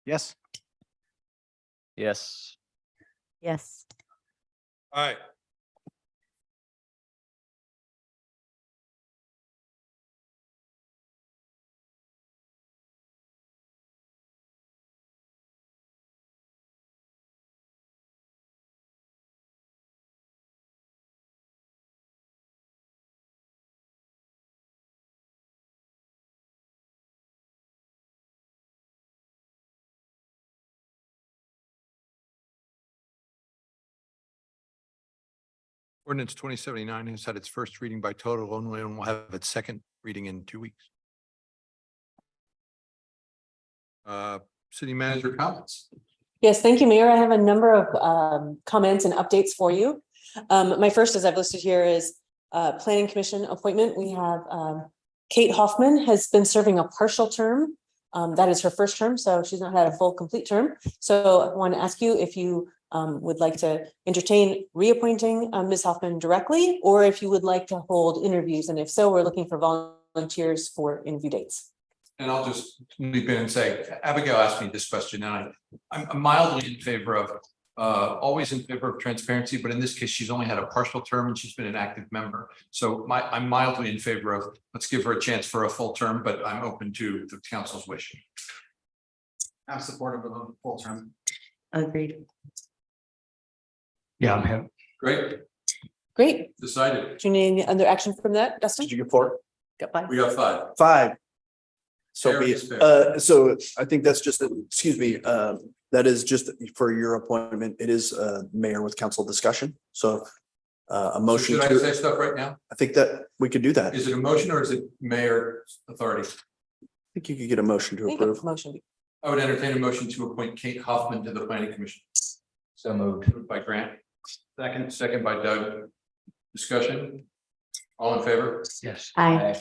Yes. Yes. Yes. All right. Ordinance 2079 has had its first reading by total only and will have its second reading in 2 weeks. City manager comments. Yes, thank you, Mayor. I have a number of comments and updates for you. My first, as I've listed here, is Planning Commission appointment. We have Kate Hoffman has been serving a partial term. That is her first term, so she's not had a full complete term. So I want to ask you if you would like to entertain reappointing Ms. Hoffman directly, or if you would like to hold interviews. And if so, we're looking for volunteers for interview dates. And I'll just leap in and say, Abigail asked me this question, and I'm mildly in favor of, always in favor of transparency, but in this case, she's only had a partial term and she's been an active member. So I'm mildly in favor of, let's give her a chance for a full term, but I'm open to the council's wish. I'm supportive of a full term. Agreed. Yeah, I'm happy. Great, Great. decided. Do you need any other action from that, Dustin? Did you get 4? Got We got 5. 5. So Fair be is it. fair. So I think that's just, excuse me, that is just for your appointment. It is mayor with council discussion. So a motion Should I say to, stuff right now? I think that we could do that. I Is it a motion or is it mayor authority? think you could get a motion to Think of approve. motion. I would entertain a motion to appoint Kate Hoffman to the planning commission. So moved. Moved by Grant. Second by Doug. Discussion. All in favor? Yes. Aye.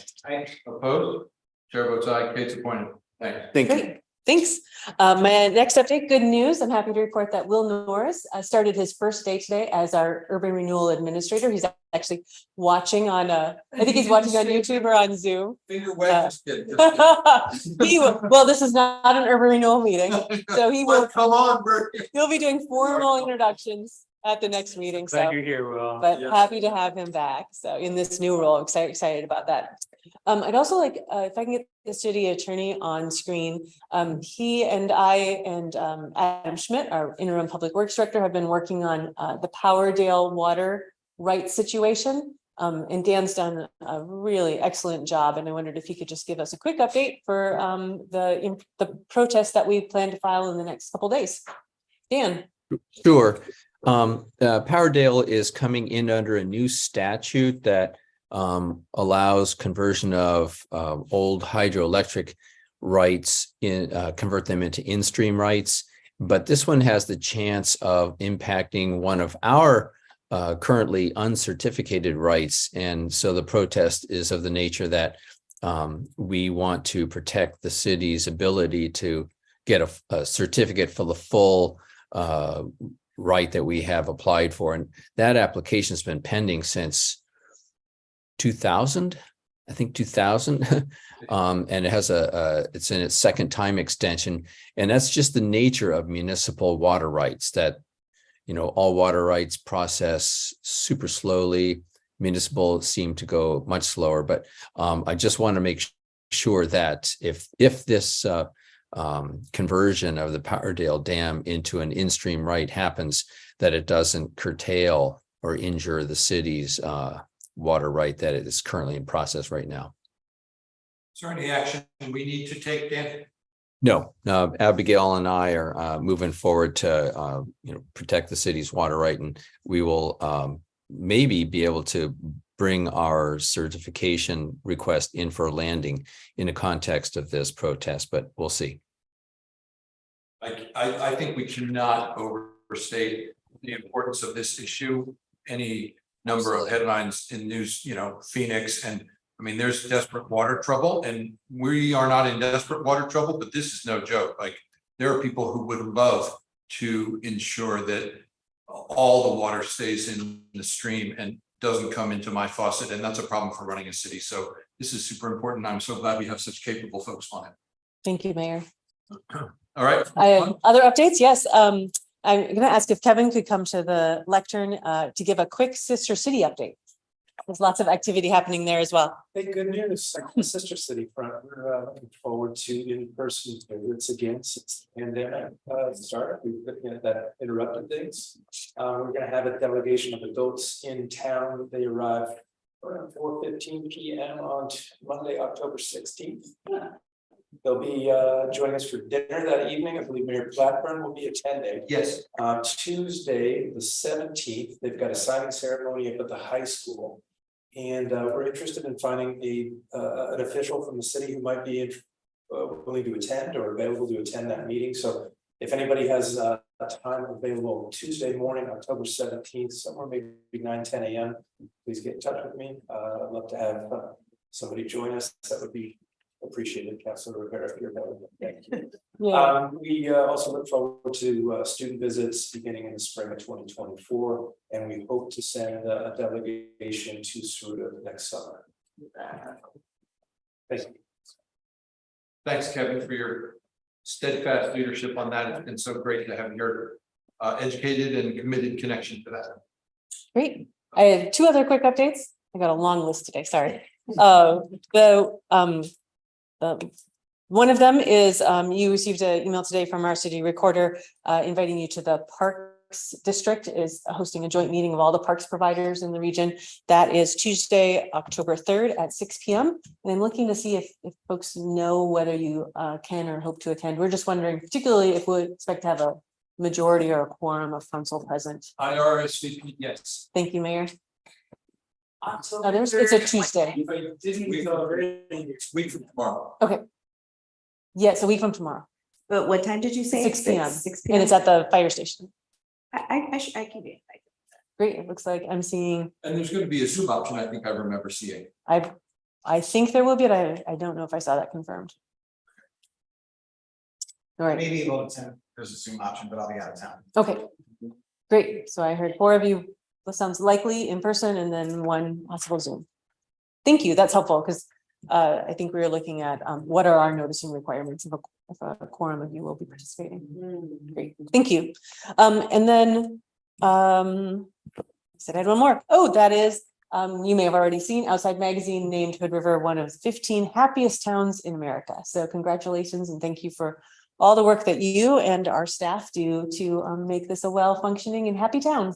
Opposed? Chair votes aye. Kate's appointed. Thanks. Thank you. Great, thanks. My next update, good news. I'm happy to report that Will Norris started his first day today as our urban renewal administrator. He's actually watching on, I think he's watching on YouTube or on Zoom. Finger wag. Just kidding. Well, this is not an urban renewal meeting, so he will, Come on, Bert. he'll be doing formal introductions at the next meeting, so. Glad you're here, Will. But happy to have him back. So in this new role, excited about that. I'd also like, if I can get the city attorney on screen. He and I and Adam Schmidt, our interim public works director, have been working on the Powerdale water rights situation. And Dan's done a really excellent job. And I wondered if he could just give us a quick update for the protest that we plan to file in the next couple of days. Dan. Sure. Powerdale is coming in under a new statute that allows conversion of old hydroelectric rights convert them into in-stream rights. But this one has the chance of impacting one of our currently uncertificated rights. And so the protest is of the nature that we want to protect the city's ability to get a certificate for the full right that we have applied for. And that application has been pending since 2000, I think 2000. And it has it's in its second time extension. And that's just the nature of municipal water rights, that, you know, all water rights process super slowly. Municipal seem to go much slower, but I just want to make sure that if this conversion of the Powerdale Dam into an in-stream right happens, that it doesn't curtail or injure the city's water right that is currently in process right now. Is there any action we need to take, Dan? No, Abigail and I are moving forward to protect the city's water right, and we will maybe be able to bring our certification request in for a landing in the context of this protest, but we'll see. I think we cannot overstate the importance of this issue. Any number of headlines in news, Phoenix, and I mean, there's desperate water trouble, and we are not in desperate water trouble, but this is no joke. Like, there are people who would love to ensure that all the water stays in the stream and doesn't come into my faucet, and that's a problem for running a city. So this is super important. I'm so glad we have such capable folks on it. Thank you, Mayor. All right. I have other updates. Yes, I'm going to ask if Kevin could come to the lectern to give a quick Sister City update. There's lots of activity happening there as well. Hey, good news, the Sister City front, we're looking forward to in-person visits again since the pandemic started. We've been that interrupted things. We're gonna have a delegation of adults in town. They arrive around 4:15 p.m. on Monday, October 16th. They'll be joining us for dinner that evening. I believe Mayor Blackburn will be attending. Yes. Tuesday, the 17th, they've got a signing ceremony up at the high school. And we're interested in finding an official from the city who might be willing to attend or available to attend that meeting. So if anybody has a time available Tuesday morning, October 17th, somewhere maybe 9-10 a.m., please get in touch with me. I'd love to have somebody join us. That would be appreciated, Councilor Rivera, if you're available. Thank you. Yeah. We also look forward to student visits beginning in the spring of 2024, and we hope to send a delegation to Saruta next summer. Thank you. Thanks, Kevin, for your steadfast leadership on that. It's been so great to have your educated and committed connection to that. Great. I have two other quick updates. I got a long list today, sorry. One of them is you received an email today from our city recorder inviting you to the Parks District is hosting a joint meeting of all the parks providers in the region. That is Tuesday, October 3rd at 6 p.m. And I'm looking to see if folks know whether you can or hope to attend. We're just wondering, particularly if we expect to have a majority or a quorum of council present. I RSVP, yes. Thank you, Mayor. It's a Tuesday. If I didn't, we already, it's week from tomorrow. Okay. Yeah, it's a week from tomorrow. But what time did you say? 6 p.m. 6 And it's at the fire station. I can be. Great. It looks like I'm seeing, And there's going to be a Zoom option, I think I remember seeing. I think there will be, but I don't know if I saw that confirmed. All right. Maybe able to attend. There's a Zoom option, but I'll be out of town. Okay. Great. So I heard 4 of you. That sounds likely in person and then 1 possible Zoom. Thank you. That's helpful because I think we were looking at what are our noticing requirements if a quorum of you will be participating. Great. Thank you. And then I said I had one more. Oh, that is you may have already seen Outside Magazine named Hood River one of 15 happiest towns in America. So congratulations and thank you for all the work that you and our staff do to make this a well-functioning and happy town.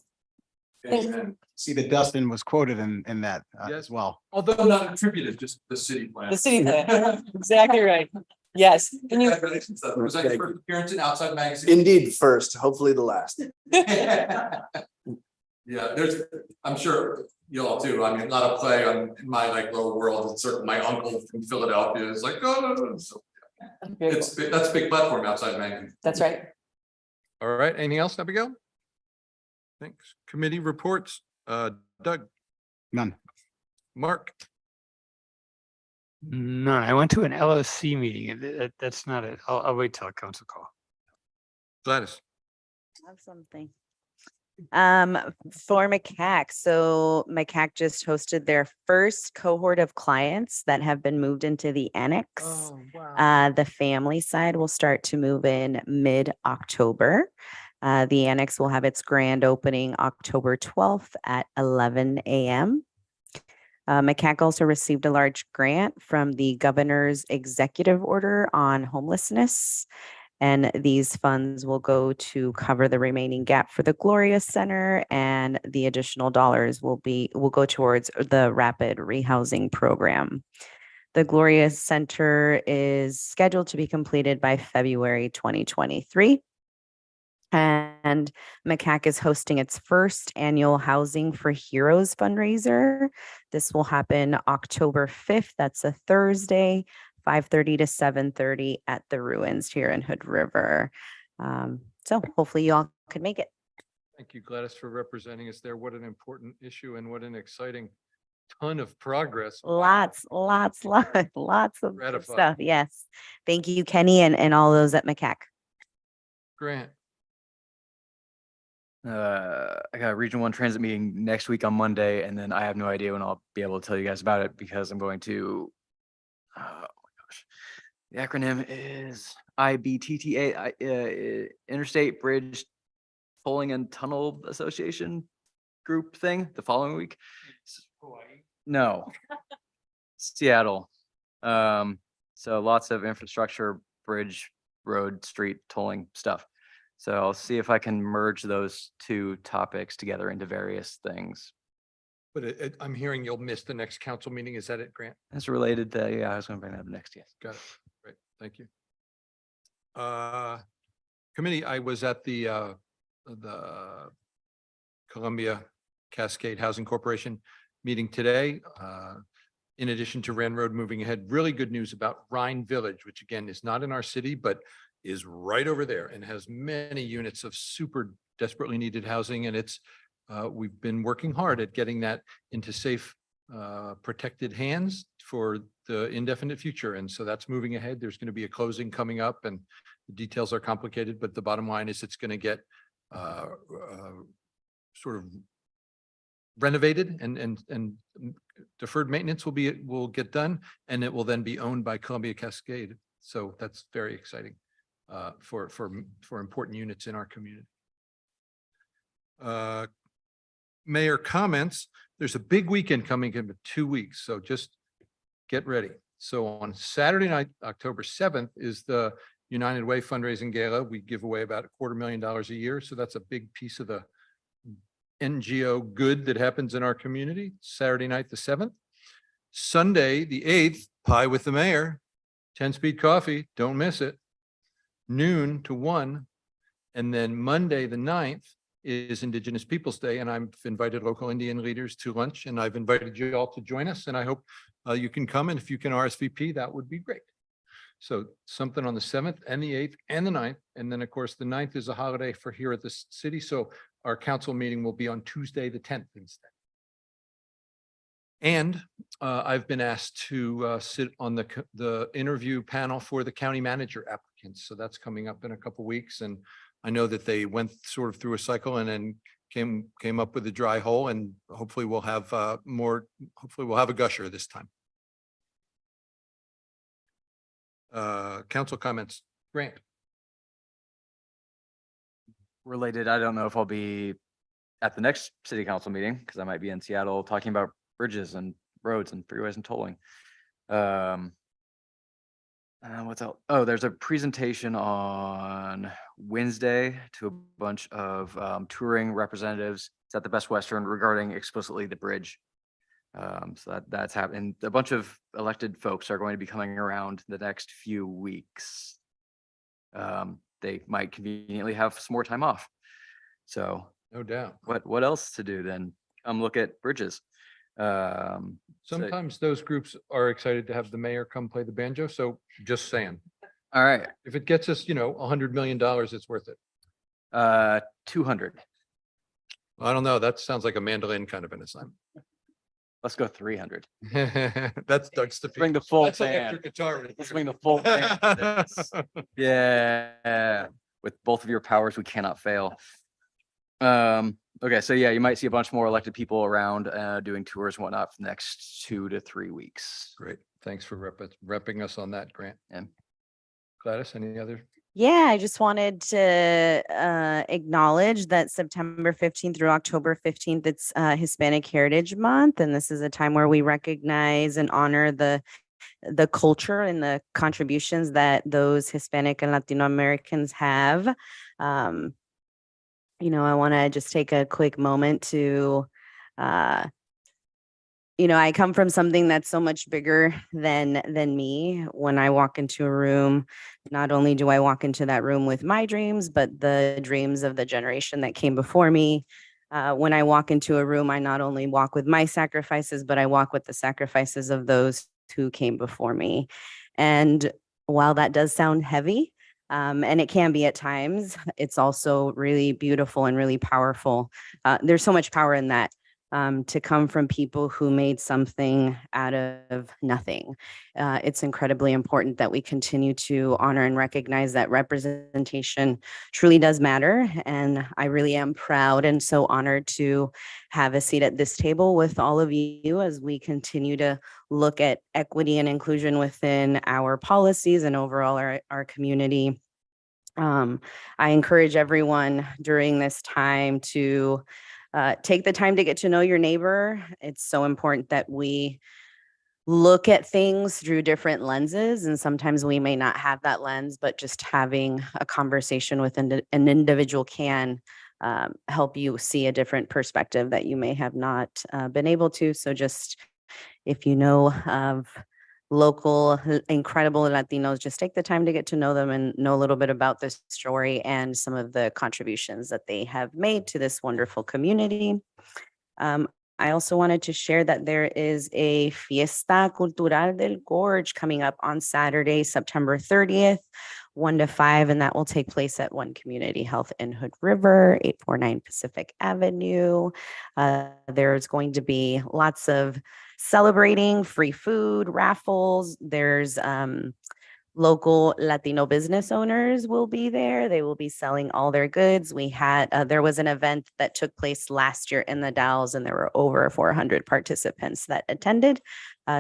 Thanks. See that Dustin was quoted in that as well. Although not attributed, just the city plan. The city plan. Exactly right. Yes. Can you? Congratulations, though. Was that your first appearance in Outside Magazine? Indeed, first, hopefully the last. Yeah, I'm sure you all too. I mean, not a play on in my like little world. It's certain my uncle from Philadelphia is like, oh, no. So that's a big platform, Outside Magazine. That's right. All right. Anything else, Abigail? Thanks. Committee reports. Doug. None. Mark. None. I went to an LOC meeting. That's not it. I'll wait till a council call. Gladys. Have something. For MCAC. So MCAC just hosted their first cohort of clients that have been moved into the annex. Oh, wow. The family side will start to move in mid-October. The annex will have its grand opening October 12th at 11 a.m. MCAC also received a large grant from the governor's executive order on homelessness. And these funds will go to cover the remaining gap for the Gloria Center, and the additional dollars will go towards the rapid rehousing program. The Gloria Center is scheduled to be completed by February 2023. And MCAC is hosting its first annual Housing for Heroes fundraiser. This will happen October 5th. That's a Thursday. 5:30 to 7:30 at the Ruins here in Hood River. So hopefully you all could make it. Thank you, Gladys, for representing us there. What an important issue and what an exciting ton of progress. Lots of good Gratifying. stuff. Yes. Thank you, Kenny, and all those at MCAC. Grant, I got a Region 1 transit meeting next week on Monday, and then I have no idea when I'll be able to tell you guys about it because I'm going to, oh my gosh, the acronym is IBTTA, Interstate Bridge Tolling and Tunnel Association group thing the following week. No, Seattle. So lots of infrastructure, bridge, road, street tolling stuff. So I'll see if I can merge those two topics together into various things. but I'm hearing you'll miss the next council meeting. Is that it, Grant? That's related to, yeah, I was gonna bring that up next, yes. Got it. Great. Thank you. Committee, I was at the Columbia Cascade Housing Corporation meeting today. In addition to Rand Road moving ahead, really good news about Rhine Village, which again is not in our city, but is right over there and has many units of super desperately needed housing. And it's, we've been working hard at getting that into safe, protected hands for the indefinite future. And so that's moving ahead. There's going to be a closing coming up and the details are complicated, but the bottom line is it's going to get sort of renovated and deferred maintenance will get done, and it will then be owned by Columbia Cascade. So that's very exciting for important units in our community. Mayor comments. There's a big weekend coming in 2 weeks, so just get ready. So on Saturday night, October 7th, is the United Way fundraising gala. We give away about $250,000 a year, so that's a big piece of the NGO good that happens in our community. Saturday night, the 7th. Sunday, the 8th, Pie with the Mayor, 10-speed coffee, don't miss it. Noon to 1. And then Monday, the 9th, is Indigenous Peoples' Day, and I've invited local Indian leaders to lunch, and I've invited you all to join us, and I hope you can come, and if you can RSVP, that would be great. So something on the 7th and the 8th and the 9th, and then of course the 9th is a holiday for here at the city, so our council meeting will be on Tuesday, the 10th instead. And I've been asked to sit on the interview panel for the county manager applicants. So that's coming up in a couple weeks. And I know that they went sort of through a cycle and then came up with a dry hole, and hopefully we'll have hopefully we'll have a gusher this time. Council comments, Grant. Related, I don't know if I'll be at the next city council meeting because I might be in Seattle talking about bridges and roads and freeways and tolling. What's else? Oh, there's a presentation on Wednesday to a bunch of touring representatives. It's at the Best Western regarding explicitly the bridge. So that's happening. A bunch of elected folks are going to be coming around the next few weeks. They might conveniently have some more time off. So no doubt. What else to do then? Come look at bridges. Sometimes those groups are excited to have the mayor come play the banjo. So just saying. All right. If it gets us, $100 million, it's worth it. 200. I don't know. That sounds like a mandolin kind of an assignment. Let's go 300. That's Doug's to bring the full That's band. electric guitar. right Let's there. bring the full band. to this. Yeah. With both of your powers, we cannot fail. Okay, so yeah, you might see a bunch more elected people around doing tours and whatnot for the next 2 to 3 weeks. Great. Thanks for repping us on that, Grant. And Gladys, any other? Yeah, I just wanted to acknowledge that September 15th through October 15th, it's Hispanic Heritage Month. And this is a time where we recognize and honor the culture and the contributions that those Hispanic and Latino Americans have. I want to just take a quick moment to, I come from something that's so much bigger than me. When I walk into a room, not only do I walk into that room with my dreams, but the dreams of the generation that came before me. When I walk into a room, I not only walk with my sacrifices, but I walk with the sacrifices of those who came before me. And while that does sound heavy, And it can be at times. It's also really beautiful and really powerful. There's so much power in that, to come from people who made something out of nothing. It's incredibly important that we continue to honor and recognize that representation truly does matter. And I really am proud and so honored to have a seat at this table with all of you as we continue to look at equity and inclusion within our policies and overall our community. I encourage everyone during this time to take the time to get to know your neighbor. It's so important that we look at things through different lenses, and sometimes we may not have that lens, but just having a conversation with an individual can help you see a different perspective that you may have not been able to. So just if you know of local incredible Latinos, just take the time to get to know them and know a little bit about this story and some of the contributions that they have made to this wonderful community. I also wanted to share that there is a Fiesta Cultural del Gorge coming up on Saturday, September 30th, 1 to 5, and that will take place at One Community Health in Hood River, 849 Pacific Avenue. There's going to be lots of celebrating, free food, raffles. There's local Latino business owners will be there. They will be selling all their goods. We had, there was an event that took place last year in the Dalles, and there were over 400 participants that attended.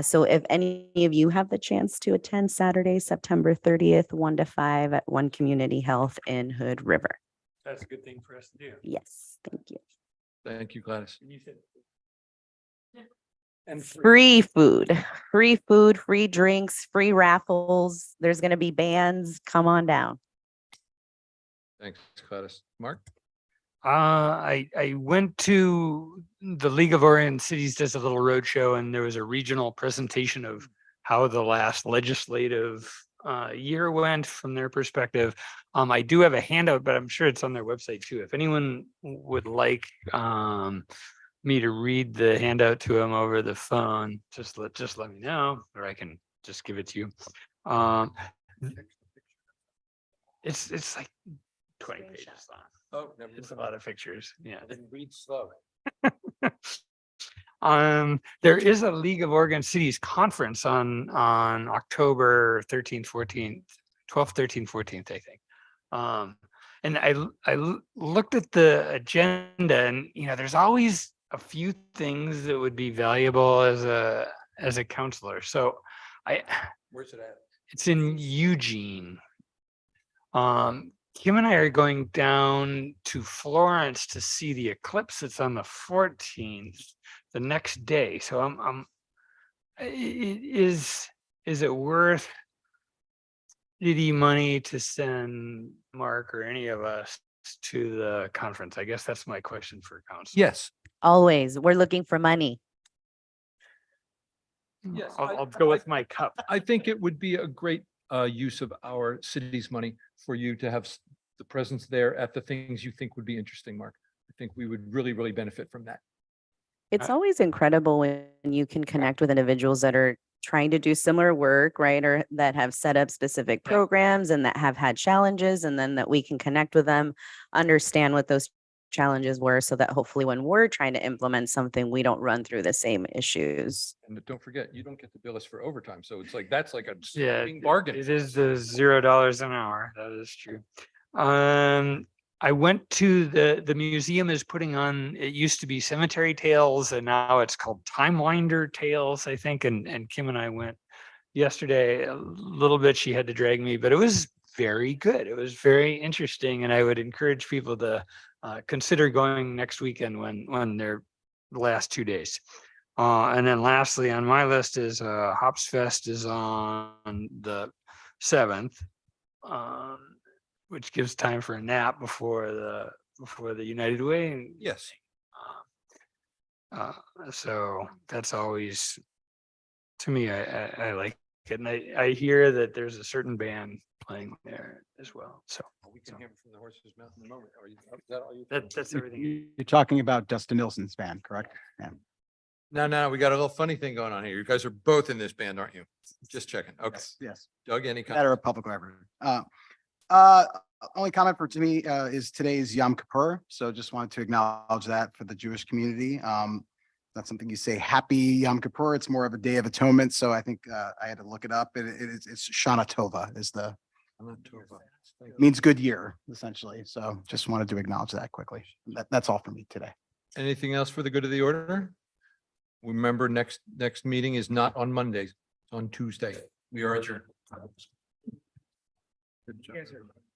So if any of you have the chance to attend Saturday, September 30th, 1 to 5 at One Community Health in Hood River. That's a good thing for us to do. Yes, thank you. Thank you, Gladys. And you said. And Free food, free drinks, free raffles. There's going to be bands. Come on down. Thanks, Gladys. Mark? I went to the League of Oriented Cities does a little roadshow, and there was a regional presentation of how the last legislative year went from their perspective. I do have a handout, but I'm sure it's on their website too. If anyone would like me to read the handout to them over the phone, just let me know, or I can just give it to you. It's like 20 pages long. Oh, never It's a lot of pictures. Yeah. read slow. There is a League of Oregon Cities conference on October 13th, 14th, 12th, 13th, 14th, I think. And I looked at the agenda, and there's always a few things that would be valuable as a counselor. So Where's it at? it's in Eugene. Kim and I are going down to Florence to see the eclipse. It's on the 14th, the next day. So is it worth city money to send Mark or any of us to the conference? I guess that's my question for council. Yes. Always. We're looking for money. Yes. I'll go with my cup. I think it would be a great use of our city's money for you to have the presence there at the things you think would be interesting, Mark. I think we would really, really benefit from that. It's always incredible when you can connect with individuals that are trying to do similar work, right? Or that have set up specific programs and that have had challenges, and then that we can connect with them, understand what those challenges were, so that hopefully when we're trying to implement something, we don't run through the same issues. And don't forget, you don't get to bill us for overtime. So it's like, that's like a Yeah, swing bargain. it is the $0 an hour. That is true. I went to the museum is putting on, it used to be Cemetery Tales, and now it's called Timewinder Tales, I think. And Kim and I went yesterday a little bit. She had to drag me, but it was very good. It was very interesting. And I would encourage people to consider going next weekend when they're the last 2 days. And then lastly on my list is Hops Fest is on the 7th. Which gives time for a nap before the United Way. Yes. So that's always, to me, I like it. And I hear that there's a certain band playing there as well. So We can hear from the horse's mouth in a moment. Is that all you? that's everything. You're talking about Dustin Nilsson's band, correct? Yeah. No, we got a little funny thing going on here. You guys are both in this band, aren't you? Just checking. Okay. Yes. Doug, any comment? Matter of public record. Only comment for to me is today's Yom Kippur, so just wanted to acknowledge that for the Jewish community. That's something you say Happy Yom Kippur. It's more of a day of atonement, so I think I had to look it up. It's Shana Tova is the means good year essentially. So just wanted to acknowledge that quickly. That's all for me today. Anything else for the good of the order? Remember, next meeting is not on Mondays, it's on Tuesday. We are adjourned. Good job.